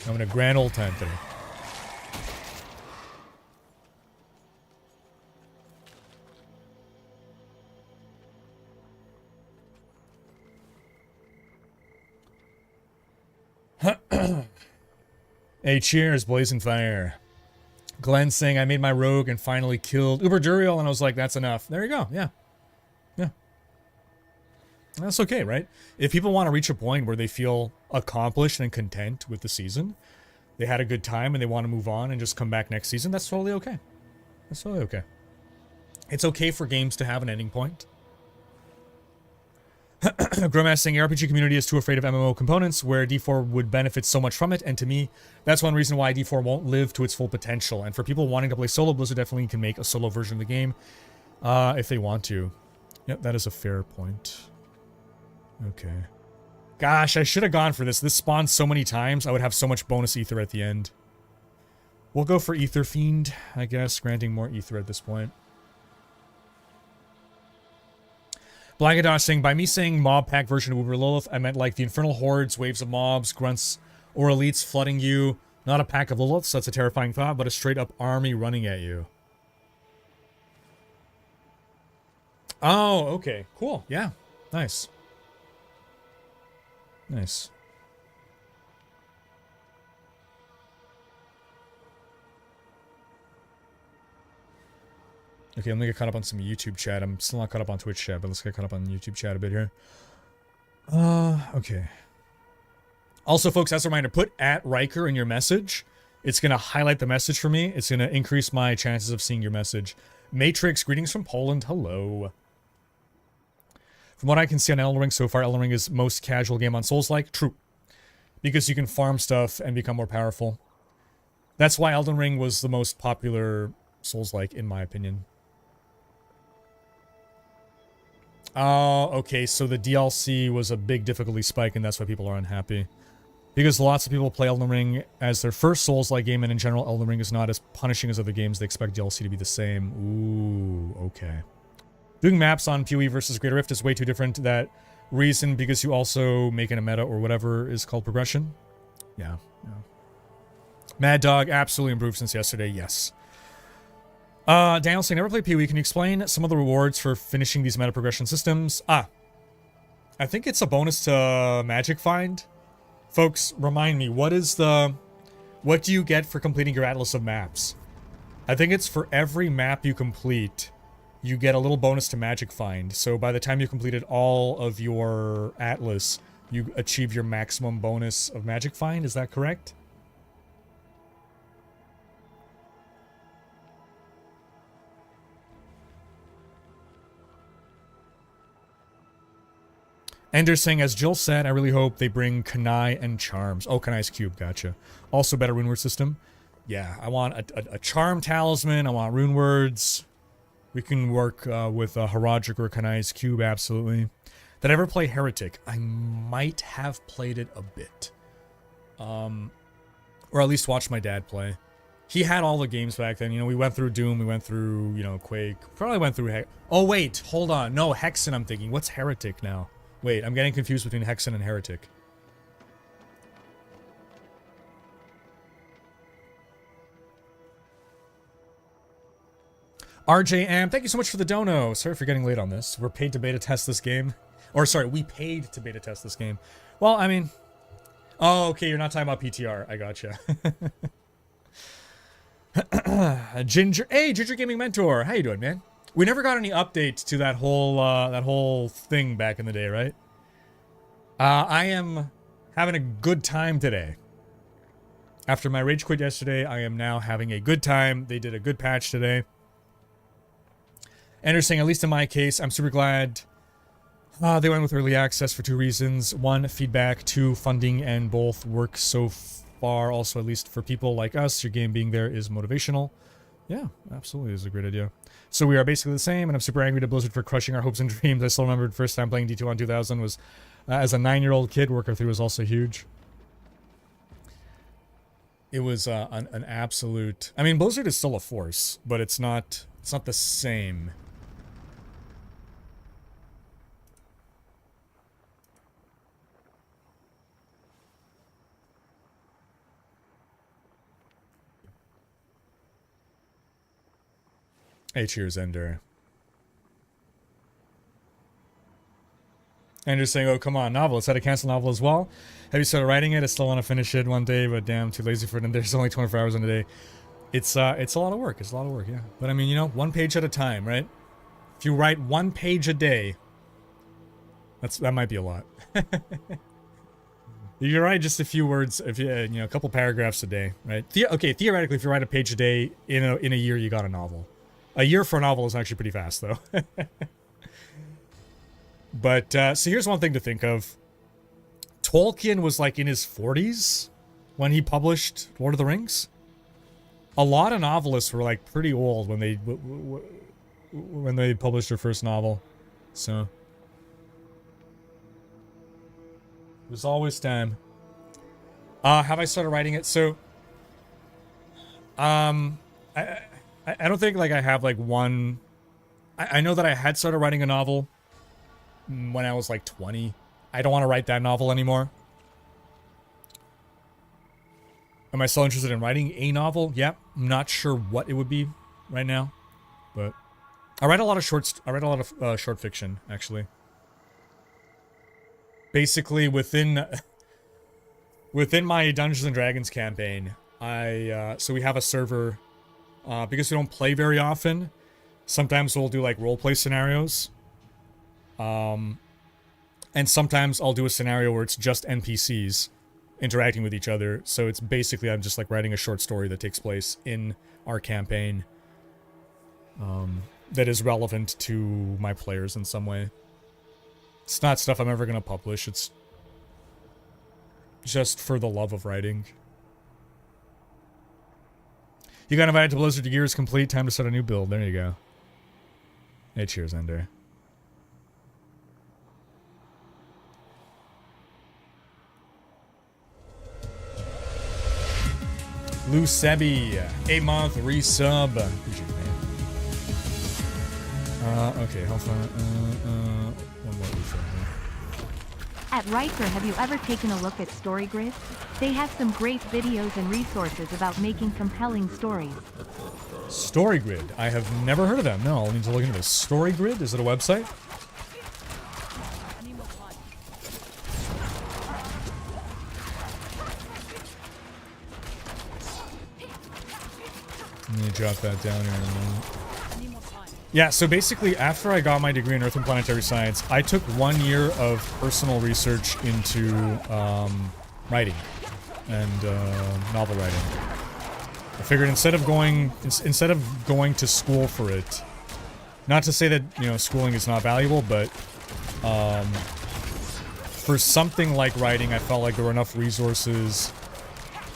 A: I'm having a grand old time today. Hey, cheers, blazing fire. Glenn saying, I made my rogue and finally killed Uber Duriel, and I was like, that's enough. There you go, yeah. Yeah. That's okay, right? If people want to reach a point where they feel accomplished and content with the season, they had a good time and they want to move on and just come back next season, that's totally okay. That's totally okay. It's okay for games to have an ending point. Gromass saying RPG community is too afraid of MMO components where D4 would benefit so much from it, and to me, that's one reason why D4 won't live to its full potential. And for people wanting to play solo, Blizzard definitely can make a solo version of the game if they want to. Yep, that is a fair point. Okay. Gosh, I should have gone for this. This spawns so many times, I would have so much bonus ether at the end. We'll go for Ether Fiend, I guess, granting more ether at this point. Blagadosh saying, by me saying mob pack version of Uber Lilith, I meant like the infernal hordes, waves of mobs, grunts, or elites flooding you. Not a pack of Liliths, that's a terrifying thought, but a straight up army running at you. Oh, okay. Cool. Yeah. Nice. Nice. Okay, let me get caught up on some YouTube chat. I'm still not caught up on Twitch chat, but let's get caught up on YouTube chat a bit here. Okay. Also, folks, as a reminder, put @Rhykker in your message. It's going to highlight the message for me. It's going to increase my chances of seeing your message. Matrix, greetings from Poland. Hello. From what I can see on Elden Ring so far, Elden Ring is most casual game on Souls-like. True. Because you can farm stuff and become more powerful. That's why Elden Ring was the most popular Souls-like, in my opinion. Oh, okay, so the DLC was a big difficulty spike, and that's why people are unhappy. Because lots of people play Elden Ring as their first Souls-like game, and in general, Elden Ring is not as punishing as other games. They expect DLC to be the same. Ooh, okay. Doing maps on PoE versus Greater Rift is way too different. That reason, because you also make it a meta, or whatever is called progression. Yeah, yeah. Mad Dog absolutely improved since yesterday, yes. Daniel saying, never played PoE. Can you explain some of the rewards for finishing these meta progression systems? I think it's a bonus to Magic Find. Folks, remind me, what do you get for completing your Atlas of Maps? I think it's for every map you complete, you get a little bonus to Magic Find. So by the time you completed all of your Atlas, you achieve your maximum bonus of Magic Find. Is that correct? Ender saying, as Jill said, I really hope they bring Kanai and Charms. Oh, Kanai's Cube, gotcha. Also better rune word system. Yeah, I want a Charm Talisman, I want rune words. We can work with Horadric or Kanai's Cube, absolutely. Did I ever play Heretic? I might have played it a bit. Or at least watched my dad play. He had all the games back then. You know, we went through Doom, we went through, you know, Quake. Probably went through oh, wait, hold on. No, Hexen I'm thinking. What's Heretic now? Wait, I'm getting confused between Hexen and Heretic. RJM, thank you so much for the dono. Sorry for getting late on this. We're paid to beta test this game. Or, sorry, we paid to beta test this game. Well, I mean... Oh, okay, you're not talking about PTR. I gotcha. Ginger... Hey, Ginger Gaming Mentor. How you doing, man? We never got any update to that whole thing back in the day, right? I am having a good time today. After my rage quit yesterday, I am now having a good time. They did a good patch today. And they're saying, at least in my case, I'm super glad they went with early access for two reasons. One, feedback. Two, funding, and both work so far. Also, at least for people like us, your game being there is motivational. Yeah, absolutely is a great idea. So we are basically the same, and I'm super angry to Blizzard for crushing our hopes and dreams. I still remember the first time playing D2 on 2000 was, as a 9-year-old kid, Worker 3 was also huge. It was an absolute... I mean, Blizzard is still a force, but it's not the same. Hey, cheers, Ender. Ender's saying, oh, come on, novel. It's had a cancel novel as well. Have you started writing it? I still want to finish it one day, but damn, too lazy for it. And there's only 24 hours in a day. It's a lot of work. It's a lot of work, yeah. But I mean, you know, one page at a time, right? If you write one page a day, that might be a lot. You can write just a few words, if you know, a couple paragraphs a day, right? Okay, theoretically, if you write a page a day in a year, you got a novel. A year for a novel is actually pretty fast, though. But so here's one thing to think of. Tolkien was like in his 40s when he published Lord of the Rings. A lot of novelists were like pretty old when they published their first novel. So there's always time. Have I started writing it? So I don't think like I have like one. I know that I had started writing a novel when I was like 20. I don't want to write that novel anymore. Am I still interested in writing a novel? Yeah, I'm not sure what it would be right now, but I write a lot of short fiction actually. Basically, within my Dungeons and Dragons campaign, so we have a server because we don't play very often. Sometimes we'll do like roleplay scenarios. And sometimes I'll do a scenario where it's just NPCs interacting with each other. So it's basically I'm just like writing a short story that takes place in our campaign that is relevant to my players in some way. It's not stuff I'm ever going to publish. It's just for the love of writing. You got invited to Blizzard. Your gear is complete. Time to start a new build. There you go. Hey, cheers, Ender. Lou Sebi, 8-month resub. Appreciate it, man. Okay, hold on. One more resub here.
C: At Rhykker, have you ever taken a look at StoryGrid? They have some great videos and resources about making compelling stories.
A: StoryGrid. I have never heard of them. No, I'll need to look into this. StoryGrid? Is it a website? Let me drop that down here in a moment. Yeah, so basically, after I got my degree in Earth and Planetary Science, I took 1 year of personal research into writing and novel writing. I figured instead of going to school for it, not to say that, you know, schooling is not valuable, but for something like writing, I felt like there were enough resources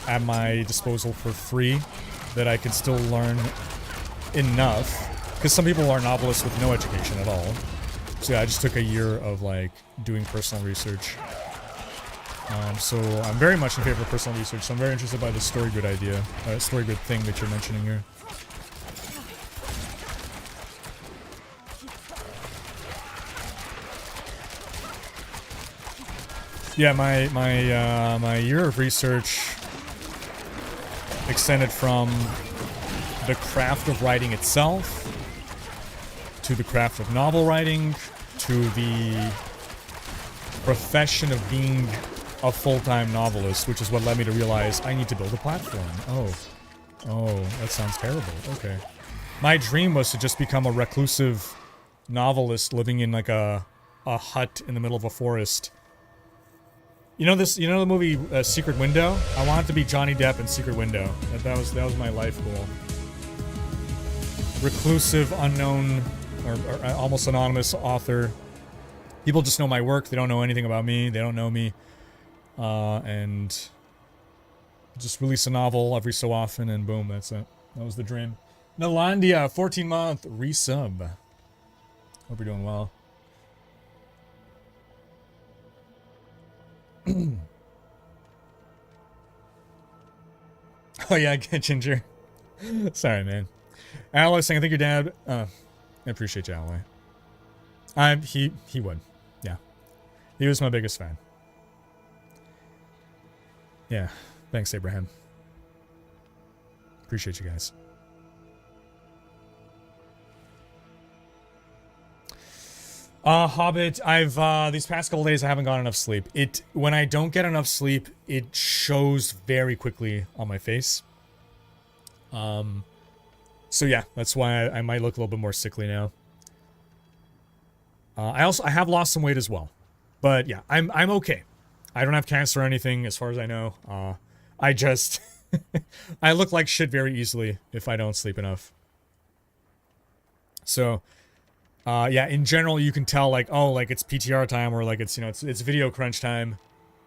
A: at my disposal for free that I could still learn enough. Because some people are novelists with no education at all. So yeah, I just took a year of like doing personal research. So I'm very much in favor of personal research. So I'm very interested by the StoryGrid idea, StoryGrid thing that you're mentioning here. Yeah, my year of research extended from the craft of writing itself, to the craft of novel writing, to the profession of being a full-time novelist, which is what led me to realize I need to build a platform. Oh, that sounds terrible. Okay. My dream was to just become a reclusive novelist living in like a hut in the middle of a forest. You know the movie Secret Window? I wanted to be Johnny Depp in Secret Window. That was my life goal. Reclusive, unknown, or almost anonymous author. People just know my work. They don't know anything about me. They don't know me. And just release a novel every so often, and boom, that's it. That was the dream. Nalandia, 14-month resub. Hope you're doing well. Oh yeah, Ginger. Sorry, man. Alloy saying, I think your dad... I appreciate you, Alloy. He would. Yeah. He was my biggest fan. Yeah. Thanks, Abraham. Appreciate you guys. Hobbit, I've these past couple days I haven't got enough sleep. When I don't get enough sleep, it shows very quickly on my face. So yeah, that's why I might look a little bit more sickly now. I have lost some weight as well. But yeah, I'm okay. I don't have cancer or anything as far as I know. I just I look like shit very easily if I don't sleep enough. So yeah, in general you can tell like, oh, like it's PTR time, or like it's, you know, it's video crunch time,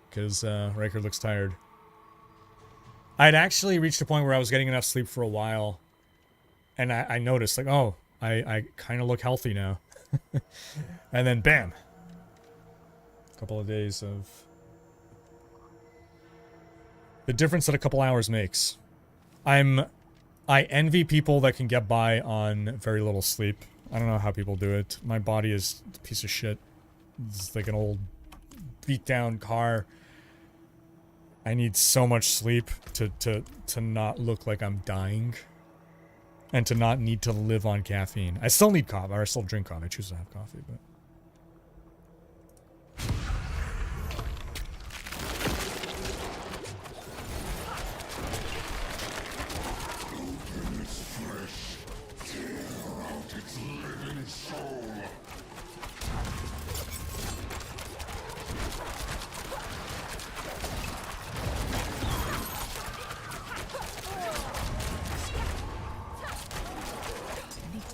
A: because Rhykker looks tired. I'd actually reached a point where I was getting enough sleep for a while, and I noticed like, oh, I kind of look healthy now. And then bam, a couple of days of the difference that a couple hours makes. I envy people that can get by on very little sleep. I don't know how people do it. My body is a piece of shit. It's like an old beat down car. I need so much sleep to not look like I'm dying. And to not need to live on caffeine. I still need coffee, or I still drink coffee. I choose to have coffee, but...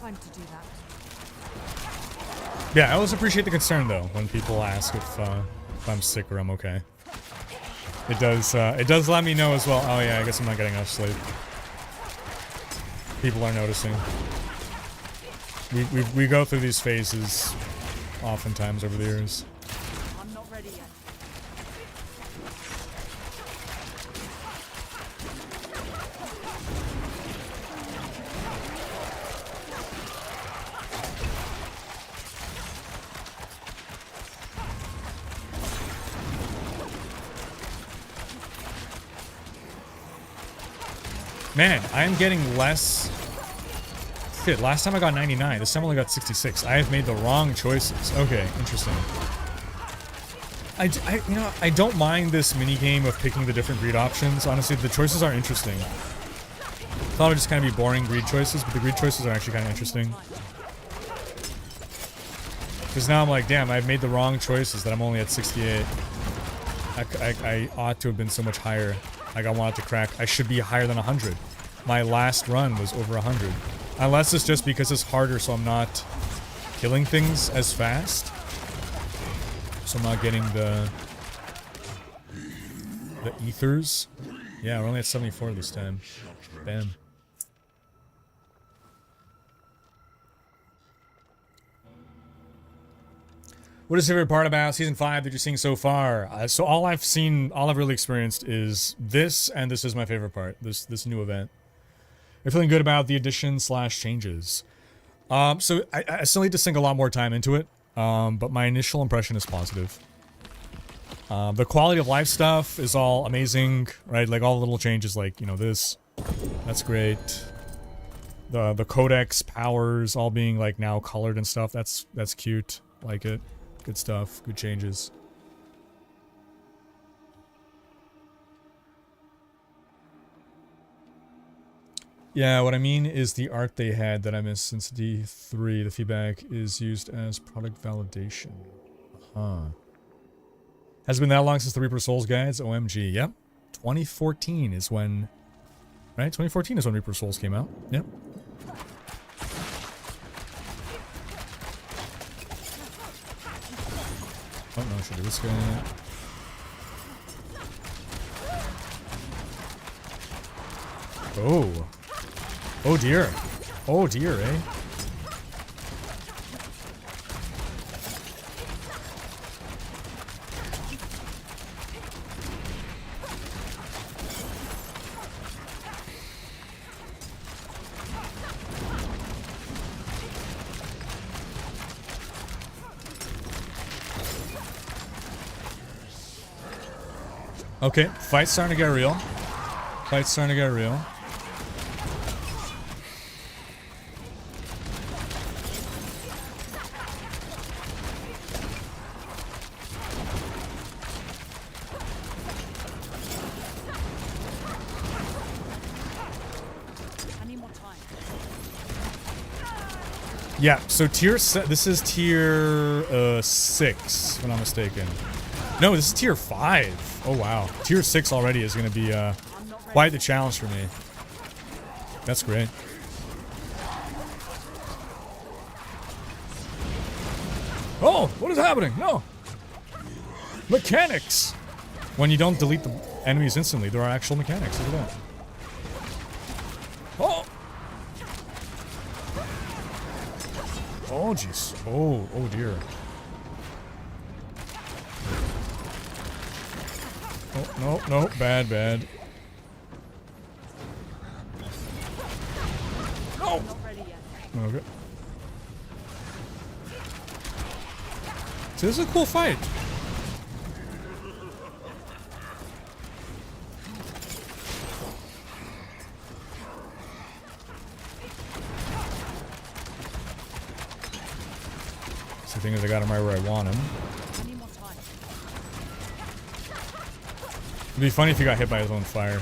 B: To do that.
A: Yeah, I always appreciate the concern though when people ask if I'm sick or I'm okay. It does let me know as well. Oh yeah, I guess I'm not getting enough sleep. People are noticing. We go through these phases oftentimes over the years.
B: I'm not ready yet.
A: Man, I'm getting less... Shit, last time I got 99. This time I only got 66. I have made the wrong choices. Okay, interesting. You know, I don't mind this minigame of picking the different greed options. Honestly, the choices are interesting. Thought it would just kind of be boring greed choices, but the greed choices are actually kind of interesting. Because now I'm like, damn, I've made the wrong choices that I'm only at 68. I ought to have been so much higher. Like, I wanted to crack. I should be higher than 100. My last run was over 100. Unless it's just because it's harder, so I'm not killing things as fast. So I'm not getting the ethers. Yeah, we're only at 74 this time. Bam. What is your favorite part about Season 5 that you're seeing so far? So all I've really experienced is this, and this is my favorite part, this new event. I'm feeling good about the addition/changes. So I still need to sink a lot more time into it, but my initial impression is positive. The quality of life stuff is all amazing, right? Like all the little changes, like, you know, this, that's great. The codex powers all being like now colored and stuff, that's cute, like it. Good stuff, good changes. Yeah, what I mean is the art they had that I missed since D3, the feedback is used as product validation. Huh. Has it been that long since the Reaper Souls guides? OMG, yep. 2014 is when... Right? 2014 is when Reaper Souls came out. Yep. Oh no, I should do this guy. Oh. Oh dear. Oh dear, eh? Okay, fight's starting to get real. Fight's starting to get real. Yeah, so this is tier 6, if I'm not mistaken. No, this is tier 5. Oh wow. Tier 6 already is going to be quite the challenge for me. That's great. Oh, what is happening? No. Mechanics. When you don't delete the enemies instantly, there are actual mechanics. Look at that. Oh. Oh, jeez. Oh dear. Oh, no, bad. No. Okay. So this is a cool fight. So the thing is, I got him right where I want him. It'd be funny if he got hit by his own fire.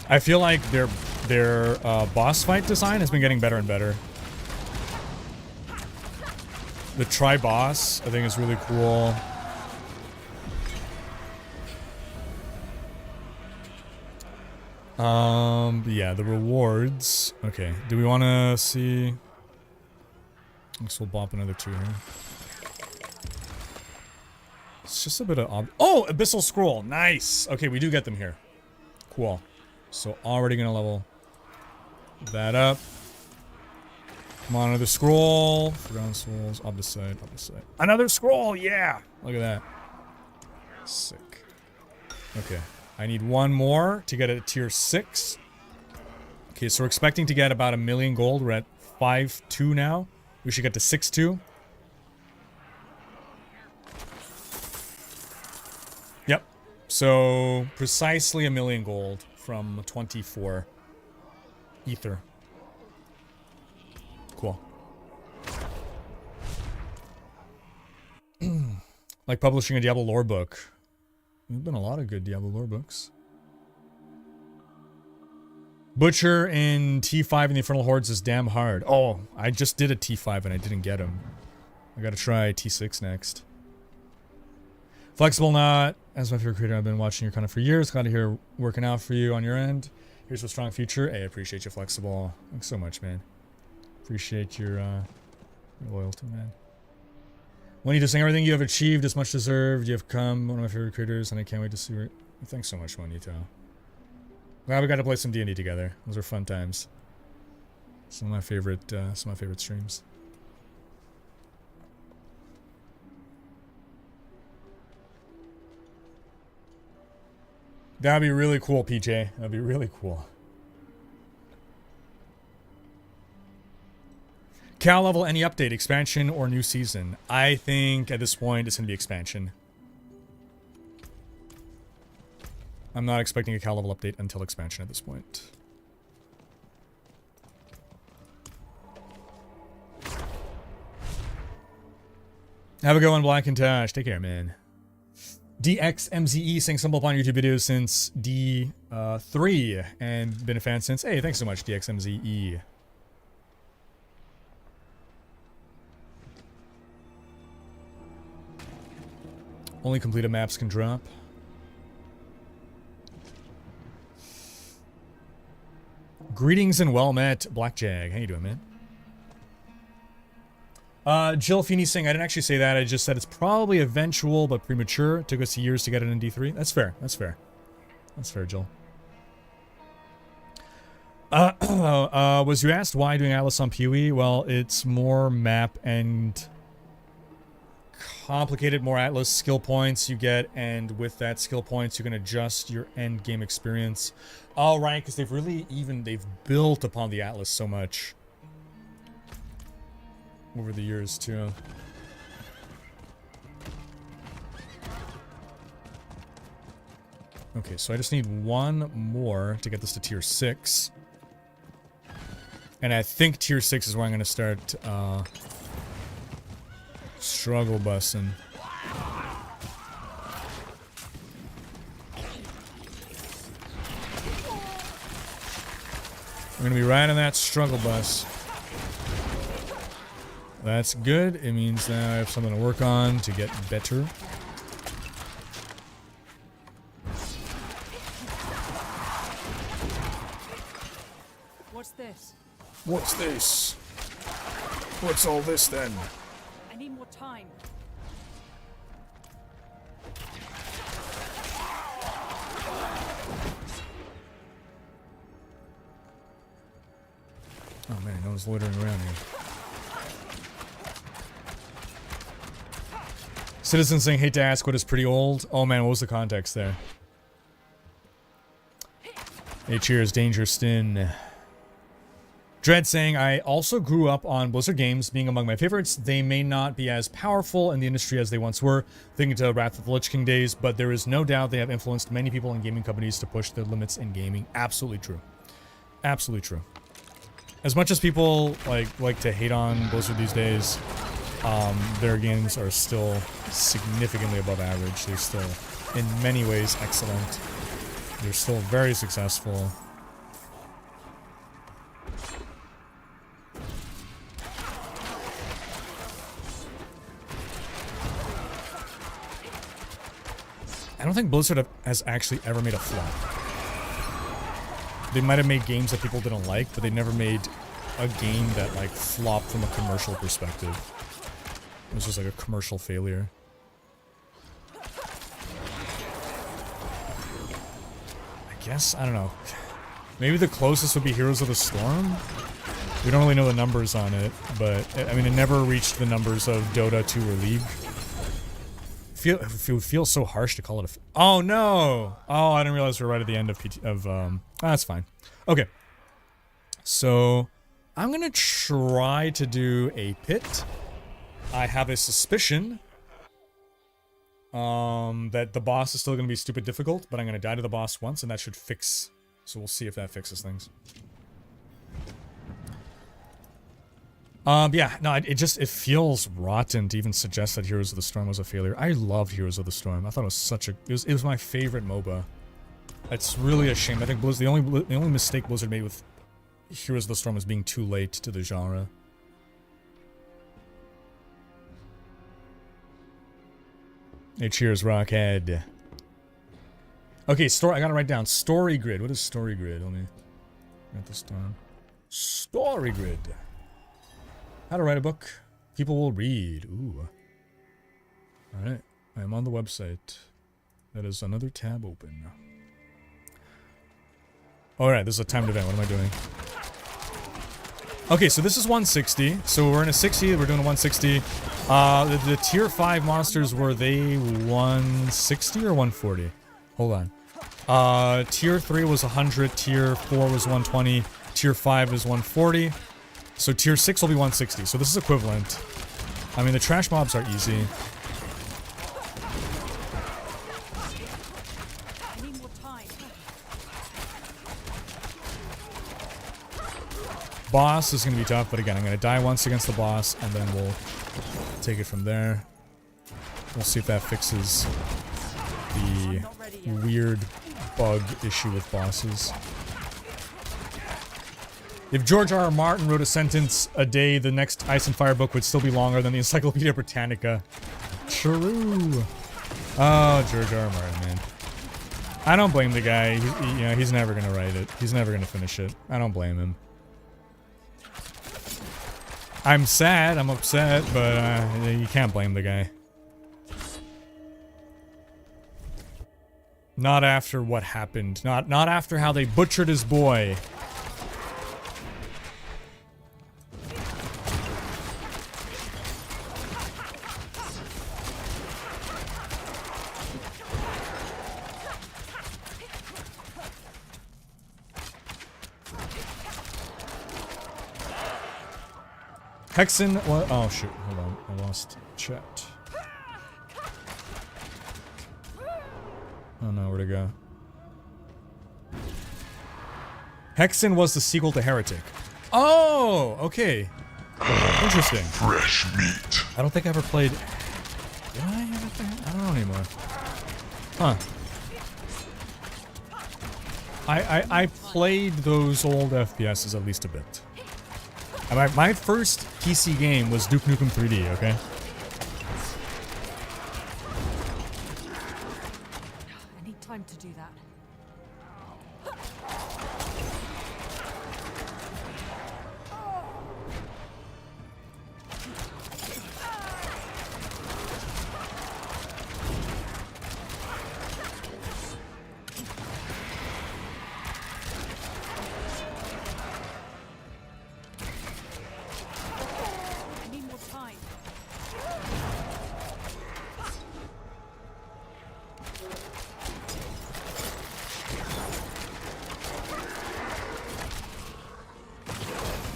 A: I feel like their boss fight design has been getting better and better. The tri-boss, I think, is really cool. Yeah, the rewards. Okay, do we want to see? I guess we'll bop another 2 here. It's just a bit of oh, Abyssal Scroll. Nice. Okay, we do get them here. Cool. So already gonna level that up. Come on, another scroll. Forgotten souls. Up the side. Another scroll, yeah! Look at that. Sick. Okay. I need one more to get it at tier 6. Okay, so we're expecting to get about 1 million gold. We're at 5.2 now. We should get to 6.2. Yep. So precisely 1 million gold from 24 ether. Cool. Like publishing a Diablo lore book. There's been a lot of good Diablo lore books. Butcher in T5 in the Infernal Hordes is damn hard. Oh, I just did a T5 and I didn't get him. I gotta try T6 next. Flexible Not, as my favorite creator, I've been watching your content for years. Glad to hear working out for you on your end. Here's a strong future. Hey, I appreciate you, Flexible. Thanks so much, man. Appreciate your loyalty, man. When you just saying everything you have achieved is much deserved. You have come one of my favorite creators, and I can't wait to see. Thanks so much, Juanito. Glad we got to play some D&D together. Those were fun times. Some of my favorite streams. That'd be really cool, PJ. That'd be really cool. Cal level, any update, expansion or new season? I think at this point it's going to be expansion. I'm not expecting a Cal level update until expansion at this point. Have a good one, Black and Tash. Take care, man. DXMZE saying stumbled upon YouTube videos since D3 and been a fan since. Hey, thanks so much, DXMZE. Only completed maps can drop. Greetings and well met, Blackjack. How you doing, man? Jill Feeney saying, I didn't actually say that. I just said it's probably eventual but premature. It took us years to get it in D3. That's fair. That's fair. That's fair, Jill. Was you asked why doing Atlas on PoE? Well, it's more map and complicated, more Atlas skill points you get, and with that skill points you can adjust your end game experience. All right, because they've built upon the Atlas so much over the years too. Okay, so I just need one more to get this to tier 6. And I think tier 6 is where I'm going to start struggle bussing. We're going to be right on that struggle bus. That's good. It means now I have something to work on to get better.
B: What's this?
A: What's this? What's all this then?
B: I need more time.
A: Oh man, no one's loitering around here. Citizen saying, hate to ask, what is pretty old? Oh man, what was the context there? Hey, cheers, Danger Stin. Dread saying, I also grew up on Blizzard games being among my favorites. They may not be as powerful in the industry as they once were, thinking to Wrath of the Lich King days, but there is no doubt they have influenced many people in gaming companies to push their limits in gaming. Absolutely true. Absolutely true. As much as people like to hate on Blizzard these days, their games are still significantly above average. They're still, in many ways, excellent. They're still very successful. I don't think Blizzard has actually ever made a flop. They might have made games that people didn't like, but they never made a game that like flopped from a commercial perspective. It was just like a commercial failure. I guess, I don't know. Maybe the closest would be Heroes of the Storm? We don't really know the numbers on it, but I mean, it never reached the numbers of Dota 2 or League. It feels so harsh to call it a... Oh, no! Oh, I didn't realize we were right at the end of that's fine. Okay. So, I'm gonna try to do a pit. I have a suspicion that the boss is still gonna be stupid difficult, but I'm gonna die to the boss once, and that should fix... So we'll see if that fixes things. Yeah, no, it feels rotten to even suggest that Heroes of the Storm was a failure. I loved Heroes of the Storm. I thought it was such a... It was my favorite MOBA. It's really a shame. I think Blizzard, the only mistake Blizzard made with Heroes of the Storm was being too late to the genre. Hey, cheers, Rockhead. Okay, I gotta write down Story Grid. What is Story Grid? Let me write this down. Story Grid. How to write a book people will read. Ooh. Alright. I am on the website. That is another tab open. Alright, this is a timed event. What am I doing? Okay, so this is 160. So we're in a 60. We're doing a 160. The tier 5 monsters, were they 160 or 140? Hold on. Tier 3 was 100. Tier 4 was 120. Tier 5 is 140. So tier 6 will be 160, so this is equivalent. I mean, the trash mobs are easy.
B: I need more time.
A: Boss is going to be tough, but again, I'm going to die once against the boss, and then we'll take it from there. We'll see if that fixes the weird bug issue with bosses. If George R.R. Martin wrote a sentence a day, the next Ice and Fire book would still be longer than the Encyclopedia Britannica. True. Oh, George R.R. Martin, man. I don't blame the guy. He's never gonna write it. He's never gonna finish it. I don't blame him. I'm sad. I'm upset, but you can't blame the guy. Not after what happened. Not after how they butchered his boy. Hexen, what? Oh shoot, hold on, I lost chat. Oh no, where'd it go? Hexen was the sequel to Heretic. Oh, okay. Interesting.
F: Fresh meat.
A: I don't think I ever played... Did I ever play? I don't know anymore. Huh. I played those old FPSs at least a bit. And my first PC game was Duke Nukem 3D, okay?
B: I need time to do that. I need more time.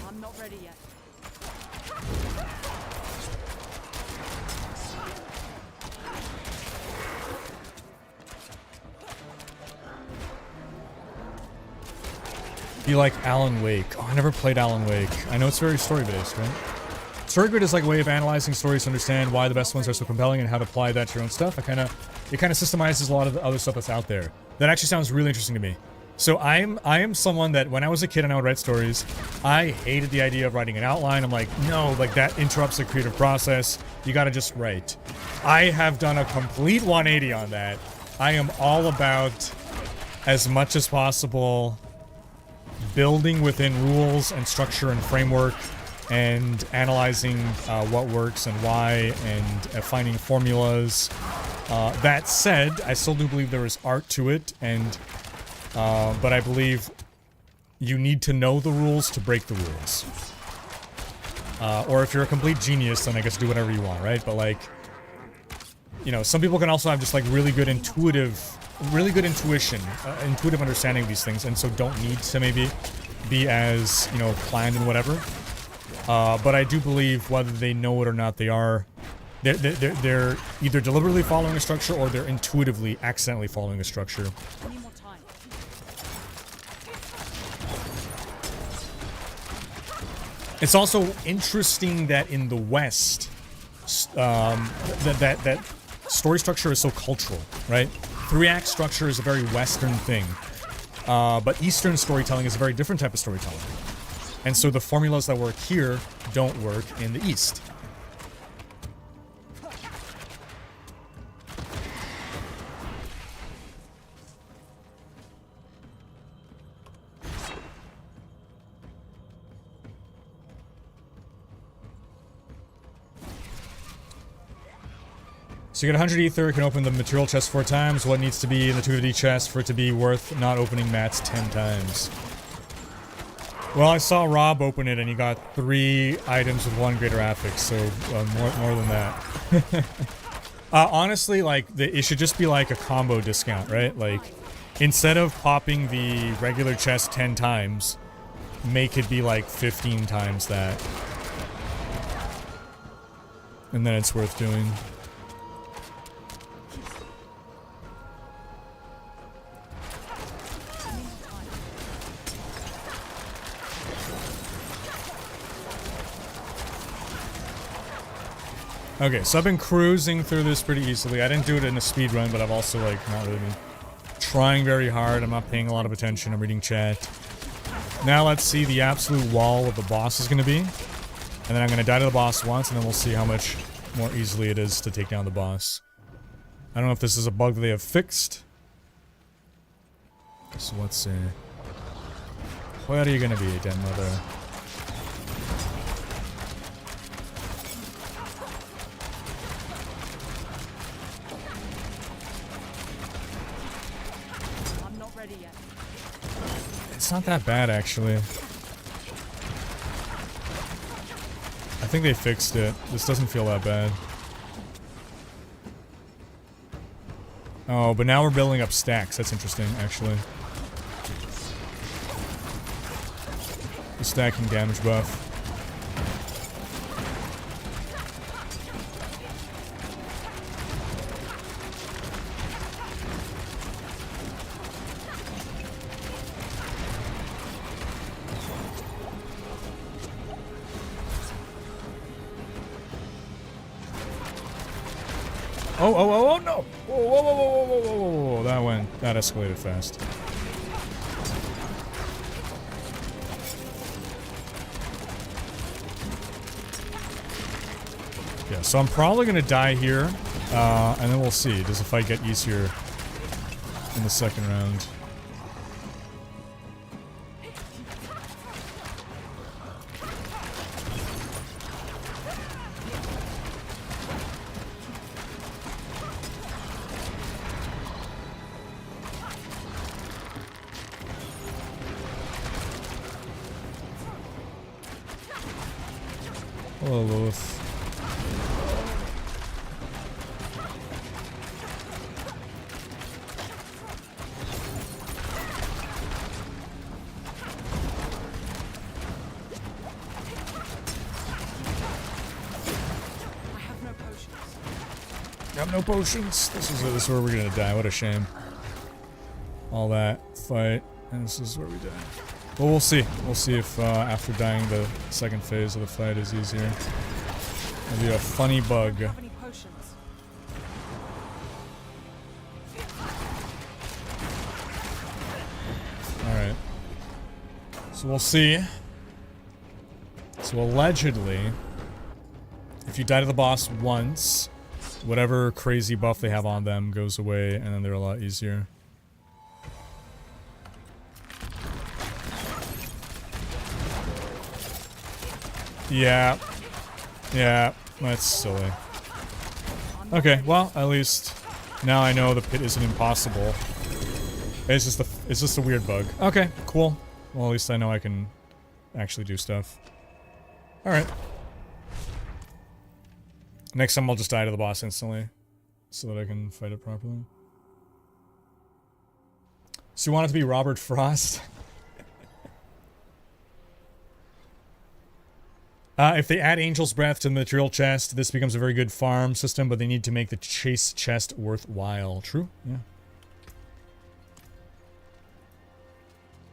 B: I'm not ready yet.
A: Be like Alan Wake. Oh, I never played Alan Wake. I know it's very story-based, right? Story grid is like a way of analyzing stories to understand why the best ones are so compelling and how to apply that to your own stuff. It kind of systemizes a lot of the other stuff that's out there. That actually sounds really interesting to me. So I am someone that when I was a kid and I would write stories, I hated the idea of writing an outline. I'm like, no, like that interrupts the creative process. You gotta just write. I have done a complete 180 on that. I am all about, as much as possible, building within rules and structure and framework and analyzing what works and why and finding formulas. That said, I still do believe there is art to it, and but I believe you need to know the rules to break the rules. Or if you're a complete genius, then I guess do whatever you want, right? But like, you know, some people can also have just like really good intuition, intuitive understanding of these things, and so don't need to maybe be as, you know, planned and whatever. But I do believe whether they know it or not, they're either deliberately following a structure or they're intuitively accidentally following a structure.
B: I need more time.
A: It's also interesting that in the West, that story structure is so cultural, right? 3-act structure is a very Western thing, but Eastern storytelling is a very different type of storytelling. And so the formulas that work here don't work in the East. So you get 100 ether, can open the material chest 4 times. What needs to be in the 250 chest for it to be worth not opening mats 10 times? Well, I saw Rob open it and he got 3 items with 1 greater affix, so more than that. Honestly, like, it should just be like a combo discount, right? Like, instead of popping the regular chest 10 times, make it be like 15 times that. And then it's worth doing. Okay, so I've been cruising through this pretty easily. I didn't do it in a speed run, but I've also, like, not really been trying very hard. I'm not paying a lot of attention. I'm reading chat. Now let's see the absolute wall what the boss is going to be. And then I'm going to die to the boss once, and then we'll see how much more easily it is to take down the boss. I don't know if this is a bug that they have fixed. So let's see. Where are you going to be, den mother? It's not that bad, actually. I think they fixed it. This doesn't feel that bad. Oh, but now we're building up stacks. That's interesting, actually. The stacking damage buff. Oh, no! Whoa. That escalated fast. Yeah, so I'm probably gonna die here, and then we'll see. Does the fight get easier in the second round? Hello, Lilith. I have no potions. This is where we're gonna die. What a shame. All that fight, and this is where we die. Well, we'll see. We'll see if after dying the second phase of the fight is easier. It'll be a funny bug.
B: Have any potions?
A: Alright. So we'll see. So allegedly, if you die to the boss once, whatever crazy buff they have on them goes away, and then they're a lot easier. Yeah. Yeah, that's silly. Okay, well, at least now I know the pit isn't impossible. It's just a weird bug. Okay, cool. Well, at least I know I can actually do stuff. Alright. Next time I'll just die to the boss instantly, so that I can fight it properly. So you want it to be Robert Frost? If they add Angel's Breath to the material chest, this becomes a very good farm system, but they need to make the chase chest worthwhile. True? Yeah.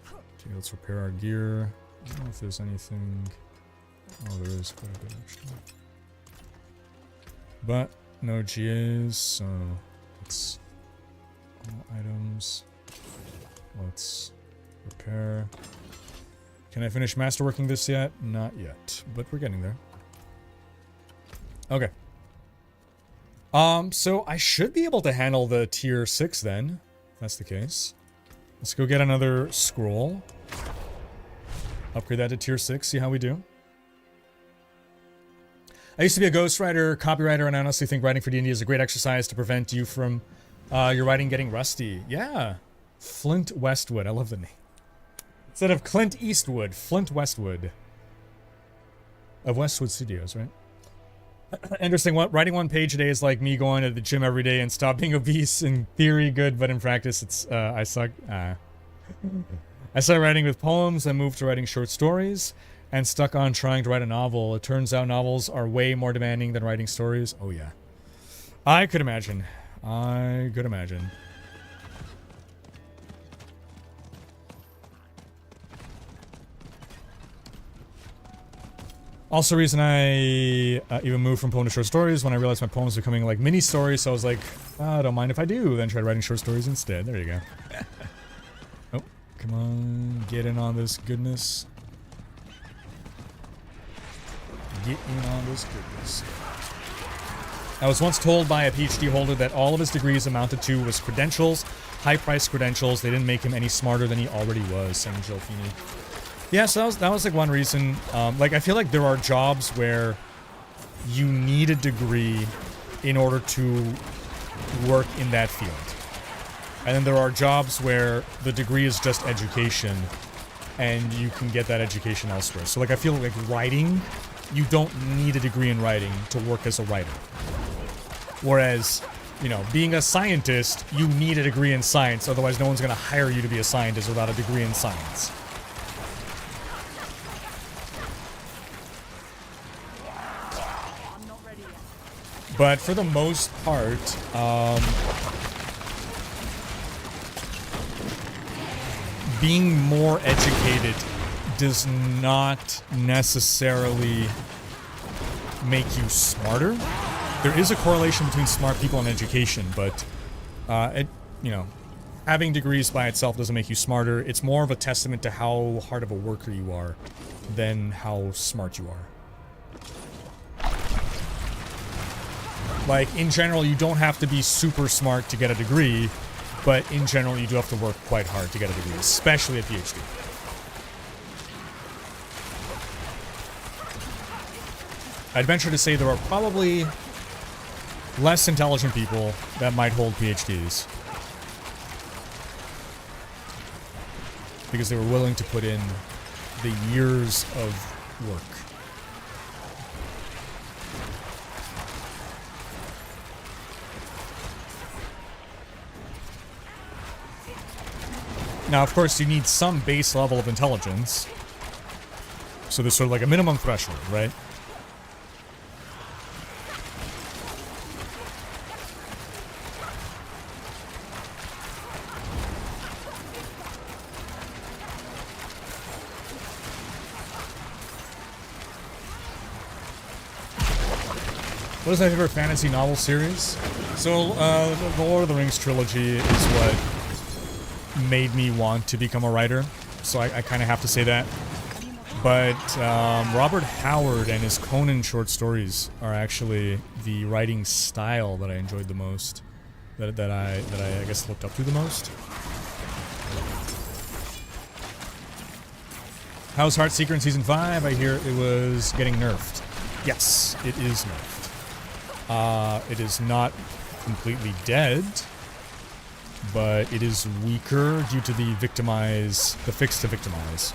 A: Okay, let's repair our gear. I don't know if there's anything... Oh, there is quite a bit, actually. But no GAs, so let's all items. Let's repair. Can I finish masterworking this yet? Not yet, but we're getting there. Okay. So I should be able to handle the tier 6 then, if that's the case. Let's go get another scroll. Upgrade that to tier 6, see how we do. I used to be a ghostwriter, copywriter, and I honestly think writing for D&D is a great exercise to prevent you from your writing getting rusty. Yeah. Flint Westwood. I love the name. Instead of Clint Eastwood, Flint Westwood. Of Westwood Studios, right? Interesting. Writing one page a day is like me going to the gym every day and stop being obese. In theory, good, but in practice, it's I suck. I started writing with poems, then moved to writing short stories, and stuck on trying to write a novel. It turns out novels are way more demanding than writing stories. Oh yeah. I could imagine. I could imagine. Also, reason I even moved from poem to short stories when I realized my poems were becoming like mini stories, so I was like, oh, don't mind if I do. Then tried writing short stories instead. There you go. Oh, come on, get in on this goodness. Get in on this goodness. I was once told by a PhD holder that all of his degrees amounted to was credentials, high-priced credentials. They didn't make him any smarter than he already was, saying Jolfini. Yeah, so that was like one reason. Like, I feel like there are jobs where you need a degree in order to work in that field. And then there are jobs where the degree is just education and you can get that education elsewhere. So like, I feel like writing, you don't need a degree in writing to work as a writer. Whereas, you know, being a scientist, you need a degree in science, otherwise no one's going to hire you to be a scientist without a degree in science. But for the most part, being more educated does not necessarily make you smarter. there is a correlation between smart people and education, but you know, having degrees by itself doesn't make you smarter. It's more of a testament to how hard of a worker you are than how smart you are. Like, in general, you don't have to be super smart to get a degree, but in general, you do have to work quite hard to get a degree, especially a PhD. I'd venture to say there are probably less intelligent people that might hold PhDs because they were willing to put in the years of work. Now, of course, you need some base level of intelligence. So there's sort of like a minimum threshold, right? What is my favorite fantasy novel series? So, the Lord of the Rings trilogy is what made me want to become a writer. So I kind of have to say that. But Robert Howard and his Conan short stories are actually the writing style that I enjoyed the most. That I guess looked up to the most. How's Heartseeker in Season 5? I hear it was getting nerfed. Yes, it is nerfed. It is not completely dead, but it is weaker due to the fix to victimize.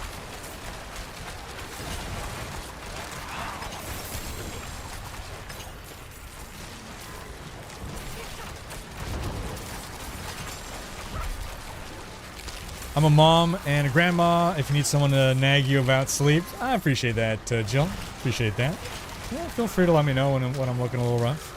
A: I'm a mom and a grandma. If you need someone to nag you about sleep, I appreciate that, Jill. Appreciate that. Yeah, feel free to let me know when I'm looking a little rough.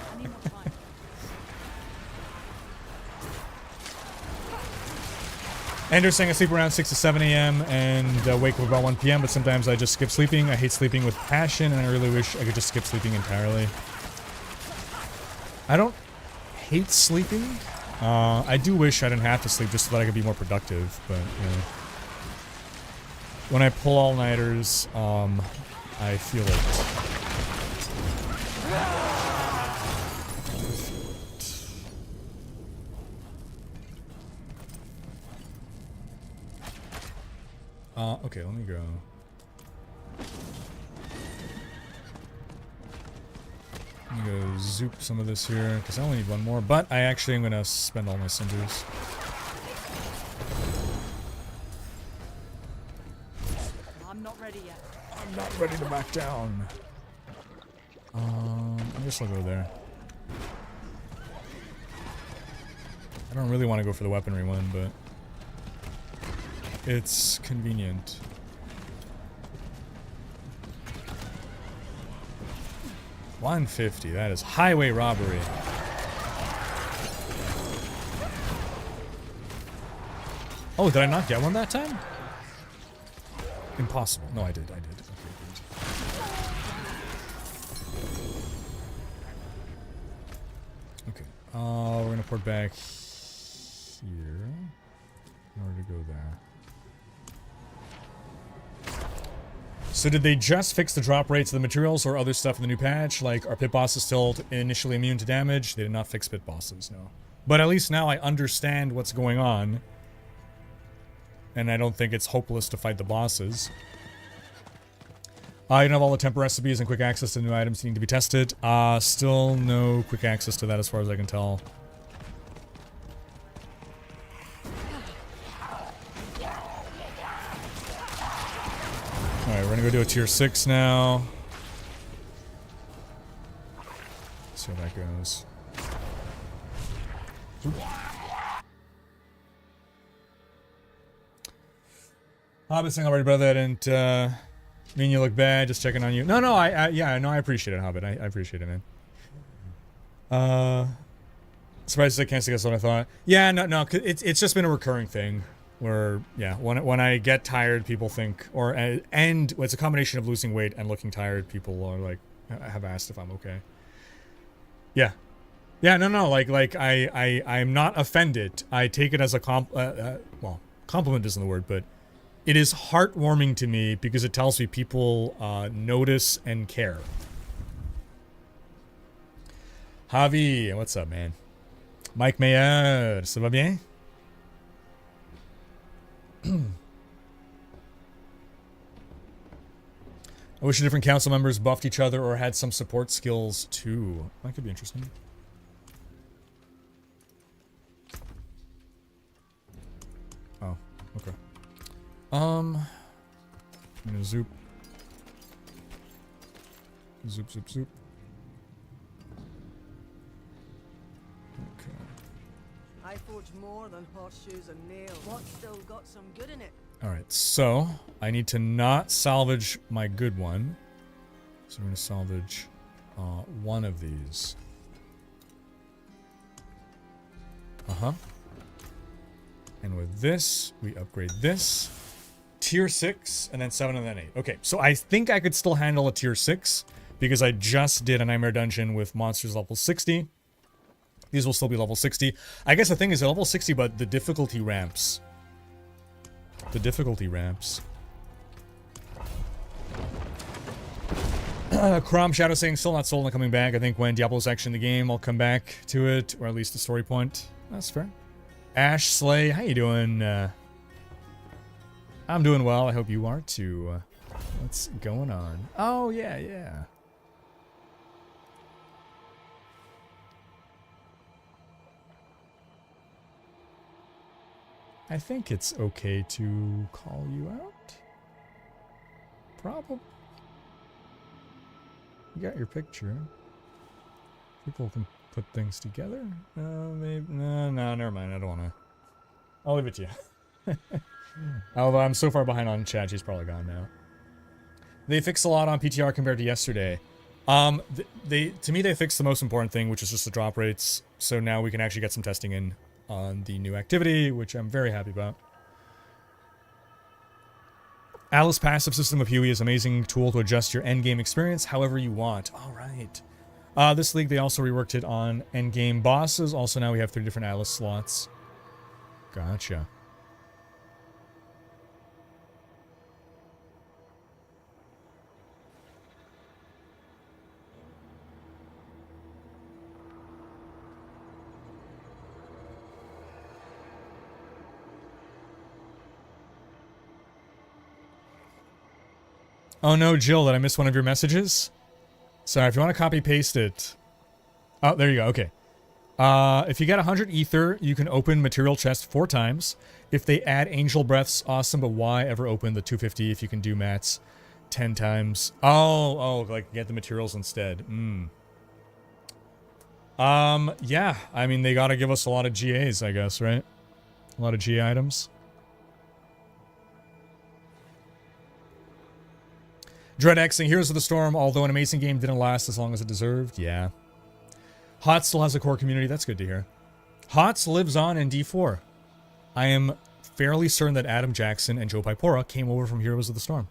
A: Andrew's saying I sleep around 6 to 7 a.m. and wake up about 1 p.m., but sometimes I just skip sleeping. I hate sleeping with passion, and I really wish I could just skip sleeping entirely. I don't hate sleeping. I do wish I didn't have to sleep just so that I could be more productive, but, you know. When I pull all-nighters, I feel it. Okay, let me go. Let me go zoop some of this here, because I only need one more, but I actually am going to spend all my cinders.
B: I'm not ready yet.
A: I'm not ready to back down. I guess I'll go there. I don't really want to go for the weaponry one, but it's convenient. $150, that is highway robbery. Oh, did I not get one that time? Impossible. No, I did. Okay, good. Okay, we're gonna port back here in order to go there. So did they just fix the drop rates of the materials or other stuff in the new patch? Like, are pit bosses still initially immune to damage? They did not fix pit bosses, no. But at least now I understand what's going on. And I don't think it's hopeless to fight the bosses. You don't have all the temper recipes and quick access to new items needing to be tested. Still no quick access to that as far as I can tell. Alright, we're gonna go do a tier 6 now. Let's see how that goes. Hobbit saying already, brother, that didn't mean you look bad, just checking on you. No, yeah, no, I appreciate it, Hobbit. I appreciate it, man. Surprised I can't guess what I thought. Yeah, no, it's just been a recurring thing. Where, yeah, when I get tired, people think, and it's a combination of losing weight and looking tired, people are like, have asked if I'm okay. Yeah. Yeah, no, like I'm not offended. I take it as a well, compliment isn't the word, but it is heartwarming to me because it tells me people notice and care. Javi, what's up, man? Mike Meyer, ça va bien? I wish the different council members buffed each other or had some support skills too. That could be interesting. Oh, okay. I'm gonna zoop. Zoop, zoop, zoop. Okay.
B: I forge more than horseshoes and nails. What's still got some good in it?
A: Alright, so I need to not salvage my good one. So I'm going to salvage one of these. Uh-huh. And with this, we upgrade this. Tier 6, and then 7, and then 8. Okay, so I think I could still handle a tier 6, because I just did a Nightmare Dungeon with monsters level 60. These will still be level 60. I guess the thing is, they're level 60, but the difficulty ramps. The difficulty ramps. Crom Shadow saying still not sold on coming back. I think when Diablo's actually in the game, I'll come back to it, or at least the story point. That's fair. Ash Slay, how you doing? I'm doing well. I hope you are too. What's going on? Oh yeah, yeah. I think it's okay to call you out. Probably. You got your picture. People can put things together. Maybe. No, never mind. I don't want to. I'll leave it to you. Although I'm so far behind on chat, she's probably gone now. They fixed a lot on PTR compared to yesterday. To me, they fixed the most important thing, which is just the drop rates. So now we can actually get some testing in on the new activity, which I'm very happy about. Alice passive system of Huey is an amazing tool to adjust your endgame experience however you want. All right. This league, they also reworked it on endgame bosses. Also, now we have 3 different Alice slots. Gotcha. Oh no, Jill, did I miss one of your messages? Sorry, if you want to copy paste it. Oh, there you go, okay. If you get 100 ether, you can open material chest 4 times. If they add angel breaths, awesome, but why ever open the 250 if you can do mats 10 times? Oh, like get the materials instead. Yeah, I mean, they gotta give us a lot of GAs, I guess, right? A lot of GA items. DreadXing, Heroes of the Storm, although an amazing game, didn't last as long as it deserved. Yeah. HOTS still has a core community. That's good to hear. HOTS lives on in D4. I am fairly certain that Adam Jackson and Joe Pipora came over from Heroes of the Storm.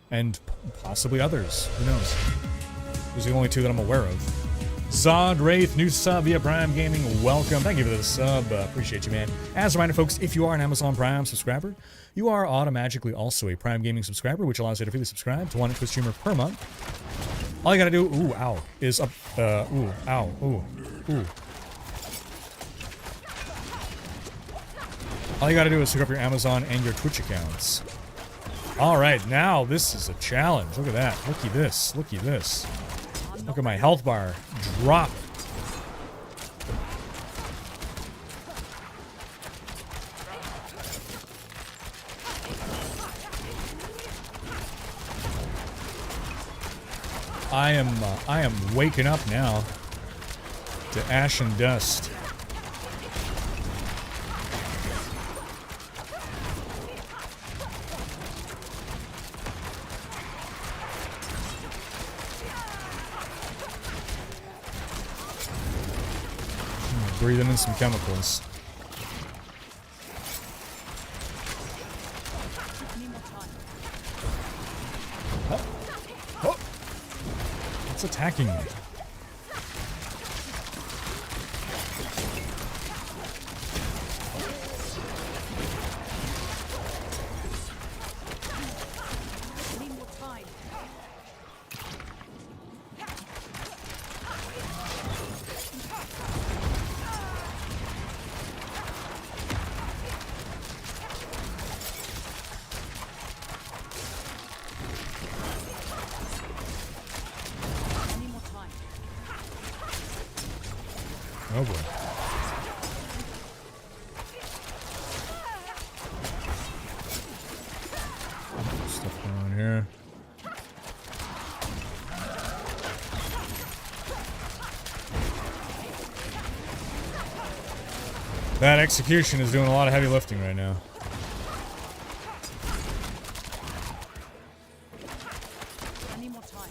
A: And possibly others. Who knows? Those are the only 2 that I'm aware of. Zod Wraith, new sub via Prime Gaming. Welcome. Thank you for the sub. Appreciate you, man. As a reminder, folks, if you are an Amazon Prime subscriber, you are automatically also a Prime Gaming subscriber, which allows you to freely subscribe to one Twitch streamer per month. All you gotta do, ooh, ow, is up, ooh, ow, ooh, ooh. All you gotta do is hook up your Amazon and your Twitch accounts. All right, now this is a challenge. Look at that. Looky this. Looky this. Look at my health bar drop. I am waking up now to ash and dust. Breathing in some chemicals. What's attacking me? Oh boy. Stuff going on here. That execution is doing a lot of heavy lifting right now.
B: I need more time.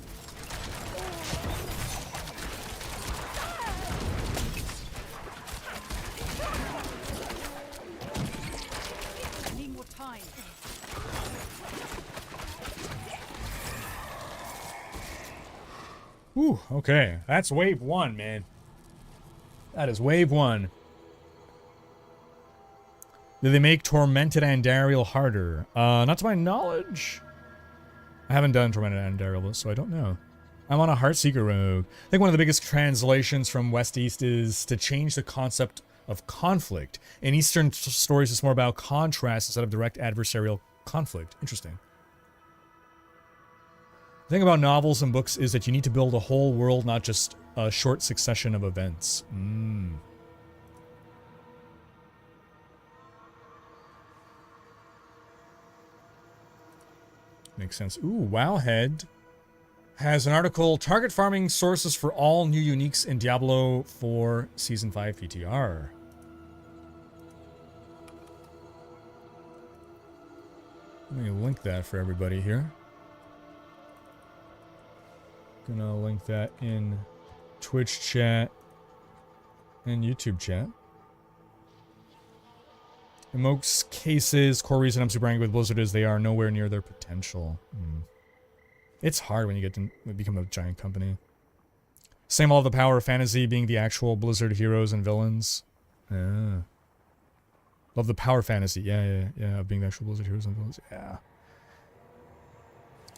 B: I need more time.
A: Whew, okay. That's wave 1, man. That is wave 1. Did they make Tormented Andariel harder? Not to my knowledge. I haven't done Tormented Andariel, so I don't know. I'm on a Heartseeker rogue. I think one of the biggest translations from West-East is to change the concept of conflict. In Eastern stories, it's more about contrast instead of direct adversarial conflict. Interesting. The thing about novels and books is that you need to build a whole world, not just a short succession of events. Makes sense. Ooh, Wowhead has an article, Target Farming Sources for All New Uniques in Diablo 4 Season 5 PTR. Let me link that for everybody here. Gonna link that in Twitch chat and YouTube chat. In most cases, core reason I'm super angry with Blizzard is they are nowhere near their potential. It's hard when you get to become a giant company. Same all of the power of fantasy being the actual Blizzard heroes and villains. Yeah. Love the power fantasy. Yeah. Being the actual Blizzard heroes and villains. Yeah.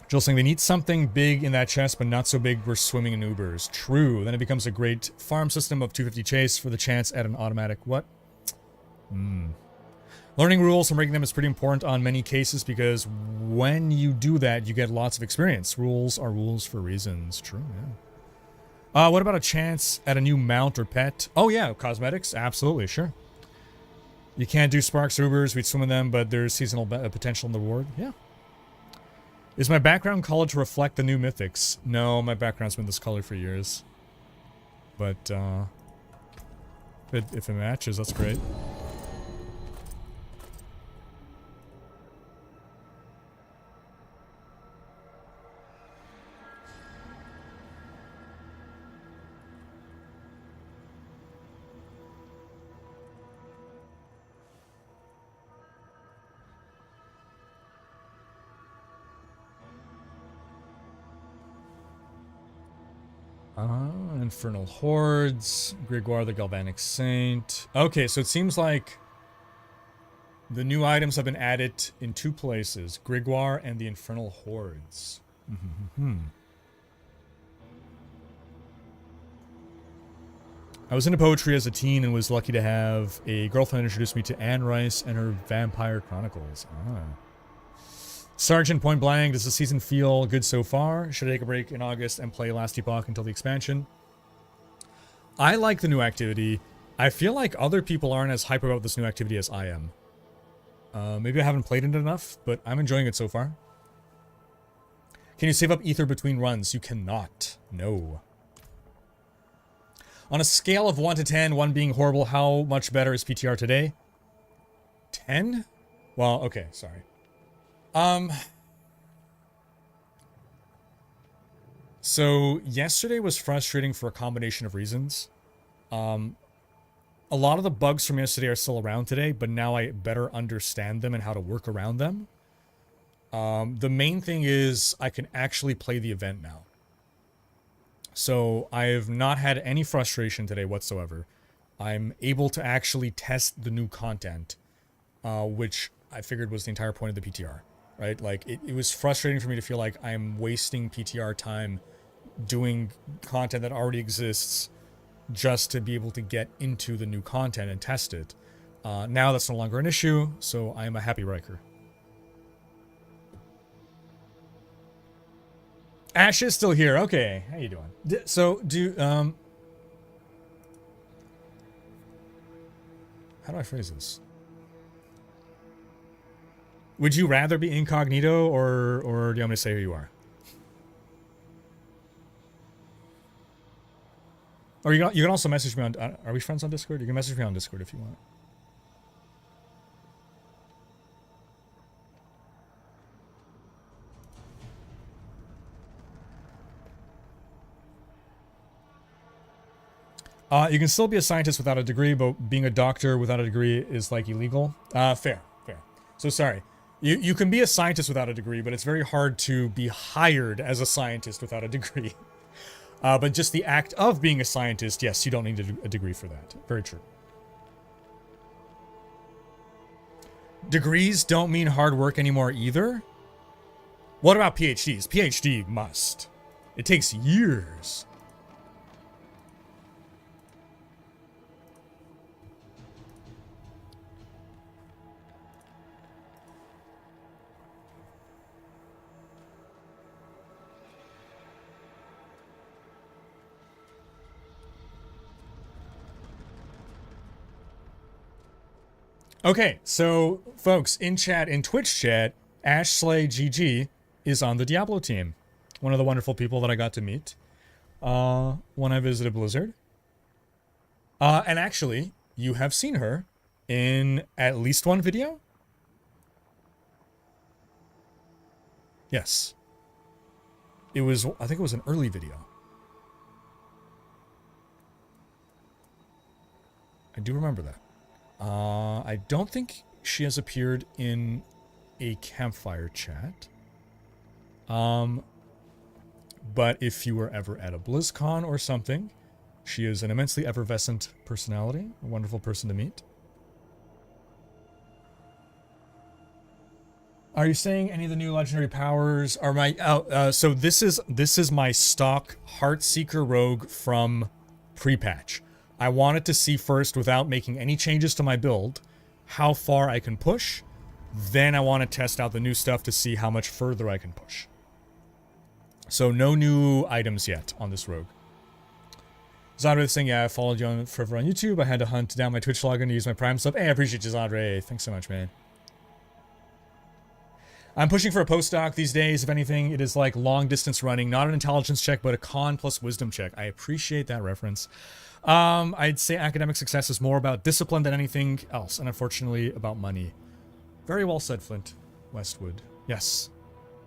A: Jill saying they need something big in that chest, but not so big we're swimming in Ubers. True. Then it becomes a great farm system of 250 chase for the chance at an automatic what? Learning rules and breaking them is pretty important on many cases because when you do that, you get lots of experience. Rules are rules for reasons. True, yeah. What about a chance at a new mount or pet? Oh yeah, cosmetics? Absolutely, sure. You can't do sparks or Ubers, we'd swim in them, but there's seasonal potential in the reward. Yeah. Is my background colored to reflect the new mythics? No, my background's been this color for years. But, if it matches, that's great. Infernal Hordes, Grigor the Galvanic Saint. Okay, so it seems like the new items have been added in 2 places, Grigor and the Infernal Hordes. I was into poetry as a teen and was lucky to have a girlfriend introduce me to Anne Rice and her Vampire Chronicles. Sergeant Point Blank, does the season feel good so far? Should I take a break in August and play Last Epoch until the expansion? I like the new activity. I feel like other people aren't as hype about this new activity as I am. Maybe I haven't played it enough, but I'm enjoying it so far. Can you save up ether between runs? You cannot. No. On a scale of 1 to 10, 1 being horrible, how much better is PTR today? 10? Well, okay, sorry. So yesterday was frustrating for a combination of reasons. A lot of the bugs from yesterday are still around today, but now I better understand them and how to work around them. The main thing is I can actually play the event now. So I've not had any frustration today whatsoever. I'm able to actually test the new content, which I figured was the entire point of the PTR. Right? Like, it was frustrating for me to feel like I'm wasting PTR time doing content that already exists just to be able to get into the new content and test it. Now that's no longer an issue, so I am a happy Rhykker. Ash is still here. Okay, how you doing? how do I phrase this? Would you rather be incognito, or do you want me to say who you are? Or you can also message me on... are we friends on Discord? You can message me on Discord if you want. You can still be a scientist without a degree, but being a doctor without a degree is like illegal. Fair. So sorry. You can be a scientist without a degree, but it's very hard to be hired as a scientist without a degree. But just the act of being a scientist, yes, you don't need a degree for that. Very true. Degrees don't mean hard work anymore either. What about PhDs? PhD must. It takes years. Okay, so folks, in chat, in Twitch chat, AshSlayGG is on the Diablo team. One of the wonderful people that I got to meet when I visited Blizzard. And actually, you have seen her in at least one video? Yes. It was, I think it was an early video. I do remember that. I don't think she has appeared in a campfire chat. But if you were ever at a BlizzCon or something, she is an immensely effervescent personality, a wonderful person to meet. Are you saying any of the new legendary powers are my... so this is my stock Heartseeker Rogue from pre-patch. I wanted to see first, without making any changes to my build, how far I can push. Then I want to test out the new stuff to see how much further I can push. So no new items yet on this rogue. Zadre saying, yeah, I followed you forever on YouTube. I had to hunt down my Twitch login to use my Prime sub. Hey, I appreciate you, Zadre. Thanks so much, man. I'm pushing for a postdoc these days. If anything, it is like long distance running. Not an intelligence check, but a con plus wisdom check. I appreciate that reference. I'd say academic success is more about discipline than anything else, and unfortunately about money. Very well said, Flint Westwood. Yes.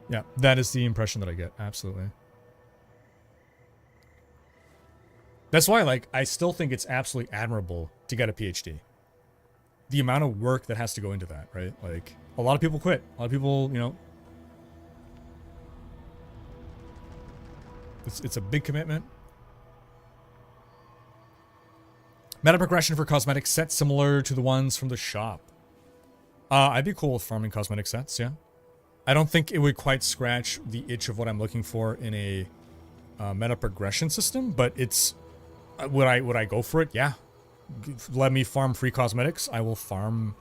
A: Yeah, that is the impression that I get. Absolutely. That's why, like, I still think it's absolutely admirable to get a PhD. The amount of work that has to go into that, right? Like, a lot of people quit. A lot of people, you know... It's a big commitment. Meta progression for cosmetic sets similar to the ones from the shop. I'd be cool with farming cosmetic sets, yeah. I don't think it would quite scratch the itch of what I'm looking for in a meta progression system, but it's... would I go for it? Yeah. Let me farm free cosmetics. I will farm.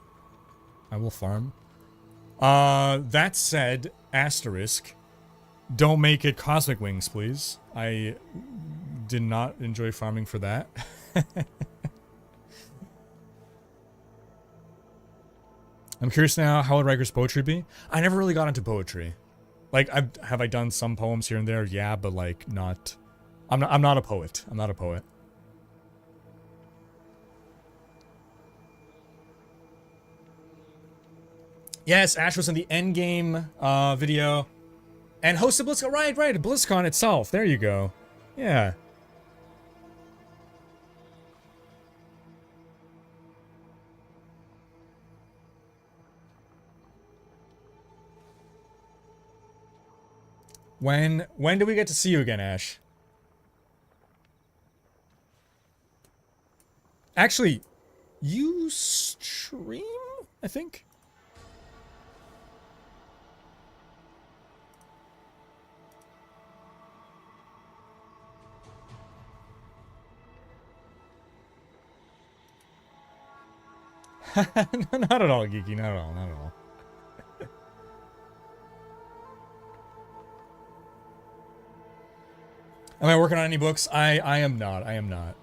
A: That said, asterisk, don't make it cosmic wings, please. I did not enjoy farming for that. I'm curious now, how would Rhyker's poetry be? I never really got into poetry. Like, have I done some poems here and there? Yeah, but like not. I'm not a poet. I'm not a poet. Yes, Ash was in the Endgame video. And hosted BlizzCon. Right, BlizzCon itself. There you go. Yeah. When do we get to see you again, Ash? Actually, you stream, I think? Not at all, Geeky. Not at all. Not at all. Am I working on any books? I am not. I am not.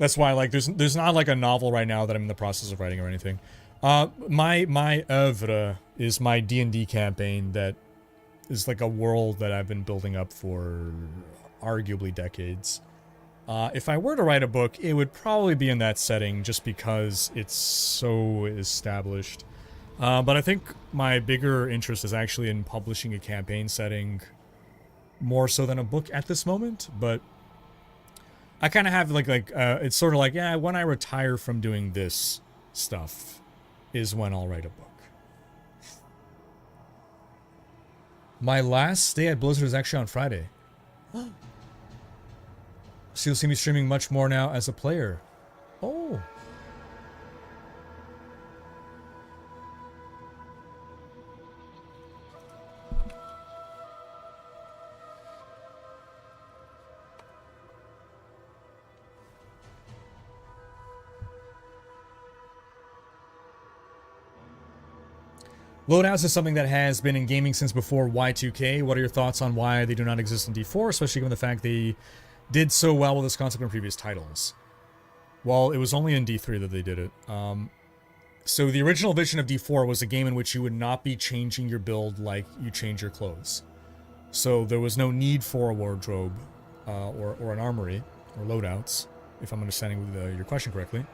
A: That's why, like, there's not like a novel right now that I'm in the process of writing or anything. My oeuvre is my D&D campaign that is like a world that I've been building up for arguably decades. If I were to write a book, it would probably be in that setting just because it's so established. But I think my bigger interest is actually in publishing a campaign setting more so than a book at this moment. But I kind of have it's sort of like, yeah, when I retire from doing this stuff is when I'll write a book. My last day at Blizzard is actually on Friday. So you'll see me streaming much more now as a player. Oh. Loadouts is something that has been in gaming since before Y2K. What are your thoughts on why they do not exist in D4, especially given the fact they did so well with this concept in previous titles? Well, it was only in D3 that they did it. So the original vision of D4 was a game in which you would not be changing your build like you change your clothes. So there was no need for a wardrobe or an armory or loadouts, if I'm understanding your question correctly.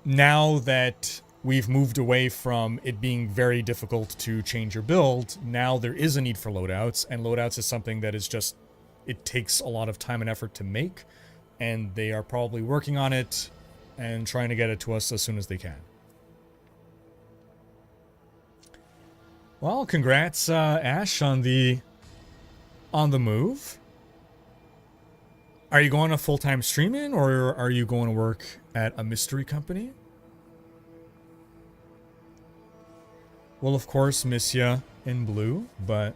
A: Now that we've moved away from it being very difficult to change your build, now there is a need for loadouts, and loadouts is something that is just, it takes a lot of time and effort to make, and they are probably working on it and trying to get it to us as soon as they can. Well, congrats, Ash, on the move. Are you going to full-time streaming, or are you going to work at a mystery company? We'll, of course, miss you in blue, but...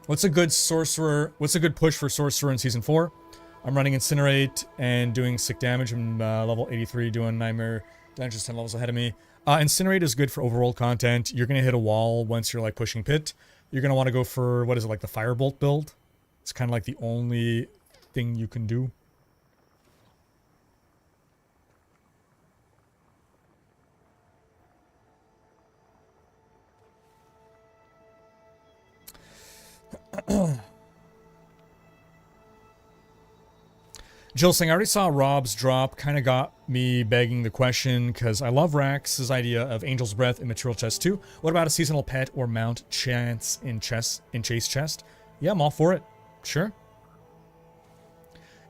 A: What's a good push for Sorcerer in Season 4? I'm running Incinerate and doing sick damage. I'm level 83, doing Nightmare Dungeons 10 levels ahead of me. Incinerate is good for overworld content. You're going to hit a wall once you're, like, pushing Pit. You're going to want to go for, what is it, like the Firebolt build? It's kind of like the only thing you can do. Jill saying, I already saw Rob's drop. Kind of got me begging the question because I love Rax's idea of Angel's Breath in Material Chest 2. What about a seasonal pet or mount chance in Chase Chest? Yeah, I'm all for it. Sure.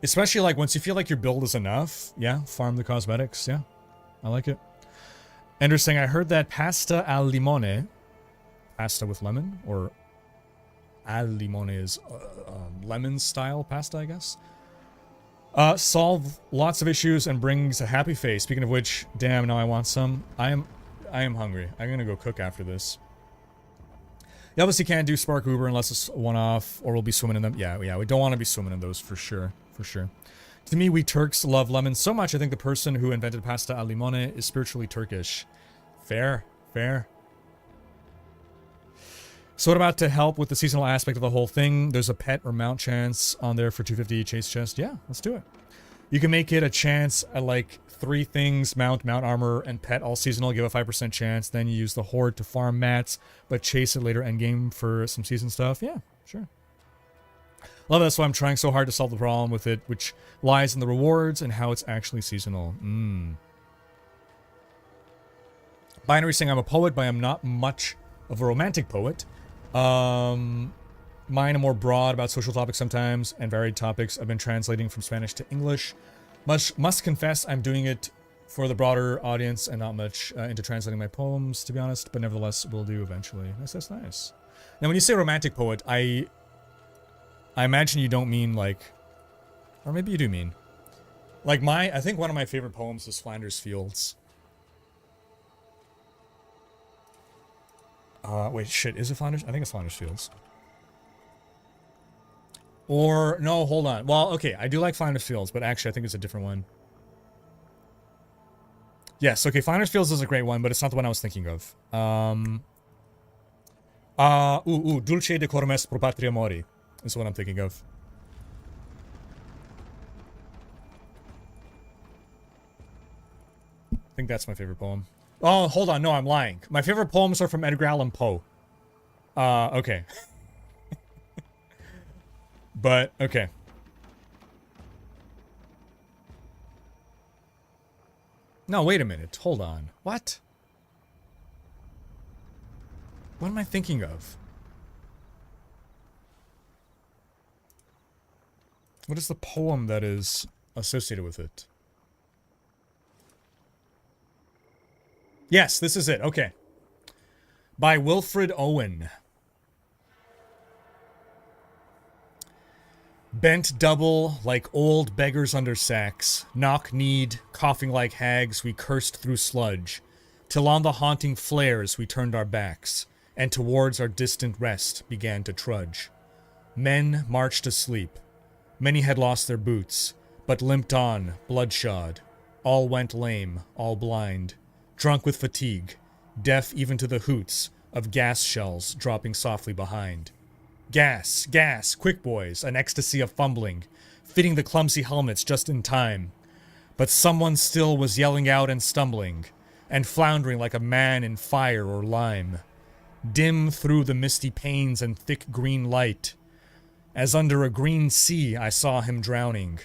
A: Especially like once you feel like your build is enough. Yeah, farm the cosmetics. Yeah, I like it. Ender's saying, I heard that pasta al limone, pasta with lemon, or al limone is lemon style pasta, I guess. Solve lots of issues and brings a happy face. Speaking of which, damn, now I want some. I am hungry. I'm gonna go cook after this. You obviously can't do Spark Uber unless it's one-off, or we'll be swimming in them. Yeah, we don't want to be swimming in those for sure, for sure. To me, we Turks love lemons so much, I think the person who invented pasta al limone is spiritually Turkish. Fair, fair. So what about to help with the seasonal aspect of the whole thing? There's a pet or mount chance on there for 250 Chase Chest. Yeah, let's do it. You can make it a chance at like 3 things, mount armor, and pet all seasonal, give a 5% chance. Then you use the horde to farm mats, but chase it later endgame for some season stuff. Yeah, sure. Love it. That's why I'm trying so hard to solve the problem with it, which lies in the rewards and how it's actually seasonal. Binary saying I'm a poet, but I'm not much of a romantic poet. Mine are more broad about social topics sometimes and varied topics. I've been translating from Spanish to English. Must confess I'm doing it for the broader audience and not much into translating my poems, to be honest, but nevertheless will do eventually. That's nice. Now when you say romantic poet, I imagine you don't mean like, or maybe you do mean. Like I think one of my favorite poems is Flanders Fields. Wait, shit, is it Flanders? I think it's Flanders Fields. Or, no, hold on. Well, okay, I do like Flanders Fields, but actually I think it's a different one. Yes, okay, Flanders Fields is a great one, but it's not the one I was thinking of. Dulce decorum est pro patria mori is what I'm thinking of. I think that's my favorite poem. Oh, hold on. No, I'm lying. My favorite poems are from Edgar Allan Poe. Okay. But, okay. No, wait a minute. Hold on. What? What am I thinking of? What is the poem that is associated with it? Yes, this is it. Okay. By Wilfred Owen. Bent double like old beggars under sacks, knock-kneed, coughing like hags, we cursed through sludge, till on the haunting flares we turned our backs, and towards our distant rest began to trudge. Men marched asleep. Many had lost their boots, but limped on, bloodshod. All went lame, all blind, drunk with fatigue, deaf even to the hoots of gas shells dropping softly behind. Gas, gas, quick boys, an ecstasy of fumbling, fitting the clumsy helmets just in time. But someone still was yelling out and stumbling, and floundering like a man in fire or lime. Dim through the misty panes and thick green light, as under a green sea I saw him drowning.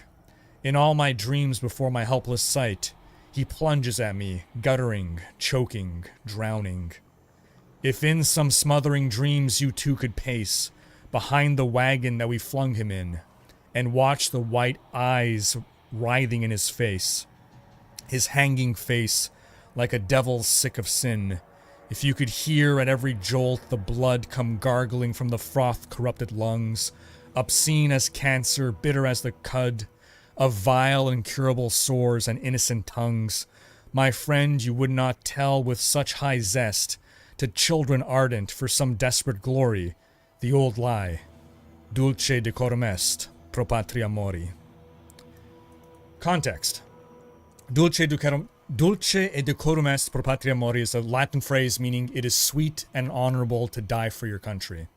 A: In all my dreams before my helpless sight, he plunges at me, guttering, choking, drowning. If in some smothering dreams you too could pace behind the wagon that we flung him in, and watch the white eyes writhing in his face, his hanging face like a devil sick of sin, if you could hear at every jolt the blood come gargling from the froth-corrupted lungs, obscene as cancer, bitter as the cud, of vile incurable sores and innocent tongues, my friend, you would not tell with such high zest to children ardent for some desperate glory the old lie, dulce decorum est pro patria mori. Context. Dulce e decorum est pro patria mori is a Latin phrase meaning it is sweet and honorable to die for your country.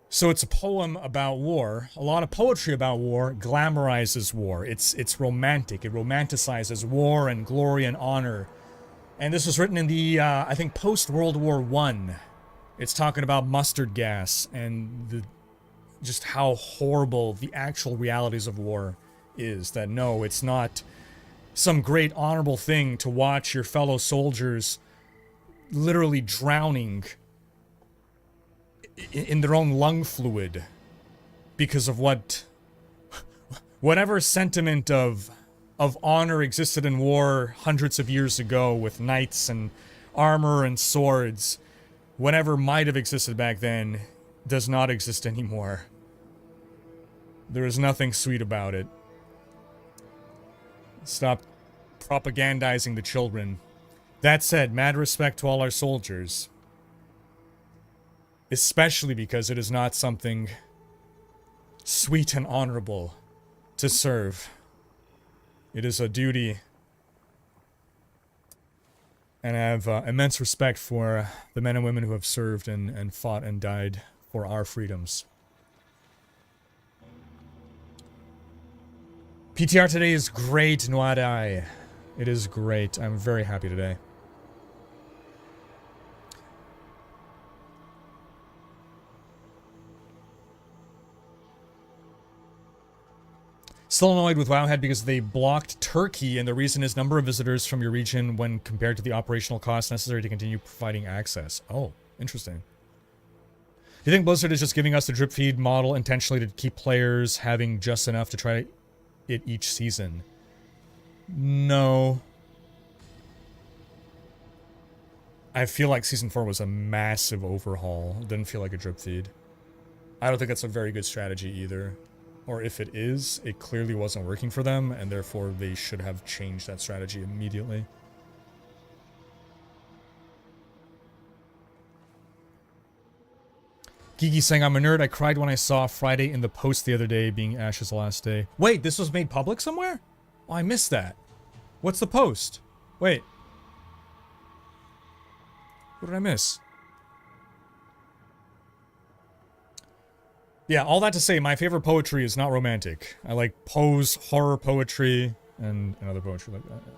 A: So it's a poem about war. A lot of poetry about war glamorizes war. It's romantic. It romanticizes war and glory and honor. And this was written in the, I think, post-World War I. It's talking about mustard gas and just how horrible the actual realities of war is. That no, it's not some great honorable thing to watch your fellow soldiers literally drowning in their own lung fluid because of whatever sentiment of honor existed in war hundreds of years ago with knights and armor and swords. Whatever might have existed back then does not exist anymore. There is nothing sweet about it. Stop propagandizing the children. That said, mad respect to all our soldiers. Especially because it is not something sweet and honorable to serve. It is a duty. And I have immense respect for the men and women who have served and fought and died for our freedoms. PTR today is great, Noadai. It is great. I'm very happy today. Still annoyed with Wowhead because they blocked Turkey, and the reason is number of visitors from your region when compared to the operational costs necessary to continue providing access. Oh, interesting. Do you think Blizzard is just giving us the drip feed model intentionally to keep players having just enough to try it each season? No. I feel like Season 4 was a massive overhaul. It didn't feel like a drip feed. I don't think that's a very good strategy either. Or if it is, it clearly wasn't working for them, and therefore they should have changed that strategy immediately. Gigi saying, I'm a nerd. I cried when I saw Friday in the Post the other day being Ash's last day. Wait, this was made public somewhere? Oh, I missed that. What's the post? Wait. What did I miss? Yeah, all that to say, my favorite poetry is not romantic. I like pose, horror poetry, and other poetry like that. Yeah.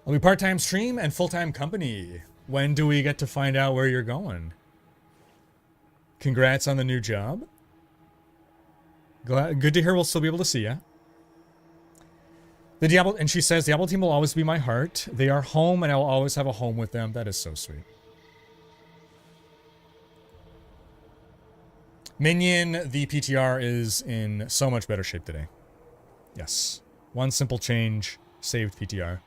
A: I'll be part-time stream and full-time company. When do we get to find out where you're going? Congrats on the new job. Good to hear we'll still be able to see ya. The Diablo, and she says, Diablo team will always be my heart. They are home and I will always have a home with them. That is so sweet. Minion, the PTR is in so much better shape today. Yes. One simple change saved PTR.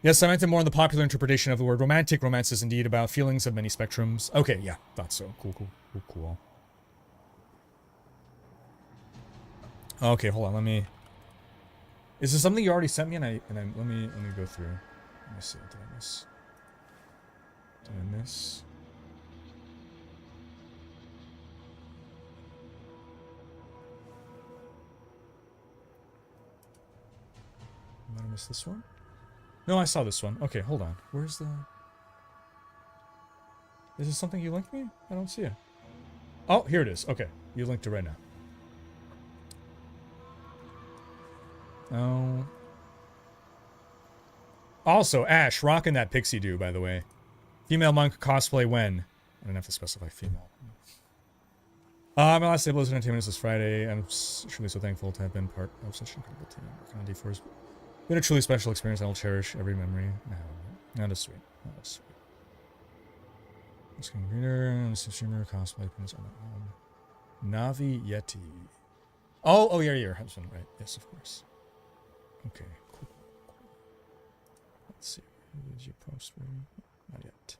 A: Yes, I meant it more in the popular interpretation of the word romantic. Romance is indeed about feelings of many spectrums. Okay, yeah, thought so. Cool. Okay, hold on, let me... Is this something you already sent me? Let me go through. Let me see, did I miss? Did I miss? Might have missed this one. No, I saw this one. Okay, hold on. Where's the... Is this something you linked me? I don't see it. Oh, here it is. Okay, you linked it right now. Oh. Also, Ash, rocking that pixie do, by the way. Female monk cosplay when? I don't have to specify female. My last day of Blizzard Entertainment is this Friday. I'm truly so thankful to have been part of such an incredible team. Working on D4's been a truly special experience. I will cherish every memory. That is sweet. That is sweet. Screen reader, streamer, cosplay, pins on my own. Navi Yeti. Oh, yeah, your husband, right? Yes, of course. Okay, cool. Let's see. Did you post? Not yet.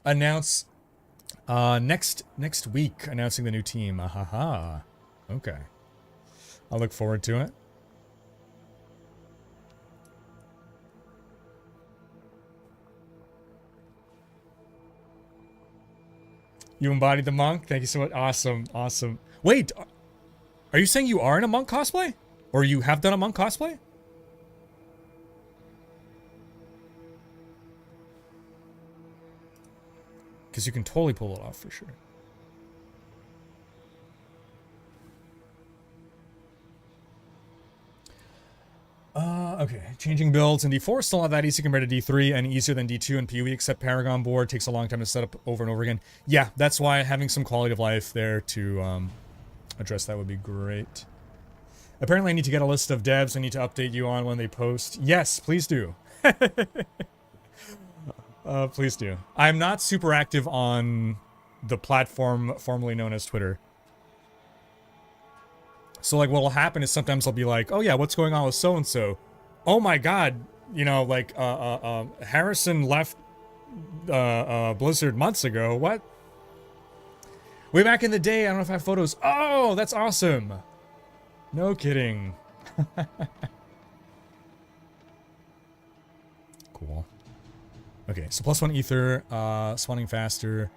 A: Announce next week. Announcing the new team. Ahaha. Okay. I'll look forward to it. You embodied the monk. Thank you so much. Awesome. Wait, are you saying you are in a monk cosplay? Or you have done a monk cosplay? Because you can totally pull it off for sure. Okay. Changing builds in D4 still not that easy compared to D3 and easier than D2 and PoE, except Paragon board takes a long time to set up over and over again. Yeah, that's why having some quality of life there to address that would be great. Apparently I need to get a list of devs I need to update you on when they post. Yes, please do. Please do. I'm not super active on the platform formerly known as Twitter. So like what will happen is sometimes I'll be like, oh yeah, what's going on with so-and-so? Oh my god, you know, like Harrison left Blizzard months ago. What? Way back in the day, I don't know if I have photos. Oh, that's awesome. No kidding. Cool. Okay, so +1 ether, spawning faster.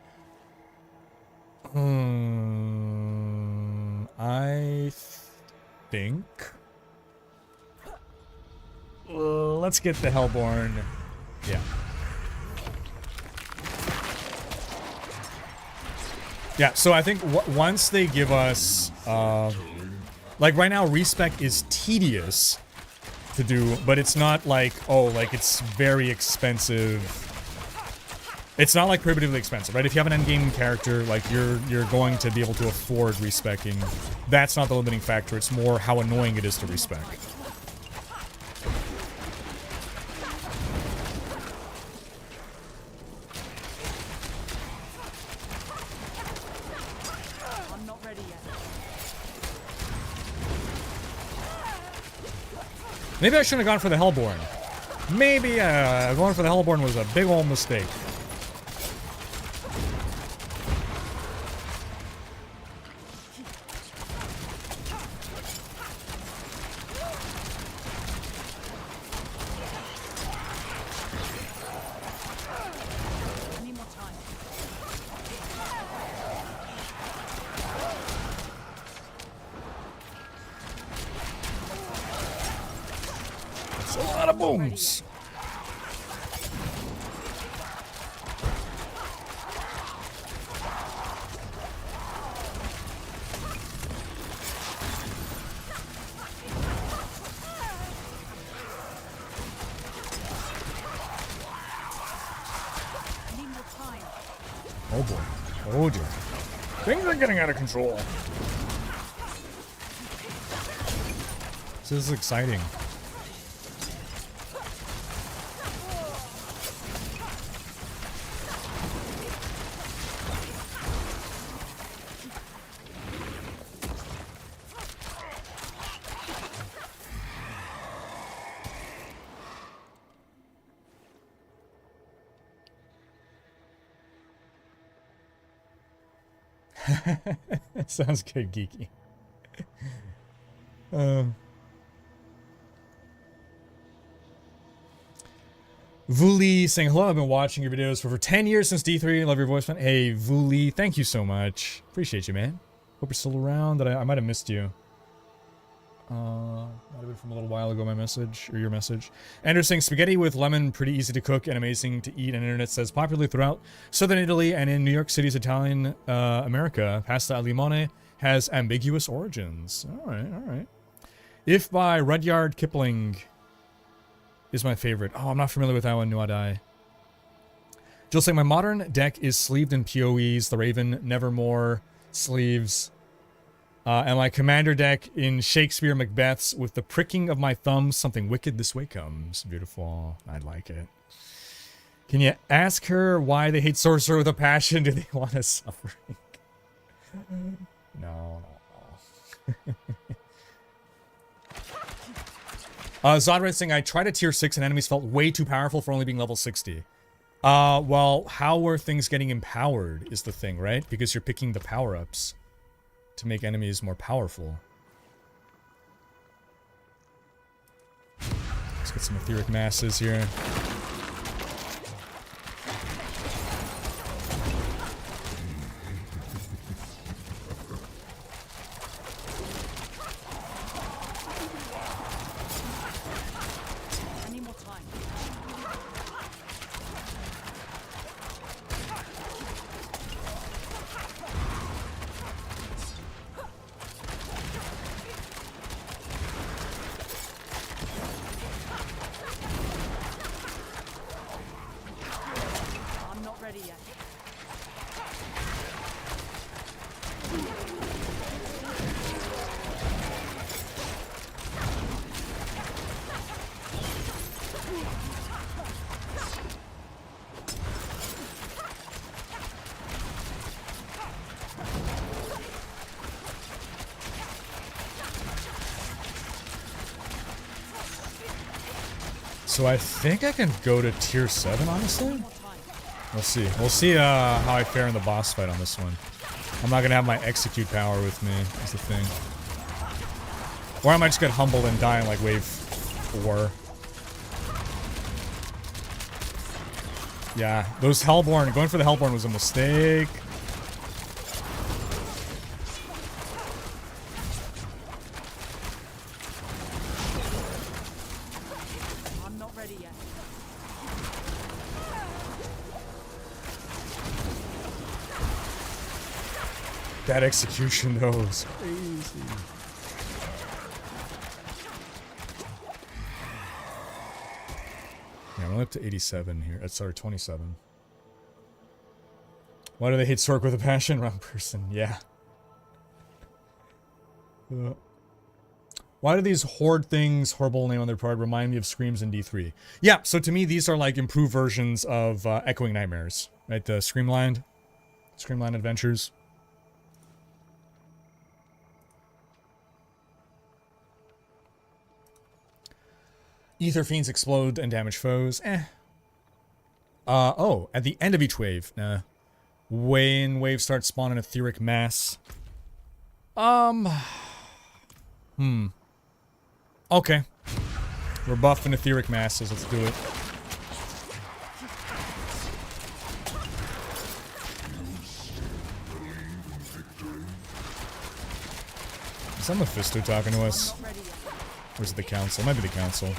A: I think. Let's get the Hellborn. Yeah. Yeah, so I think once they give us, like right now, respec is tedious to do, but it's not like, oh, like it's very expensive. It's not like prohibitively expensive, right? If you have an endgame character, like you're going to be able to afford respecing. That's not the limiting factor. It's more how annoying it is to respec.
B: I'm not ready yet.
A: Maybe I shouldn't have gone for the Hellborn. Maybe going for the Hellborn was a big old mistake. Oh boy. Oh dear. Things are getting out of control. This is exciting. Sounds good, geeky. Vuli saying hello. I've been watching your videos for 10 years since D3. Love your voice, man. Hey, Vuli, thank you so much. Appreciate you, man. Hope you're still around. That I might have missed you. Might have been from a little while ago, my message, or your message. Andrew saying, spaghetti with lemon, pretty easy to cook and amazing to eat, and internet says popular throughout southern Italy and in New York City's Italian America. Pasta al limone has ambiguous origins. Alright. If by Rudyard Kipling is my favorite. Oh, I'm not familiar with that one, Nuadai. Jill saying, my modern deck is sleeved in PoEs, the Raven, Nevermore, sleeves. And my commander deck in Shakespeare Macbeth's with the pricking of my thumbs, something wicked this way comes. Beautiful. I like it. Can you ask her why they hate Sorcerer with a passion? Do they want us suffering? No. Zodred saying, I tried a tier 6 and enemies felt way too powerful for only being level 60. Well, how are things getting empowered is the thing, right? Because you're picking the power-ups to make enemies more powerful. Let's get some etheric masses here. So I think I can go to tier 7, honestly. We'll see. We'll see how I fare in the boss fight on this one. I'm not going to have my execute power with me, is the thing. Or I might just get humbled and die in like wave 4. Yeah, those Hellborn, going for the Hellborn was a mistake. That execution, though, was crazy. Yeah, I'm only up to 87 here. Sorry, 27. Why do they hate Sork with a passion? Wrong person. Yeah. Why do these horde things, horrible name on their part, remind me of Screams in D3? Yeah, so to me, these are like improved versions of Echoing Nightmares, right? The Screamlined Adventures. Ether Fiends explode and damage foes. Oh, at the end of each wave. When waves start spawning etheric mass. Okay. We're buffing etheric masses. Let's do it. Is that Mephisto talking to us? Or is it the council? It might be the council.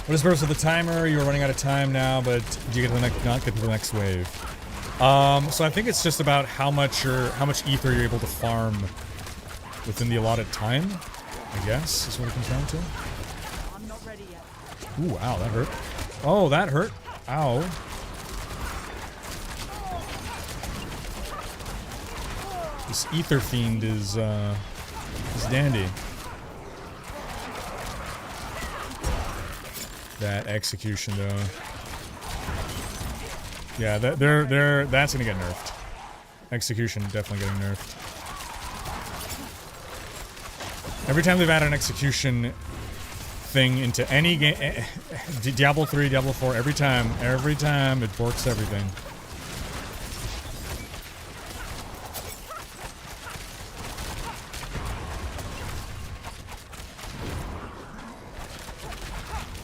A: What is burst with the timer? You are running out of time now, but do you get to the next? Not get to the next wave. So I think it's just about how much ether you're able to farm within the allotted time. I guess is what it comes down to.
B: I'm not ready yet.
A: Ooh, ow, that hurt. Oh, that hurt. Ow. This ether fiend is dandy. That execution though. Yeah, that's gonna get nerfed. Execution definitely getting nerfed. Every time they've added an execution thing into any game, Diablo 3, Diablo 4, every time it borks everything.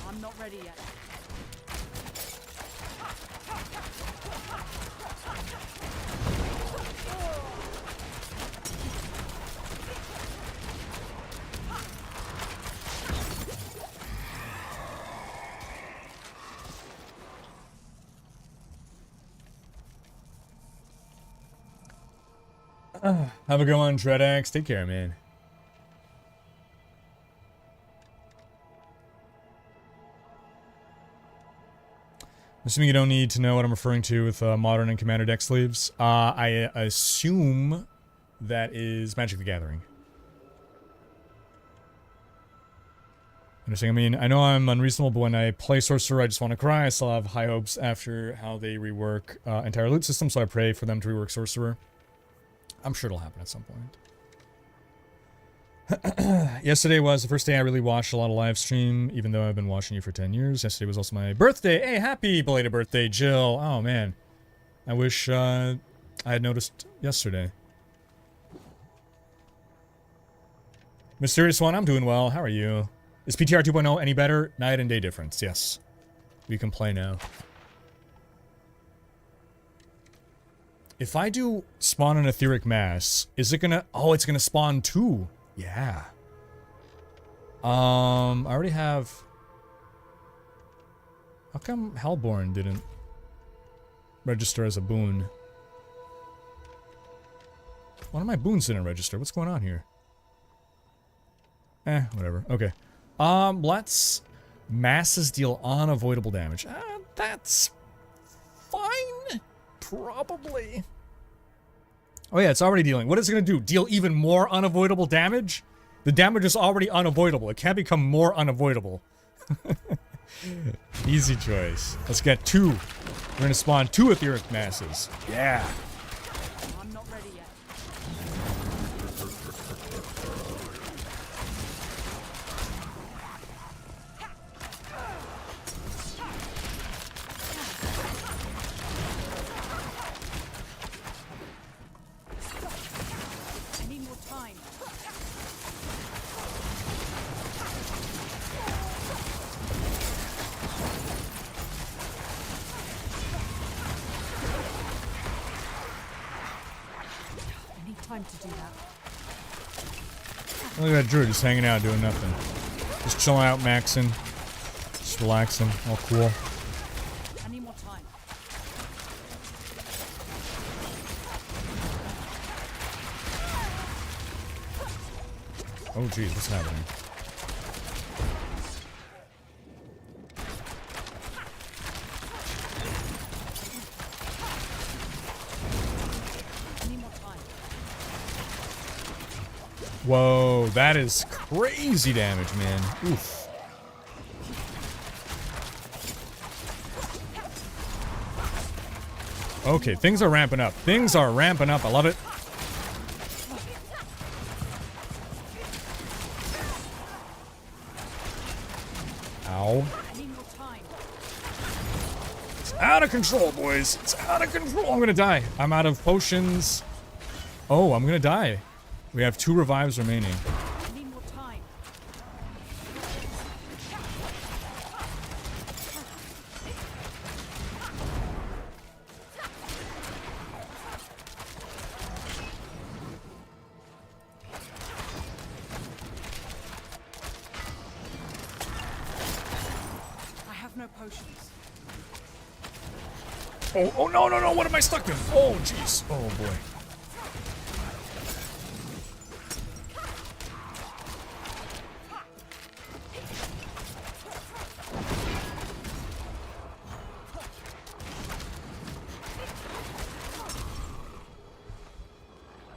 B: I'm not ready yet.
A: Have a good one, Dreadax. Take care, man. I'm assuming you don't need to know what I'm referring to with modern and commander deck sleeves. I assume that is Magic the Gathering. Interesting. I mean, I know I'm unreasonable, but when I play Sorcerer, I just want to cry. I still have high hopes after how they rework entire loot system, so I pray for them to rework Sorcerer. I'm sure it'll happen at some point. Yesterday was the first day I really watched a lot of live stream, even though I've been watching you for 10 years. Yesterday was also my birthday. Hey, happy belated birthday, Jill. Oh, man. I wish I had noticed yesterday. Mysterious One, I'm doing well. How are you? Is PTR 2.0 any better? Night and day difference, yes. We can play now. If I do spawn an etheric mass, is it gonna... Oh, it's gonna spawn 2. Yeah. I already have... How come Hellborn didn't register as a boon? One of my boons didn't register. What's going on here? Whatever. Okay. Let's... Masses deal unavoidable damage. That's... fine? Probably. Oh yeah, it's already dealing. What is it going to do? Deal even more unavoidable damage? The damage is already unavoidable. It can't become more unavoidable. Easy choice. Let's get 2. We're going to spawn 2 etheric masses. Yeah.
B: I'm not ready yet. I need more time. I need time to do that.
A: Look at that druid just hanging out, doing nothing. Just chilling out, maxing. Just relaxing. All cool.
B: I need more time.
A: Oh geez, what's happening?
B: I need more time.
A: Whoa, that is crazy damage, man. Oof. Okay, things are ramping up. Things are ramping up. I love it. Ow.
B: I need more time.
A: It's out of control, boys. It's out of control. I'm gonna die. I'm out of potions. Oh, I'm gonna die. We have 2 revives remaining.
B: I need more time. potions.
A: Oh, no, no, no, what am I stuck in? Oh, jeez. Oh, boy.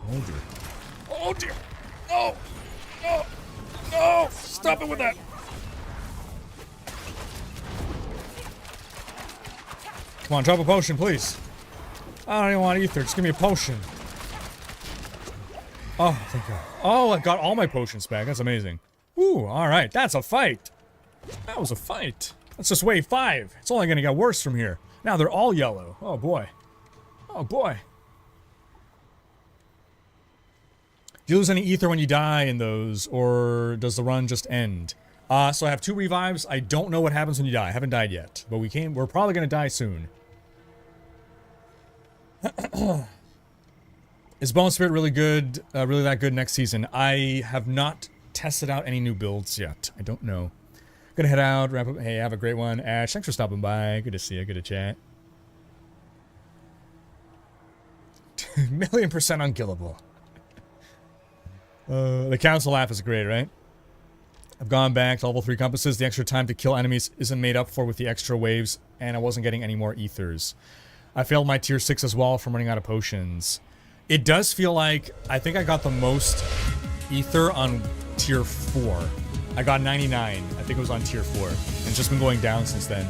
A: Oh, dear. Oh, dear. No. No. No. Stop it with that. Come on, drop a potion, please. I don't even want ether. Just give me a potion. Oh, thank God. Oh, I got all my potions back. That's amazing. Ooh, alright. That's a fight. That was a fight. That's just wave 5. It's only going to get worse from here. Now they're all yellow. Oh, boy. Oh, boy. Do you lose any ether when you die in those, or does the run just end? So I have 2 revives. I don't know what happens when you die. I haven't died yet, but we're probably going to die soon. Is Bone Spirit really good, really that good next season? I have not tested out any new builds yet. I don't know. Gonna head out, wrap up. Hey, have a great one. Ash, thanks for stopping by. Good to see you, good to chat. 1,000,000% unkillable. The council laugh is great, right? I've gone back to level 3 compasses. The extra time to kill enemies isn't made up for with the extra waves, and I wasn't getting any more ethers. I failed my tier 6 as well from running out of potions. It does feel like I think I got the most ether on tier 4. I got 99. I think it was on tier 4. And it's just been going down since then.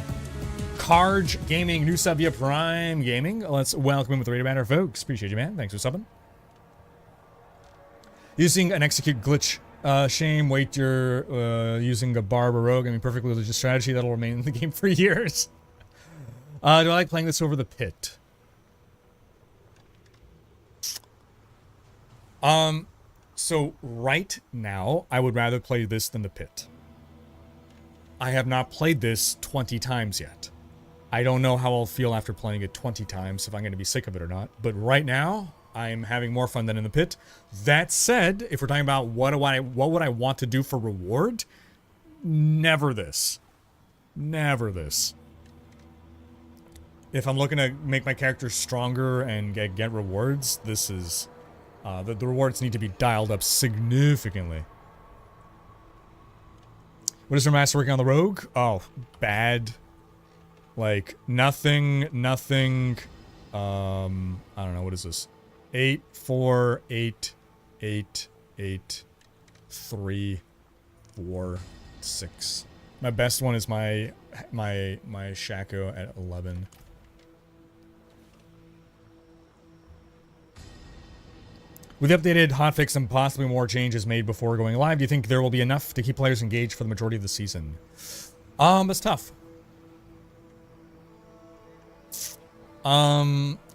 A: Carge Gaming, new sub via Prime Gaming. Let's welcome him with the radio banner, folks. Appreciate you, man. Thanks for subbing. Using an execute glitch. Shame, wait, you're using a barb or rogue. I mean, perfectly legit strategy that'll remain in the game for years. Do I like playing this over the pit? So right now, I would rather play this than the pit. I have not played this 20 times yet. I don't know how I'll feel after playing it 20 times, if I'm going to be sick of it or not. But right now, I'm having more fun than in the pit. That said, if we're talking about what would I want to do for reward, never this. Never this. If I'm looking to make my character stronger and get rewards, this is... the rewards need to be dialed up significantly. What is your master working on the rogue? Oh, bad. Like, nothing, I don't know, what is this? 8, 4, 8, 8, 8, 3, 4, 6. My best one is my Shaco at 11. With the updated hotfix and possibly more changes made before going live, do you think there will be enough to keep players engaged for the majority of the season? It's tough.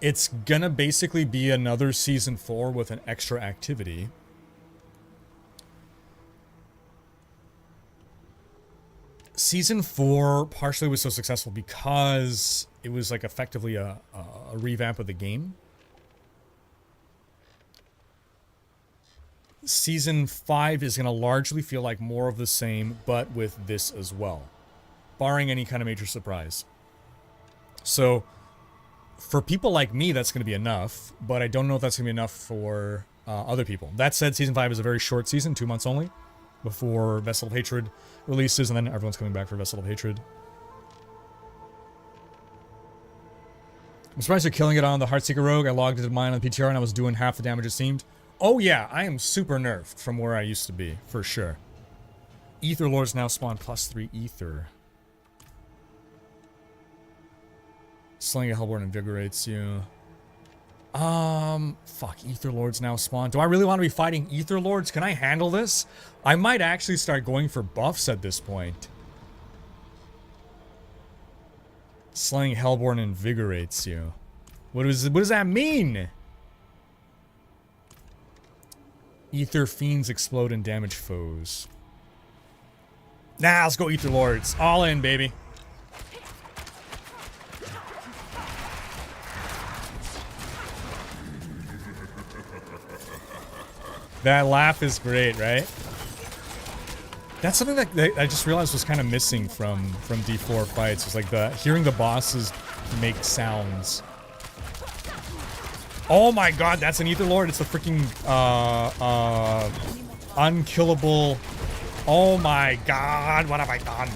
A: It's gonna basically be another season 4 with an extra activity. Season 4 partially was so successful because it was like effectively a revamp of the game. Season 5 is going to largely feel like more of the same, but with this as well, barring any kind of major surprise. So, for people like me, that's going to be enough, but I don't know if that's going to be enough for other people. That said, Season 5 is a very short season, 2 months only, before Vessel of Hatred releases, and then everyone's coming back for Vessel of Hatred. I'm surprised you're killing it on the Heartseeker Rogue. I logged into mine on the PTR and I was doing half the damage it seemed. Oh yeah, I am super nerfed from where I used to be, for sure. Ether Lords now spawn +3 ether. Slaying a Hellborn invigorates you. Fuck, Ether Lords now spawn. Do I really want to be fighting Ether Lords? Can I handle this? I might actually start going for buffs at this point. Slaying Hellborn invigorates you. What does that mean? Ether Fiends explode and damage foes. Nah, let's go Ether Lords. All in, baby. That laugh is great, right? That's something that I just realized was kind of missing from D4 fights. It's like hearing the bosses make sounds. Oh my god, that's an Ether Lord. It's the freaking unkillable. Oh my god, what have I done?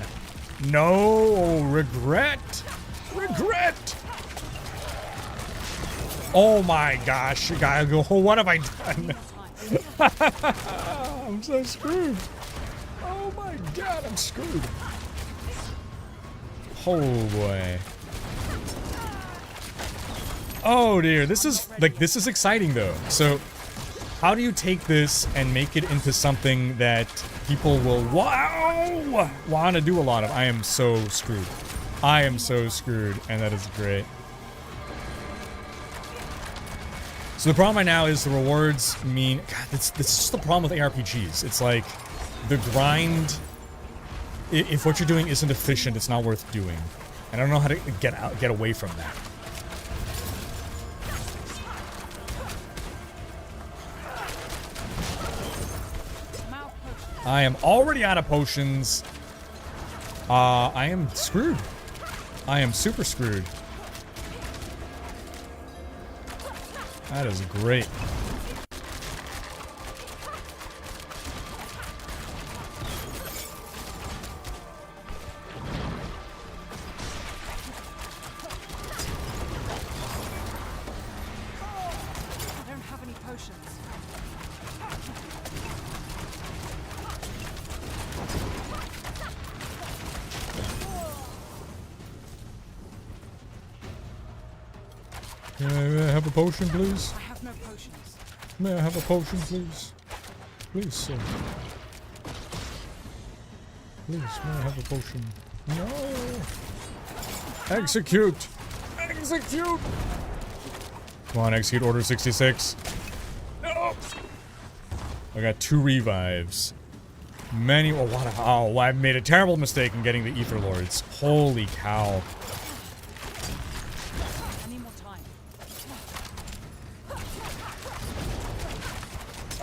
A: No, regret. Regret. Oh my gosh, guy, what have I done? I'm so screwed. Oh my god, I'm screwed. Oh boy. Oh dear, this is exciting though. So, how do you take this and make it into something that people will want to do a lot of? I am so screwed. I am so screwed, and that is great. So the problem right now is the rewards mean... God, that's just the problem with ARPGs. It's like, the grind... If what you're doing isn't efficient, it's not worth doing. And I don't know how to get away from that. I am already out of potions. I am screwed. I am super screwed. That is great.
B: I don't have any potions.
A: May I have a potion, please?
B: I have no potions.
A: May I have a potion, please? Please, sir. Please, may I have a potion? No! Execute! Execute! Come on, execute Order 66. No! I got 2 revives. Many... Oh, what a... Oh, I made a terrible mistake in getting the Ether Lords. Holy cow.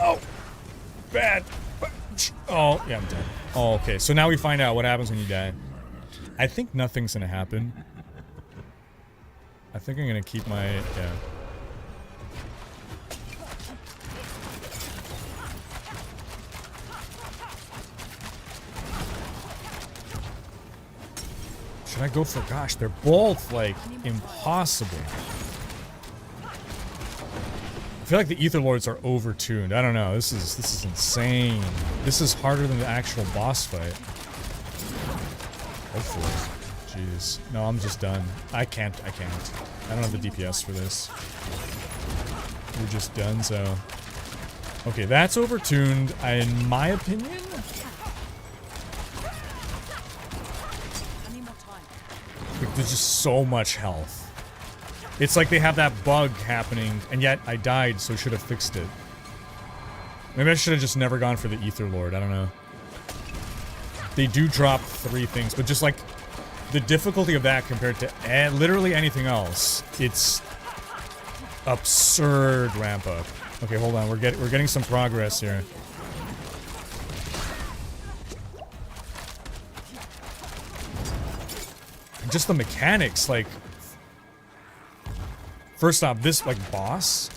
A: Oh! Bad! Oh, yeah, I'm dead. Oh, okay. So now we find out what happens when you die. I think nothing's gonna happen. I think I'm gonna keep my... Yeah. Should I go for... Gosh, they're both, like, impossible. I feel like the Ether Lords are overtuned. I don't know. This is insane. This is harder than the actual boss fight. Hopefully. Jeez. No, I'm just done. I can't. I don't have the DPS for this. We're just done, so... Okay, that's overtuned, in my opinion. Like, there's just so much health. It's like they have that bug happening, and yet I died, so I should have fixed it. Maybe I should have just never gone for the Ether Lord, I don't know. They do drop 3 things, but just like the difficulty of that compared to literally anything else, it's absurd ramp up. Okay, hold on, we're getting some progress here. Just the mechanics, like... First off, this, like, boss.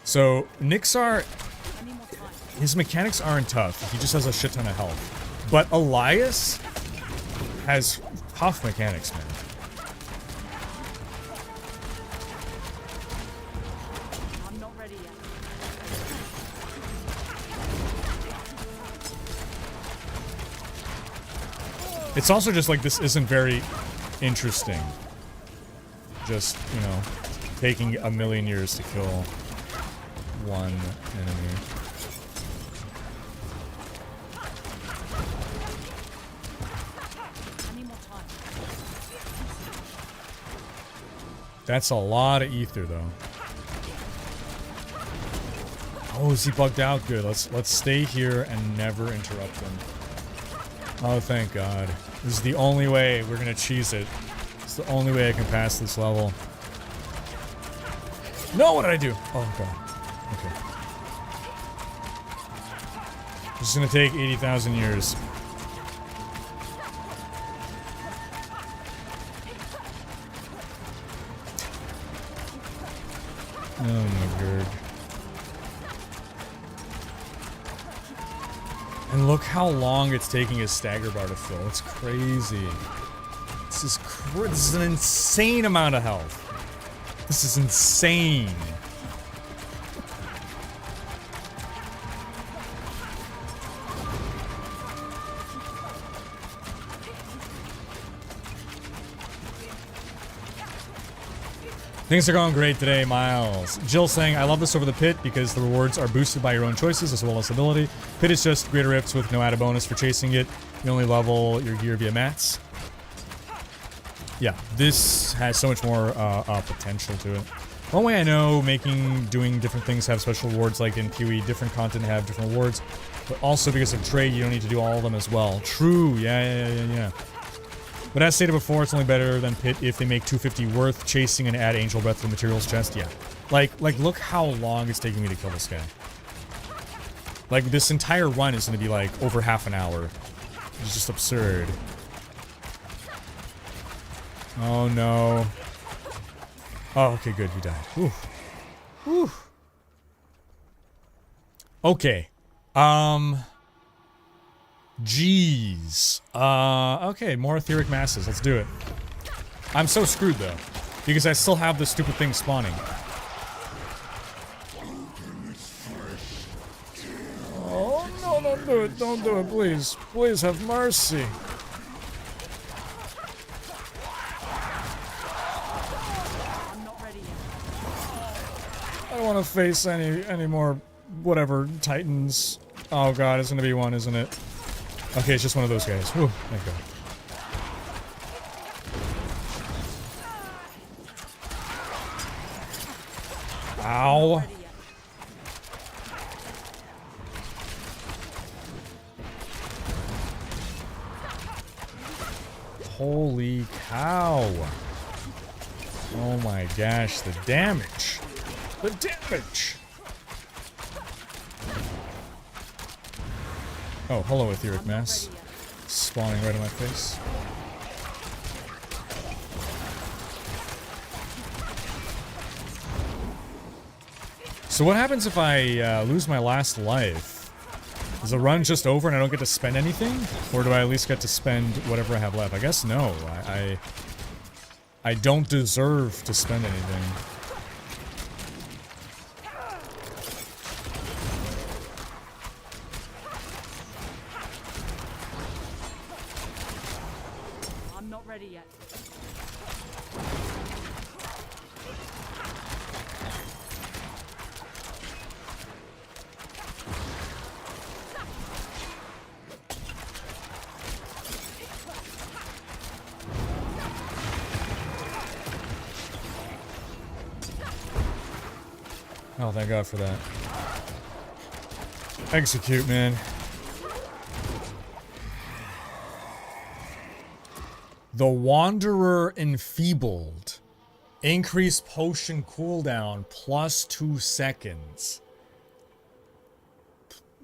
A: So, Nixar, his mechanics aren't tough. He just has a shit ton of health. But Elias has tough mechanics, man.
B: I'm not ready yet.
A: It's also just like, this isn't very interesting. Just, you know, taking a million years to kill one enemy. That's a lot of ether, though. Oh, is he bugged out? Good. Let's stay here and never interrupt him. Oh, thank God. This is the only way we're gonna cheese it. It's the only way I can pass this level. No, what did I do? Oh, God. Okay. This is gonna take 80,000 years. Oh my god. And look how long it's taking his stagger bar to fill. It's crazy. This is an insane amount of health. This is insane. Things are going great today, Miles. Jill saying, I love this over the pit because the rewards are boosted by your own choices as well as ability. Pit is just greater rips with no added bonus for chasing it. You only level your gear via mats. Yeah, this has so much more potential to it. One way I know doing different things have special rewards, like in PoE, different content have different rewards, but also because of trade, you don't need to do all of them as well. True, yeah. But as stated before, it's only better than Pit if they make 250 worth chasing and add Angel Breath to the materials chest. Yeah. Like, look how long it's taking me to kill this guy. Like, this entire run is going to be, like, over half an hour. It's just absurd. Oh, no. Oh, okay, good. He died. Whew. Whew. Okay. Jeez. Okay, more etheric masses. Let's do it. I'm so screwed, though. Because I still have this stupid thing spawning. Oh, no, don't do it. Don't do it, please. Please have mercy. I don't want to face any more whatever titans. Oh god, it's gonna be one, isn't it? Okay, it's just one of those guys. Whew, thank god. Ow. Holy cow. Oh my gosh, the damage. The damage. Oh, hello, etheric mass. Spawning right in my face. So what happens if I lose my last life? Is the run just over and I don't get to spend anything? Or do I at least get to spend whatever I have left? I guess no. I don't deserve to spend anything.
B: I'm not ready yet.
A: Oh, thank God for that. Execute, man. The Wanderer Enfeebled. Increase potion cooldown plus 2 seconds.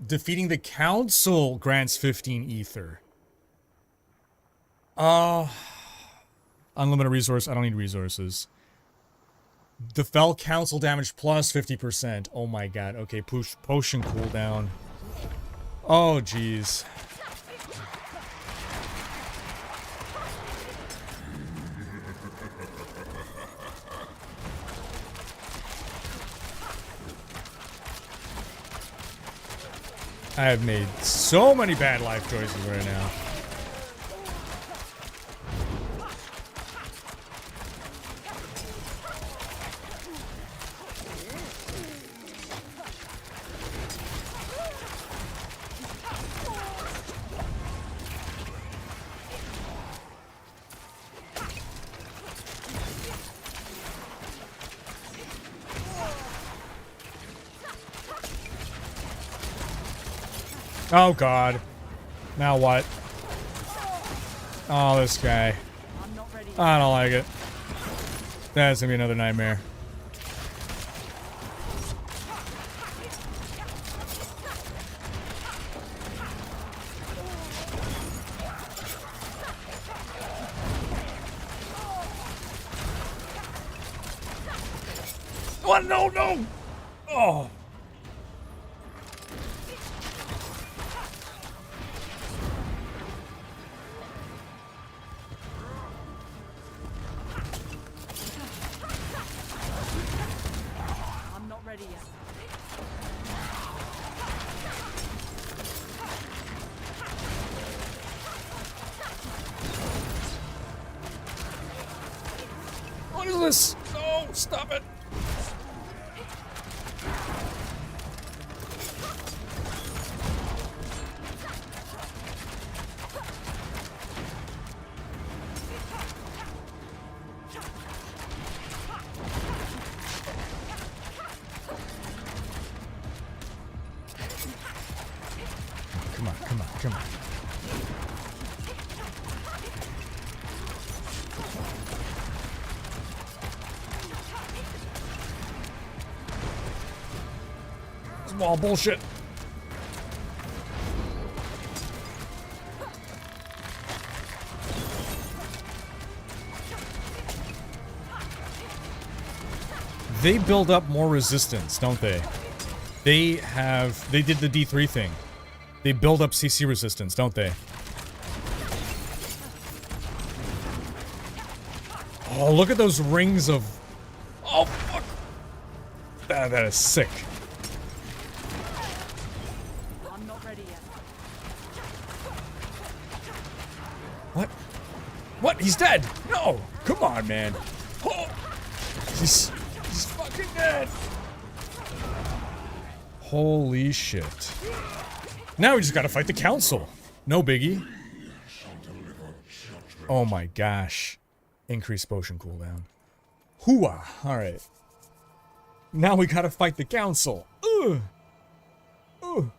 A: Defeating the Council grants 15 ether. Unlimited resource. I don't need resources. The Fell Council damage plus 50%. Oh my god. Okay, potion cooldown. Oh, jeez. I have made so many bad life choices right now. Oh god. Now what? Oh, this guy. I don't like it. That's gonna be another nightmare. Oh, no, no! Oh!
B: I'm not ready yet.
A: What is this? No, stop it. Come on, come on, come on. Wall bullshit. They build up more resistance, don't they? They did the D3 thing. They build up CC resistance, don't they? Oh, look at those rings of... Oh, fuck. That is sick. What? What? He's dead! No! Come on, man. Oh! He's fucking dead! Holy shit. Now we just gotta fight the council. No biggie. Oh my gosh. Increased potion cooldown. Hooah! Alright. Now we gotta fight the council. Ugh! Ugh!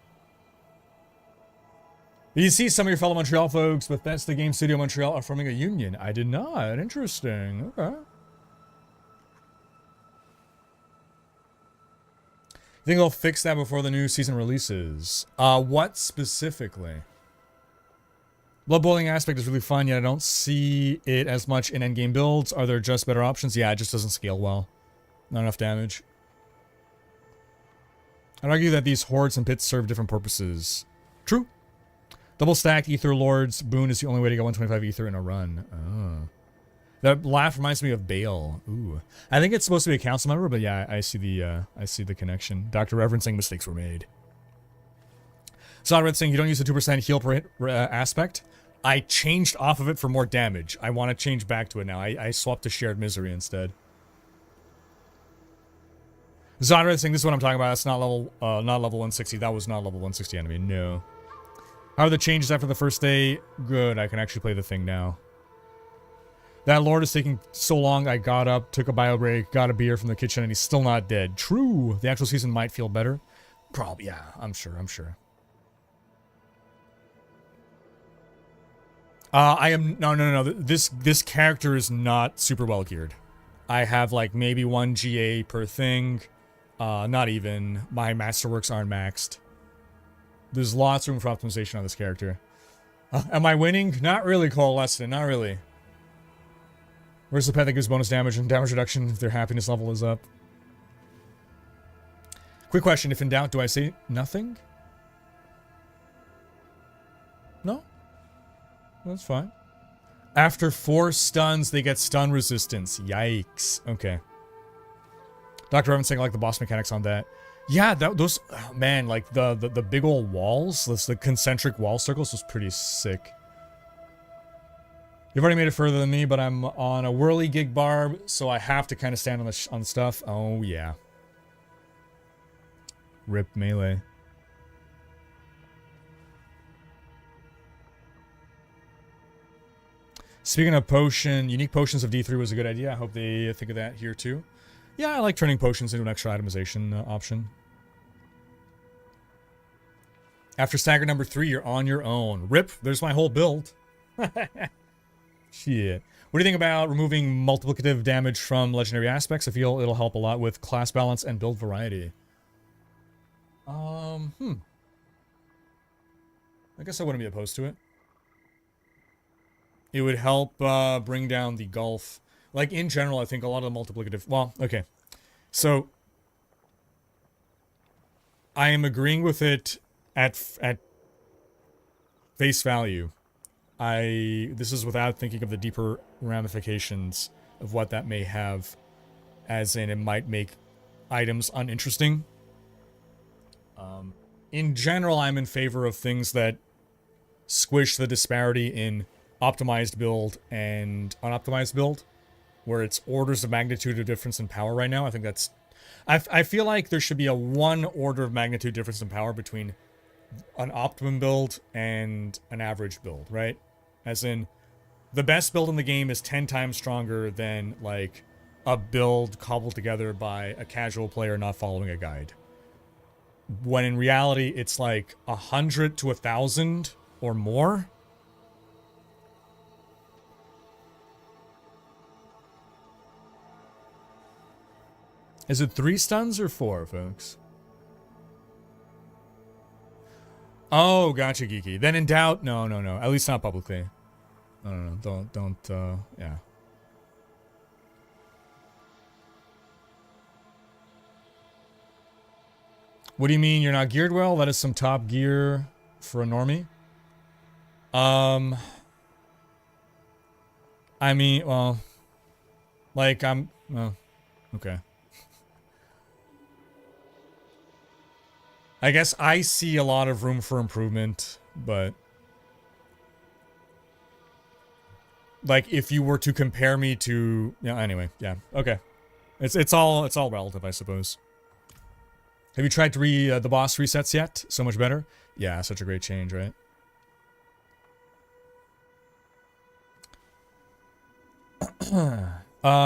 A: You see some of your fellow Montreal folks, but that's the Game Studio Montreal are forming a union. I did not. Interesting. Okay. Think they'll fix that before the new season releases? What specifically? Blood boiling aspect is really fun, yet I don't see it as much in endgame builds. Are there just better options? Yeah, it just doesn't scale well. Not enough damage. I'd argue that these hordes and pits serve different purposes. True. Double stacked Ether Lord's boon is the only way to get 125 Ether in a run. Oh. That laugh reminds me of Bale. Ooh. I think it's supposed to be a council member, but yeah, I see the connection. Dr. Reverend saying mistakes were made. Zodred saying you don't use the 2% heal per hit aspect. I changed off of it for more damage. I want to change back to it now. I swapped to Shared Misery instead. Zodred saying this is what I'm talking about. That's not level 160. That was not level 160 enemy. No. How are the changes after the first day? Good, I can actually play the thing now. That Lord is taking so long, I got up, took a bio break, got a beer from the kitchen, and he's still not dead. True, the actual season might feel better. Probably, yeah, I'm sure. No. This character is not super well geared. I have like maybe 1 GA per thing. Not even. My masterworks aren't maxed. There's lots of room for optimization on this character. Am I winning? Not really, Coalescent. Not really. Where's the pet that gives bonus damage and damage reduction if their happiness level is up? Quick question. If in doubt, do I say nothing? No? That's fine. After 4 stuns, they get stun resistance. Yikes. Okay. Dr. Evans saying I like the boss mechanics on that. Yeah, those, oh man, like the big old walls, the concentric wall circles was pretty sick. You've already made it further than me, but I'm on a whirly gig barb, so I have to kind of stand on the stuff. Oh yeah. Rip melee. Speaking of potion, unique potions of D3 was a good idea. I hope they think of that here too. Yeah, I like turning potions into an extra itemization option. After stagger number 3, you're on your own. Rip, there's my whole build. Shit. What do you think about removing multiplicative damage from legendary aspects? I feel it'll help a lot with class balance and build variety. I guess I wouldn't be opposed to it. It would help bring down the gulf. Like, in general, I think a lot of the multiplicative... Well, okay. So, I am agreeing with it at face value. This is without thinking of the deeper ramifications of what that may have, as in it might make items uninteresting. In general, I'm in favor of things that squish the disparity in optimized build and unoptimized build, where it's orders of magnitude of difference in power right now. I think that's... I feel like there should be a 1 order of magnitude difference in power between an optimum build and an average build, right? As in, the best build in the game is 10 times stronger than, like, a build cobbled together by a casual player not following a guide. When in reality, it's like 100 to 1,000 or more. Is it 3 stuns or 4, folks? Oh, gotcha, Geeky. Then in doubt, no. At least not publicly. No. Don't, yeah. What do you mean you're not geared well? That is some top gear for a normie. I mean, well, like, well, okay. I guess I see a lot of room for improvement, but like if you were to compare me to, yeah, anyway, yeah, okay. It's all relative, I suppose. Have you tried to the boss resets yet? So much better? Yeah, such a great change, right?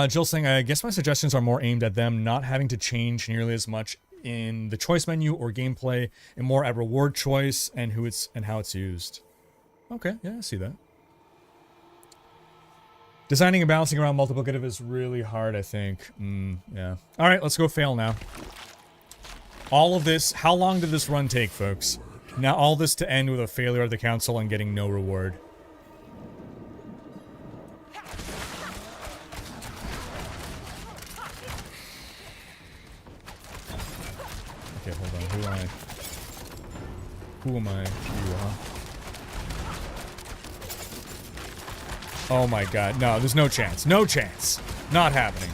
A: Jill saying, I guess my suggestions are more aimed at them not having to change nearly as much in the choice menu or gameplay, and more at reward choice and how it's used. Okay, yeah, I see that. Designing and balancing around multiplicative is really hard, I think. Yeah. All right, let's go fail now. All of this, how long did this run take, folks? Now all this to end with a failure of the council and getting no reward. Okay, hold on. Who am I? Who am I? You, huh? Oh my god. No, there's no chance. No chance. Not happening.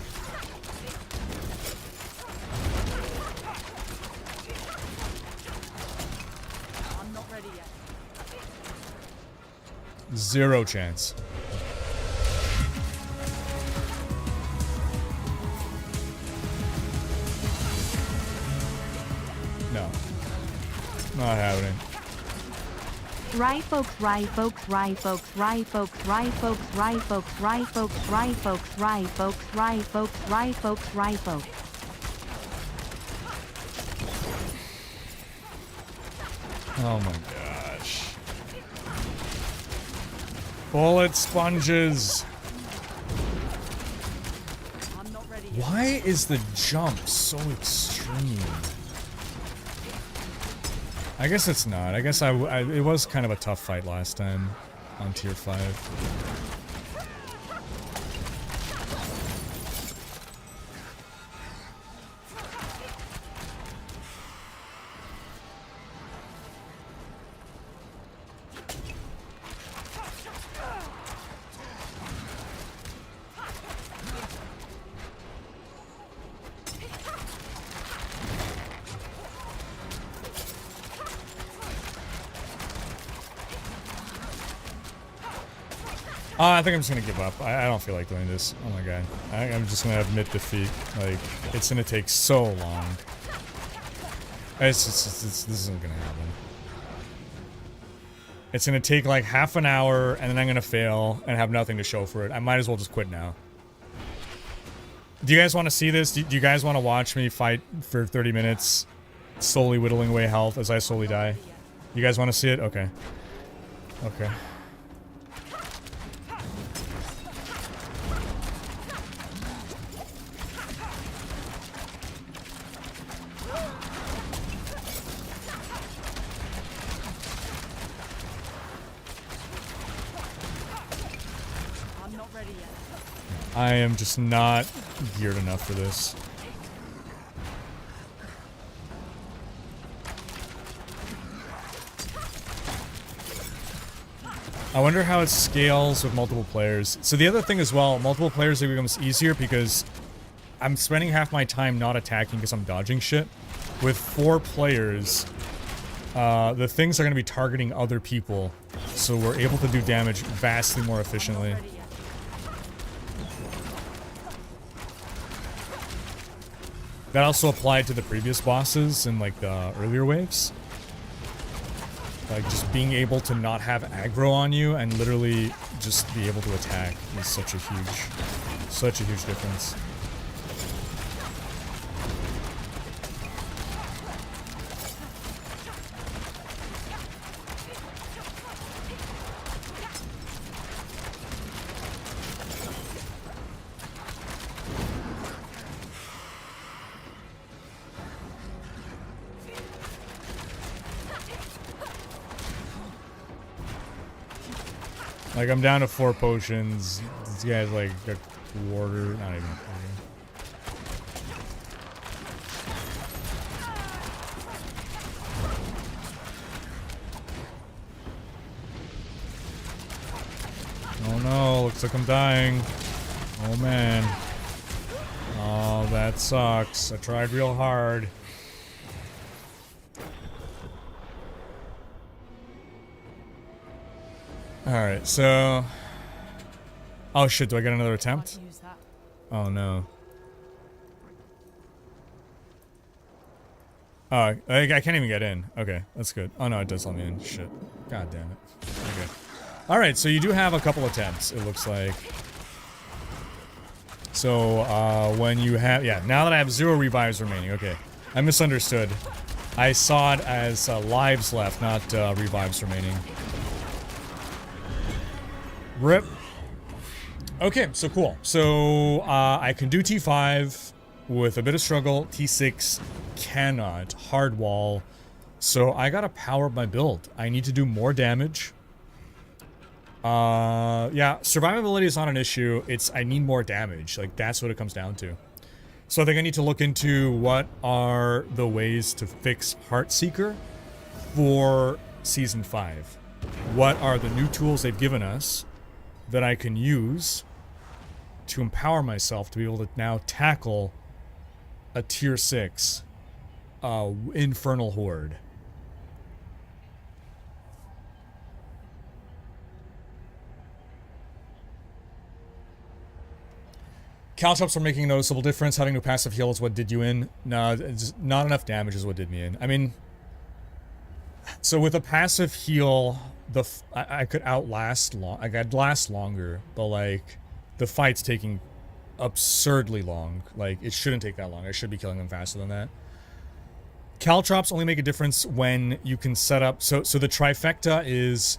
B: I'm not ready yet.
A: Zero chance. No. Not happening.
C: Rye folks, rye folks, rye folks, rye folks, rye folks, rye folks, rye folks, rye folks, rye folks, rye folks, rye folks, rye folks.
A: Oh my gosh. Bullet sponges.
B: I'm not ready yet.
A: Why is the jump so extreme? I guess it's not. I guess it was kind of a tough fight last time on tier 5. I think I'm just gonna give up. I don't feel like doing this. Oh my god. I'm just gonna admit defeat. Like, it's gonna take so long. This isn't gonna happen. It's gonna take like half an hour, and then I'm gonna fail and have nothing to show for it. I might as well just quit now. Do you guys want to see this? Do you guys want to watch me fight for 30 minutes, slowly whittling away health as I slowly die? You guys want to see it? Okay. Okay. I am just not geared enough for this. I wonder how it scales with multiple players. So the other thing as well, multiple players, it becomes easier because I'm spending half my time not attacking because I'm dodging shit. With 4 players, the things are going to be targeting other people, so we're able to do damage vastly more efficiently. That also applied to the previous bosses in like the earlier waves. Like just being able to not have aggro on you and literally just be able to attack is such a huge difference. Like, I'm down to 4 potions. This guy's like a quarter, not even a quarter. Oh no, looks like I'm dying. Oh man. Oh, that sucks. I tried real hard. Alright, so... Oh shit, do I get another attempt? Oh no. Oh, I can't even get in. Okay, that's good. Oh no, it does let me in. Shit. God damn it. Okay. Alright, so you do have a couple attempts, it looks like. So, when you have... Yeah, now that I have 0 revives remaining. Okay. I misunderstood. I saw it as lives left, not revives remaining. Rip. Okay, so cool. So, I can do T5 with a bit of struggle. T6 cannot. Hard wall. So, I gotta power up my build. I need to do more damage. Yeah, survivability is not an issue. It's, I need more damage. Like, that's what it comes down to. So, I think I need to look into what are the ways to fix Heartseeker for Season 5. What are the new tools they've given us that I can use to empower myself to be able to now tackle a tier 6 Infernal horde. Caltrops are making a noticeable difference. Having no passive heal is what did you in. No, it's not enough damage is what did me in. I mean, so with a passive heal, I could outlast long. I could last longer, but like the fight's taking absurdly long. Like it shouldn't take that long. I should be killing them faster than that. Caltrops only make a difference when you can set up. So the trifecta is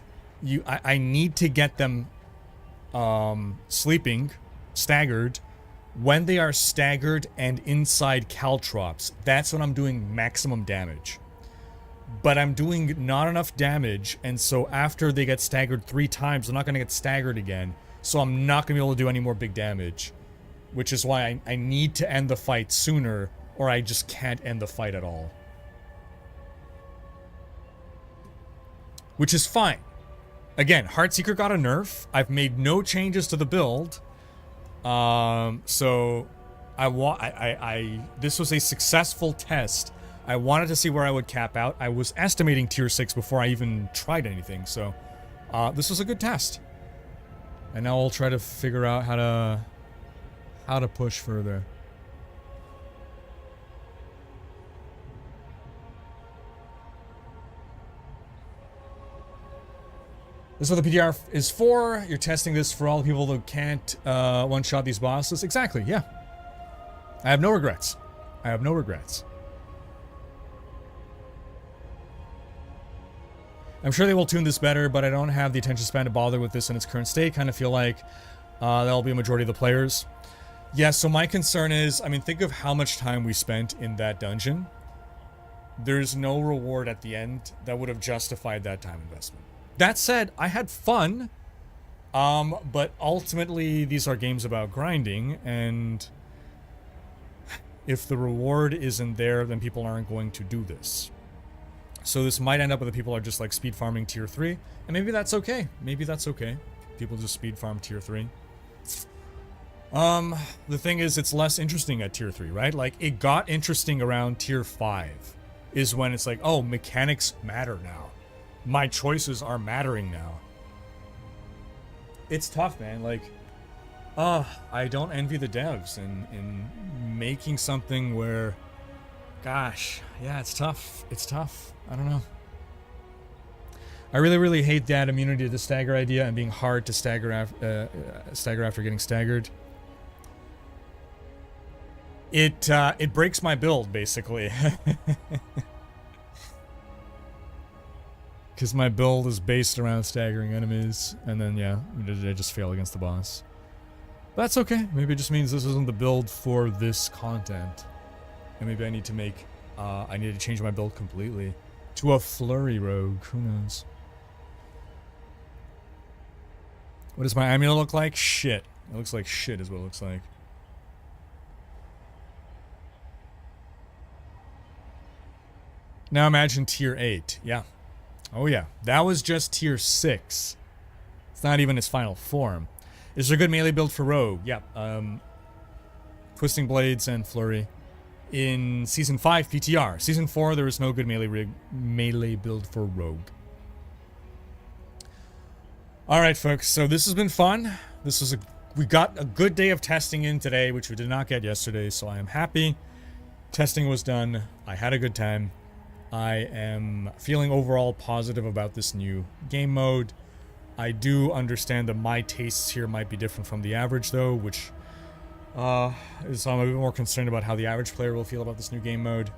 A: I need to get them sleeping, staggered. When they are staggered and inside Caltrops, that's when I'm doing maximum damage. But I'm doing not enough damage, and so after they get staggered 3 times, they're not going to get staggered again. So I'm not going to be able to do any more big damage. Which is why I need to end the fight sooner, or I just can't end the fight at all. Which is fine. Again, Heartseeker got a nerf. I've made no changes to the build. So this was a successful test. I wanted to see where I would cap out. I was estimating tier 6 before I even tried anything, so this was a good test. And now I'll try to figure out how to push further. This is what the PTR is for. You're testing this for all the people that can't one-shot these bosses. Exactly, yeah. I have no regrets. I have no regrets. I'm sure they will tune this better, but I don't have the attention span to bother with this in its current state. Kind of feel like that'll be a majority of the players. Yeah, so my concern is, I mean, think of how much time we spent in that dungeon. There's no reward at the end that would have justified that time investment. That said, I had fun, but ultimately these are games about grinding, and if the reward isn't there, then people aren't going to do this. So this might end up with the people are just like speed farming tier 3. And maybe that's okay. Maybe that's okay. People just speed farm tier 3. The thing is, it's less interesting at tier 3, right? Like, it got interesting around tier 5. Is when it's like, oh, mechanics matter now. My choices are mattering now. It's tough, man. Like, I don't envy the devs in making something where, gosh, yeah, it's tough. It's tough. I don't know. I really, really hate that immunity to the stagger idea and being hard to stagger after getting staggered. It breaks my build, basically. Because my build is based around staggering enemies, and then, yeah, I just fail against the boss. But that's okay. Maybe it just means this isn't the build for this content. And maybe I need to make, I need to change my build completely to a flurry rogue. Who knows? What does my amulet look like? Shit. It looks like shit is what it looks like. Now imagine tier 8. Yeah. Oh yeah. That was just tier 6. It's not even its final form. Is there a good melee build for rogue? Yeah. Twisting Blades and Flurry. In Season 5 PTR. Season 4 there is no good melee build for rogue. Alright folks, so this has been fun. We got a good day of testing in today, which we did not get yesterday, so I am happy. Testing was done. I had a good time. I am feeling overall positive about this new game mode. I do understand that my tastes here might be different from the average though, which so I'm a bit more concerned about how the average player will feel about this new game mode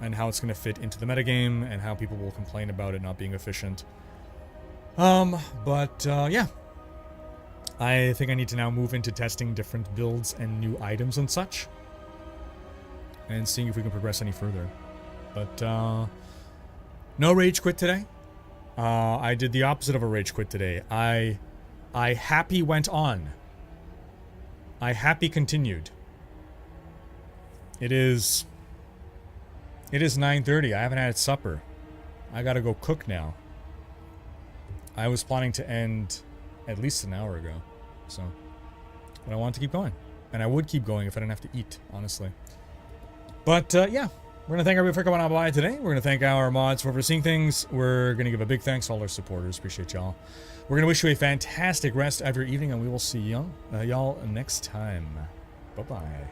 A: and how it's going to fit into the metagame and how people will complain about it not being efficient. Yeah. I think I need to now move into testing different builds and new items and such. And seeing if we can progress any further. But, no rage quit today. I did the opposite of a rage quit today. I happy went on. I happy continued. It is 9:30. I haven't had supper. I gotta go cook now. I was planning to end at least an hour ago, so, but I want to keep going, and I would keep going if I didn't have to eat, honestly. But yeah, we're gonna thank everybody for coming on by today. We're gonna thank our mods for overseeing things. We're gonna give a big thanks to all our supporters. Appreciate y'all. We're gonna wish you a fantastic rest of your evening, and we will see y'all next time. Bye bye.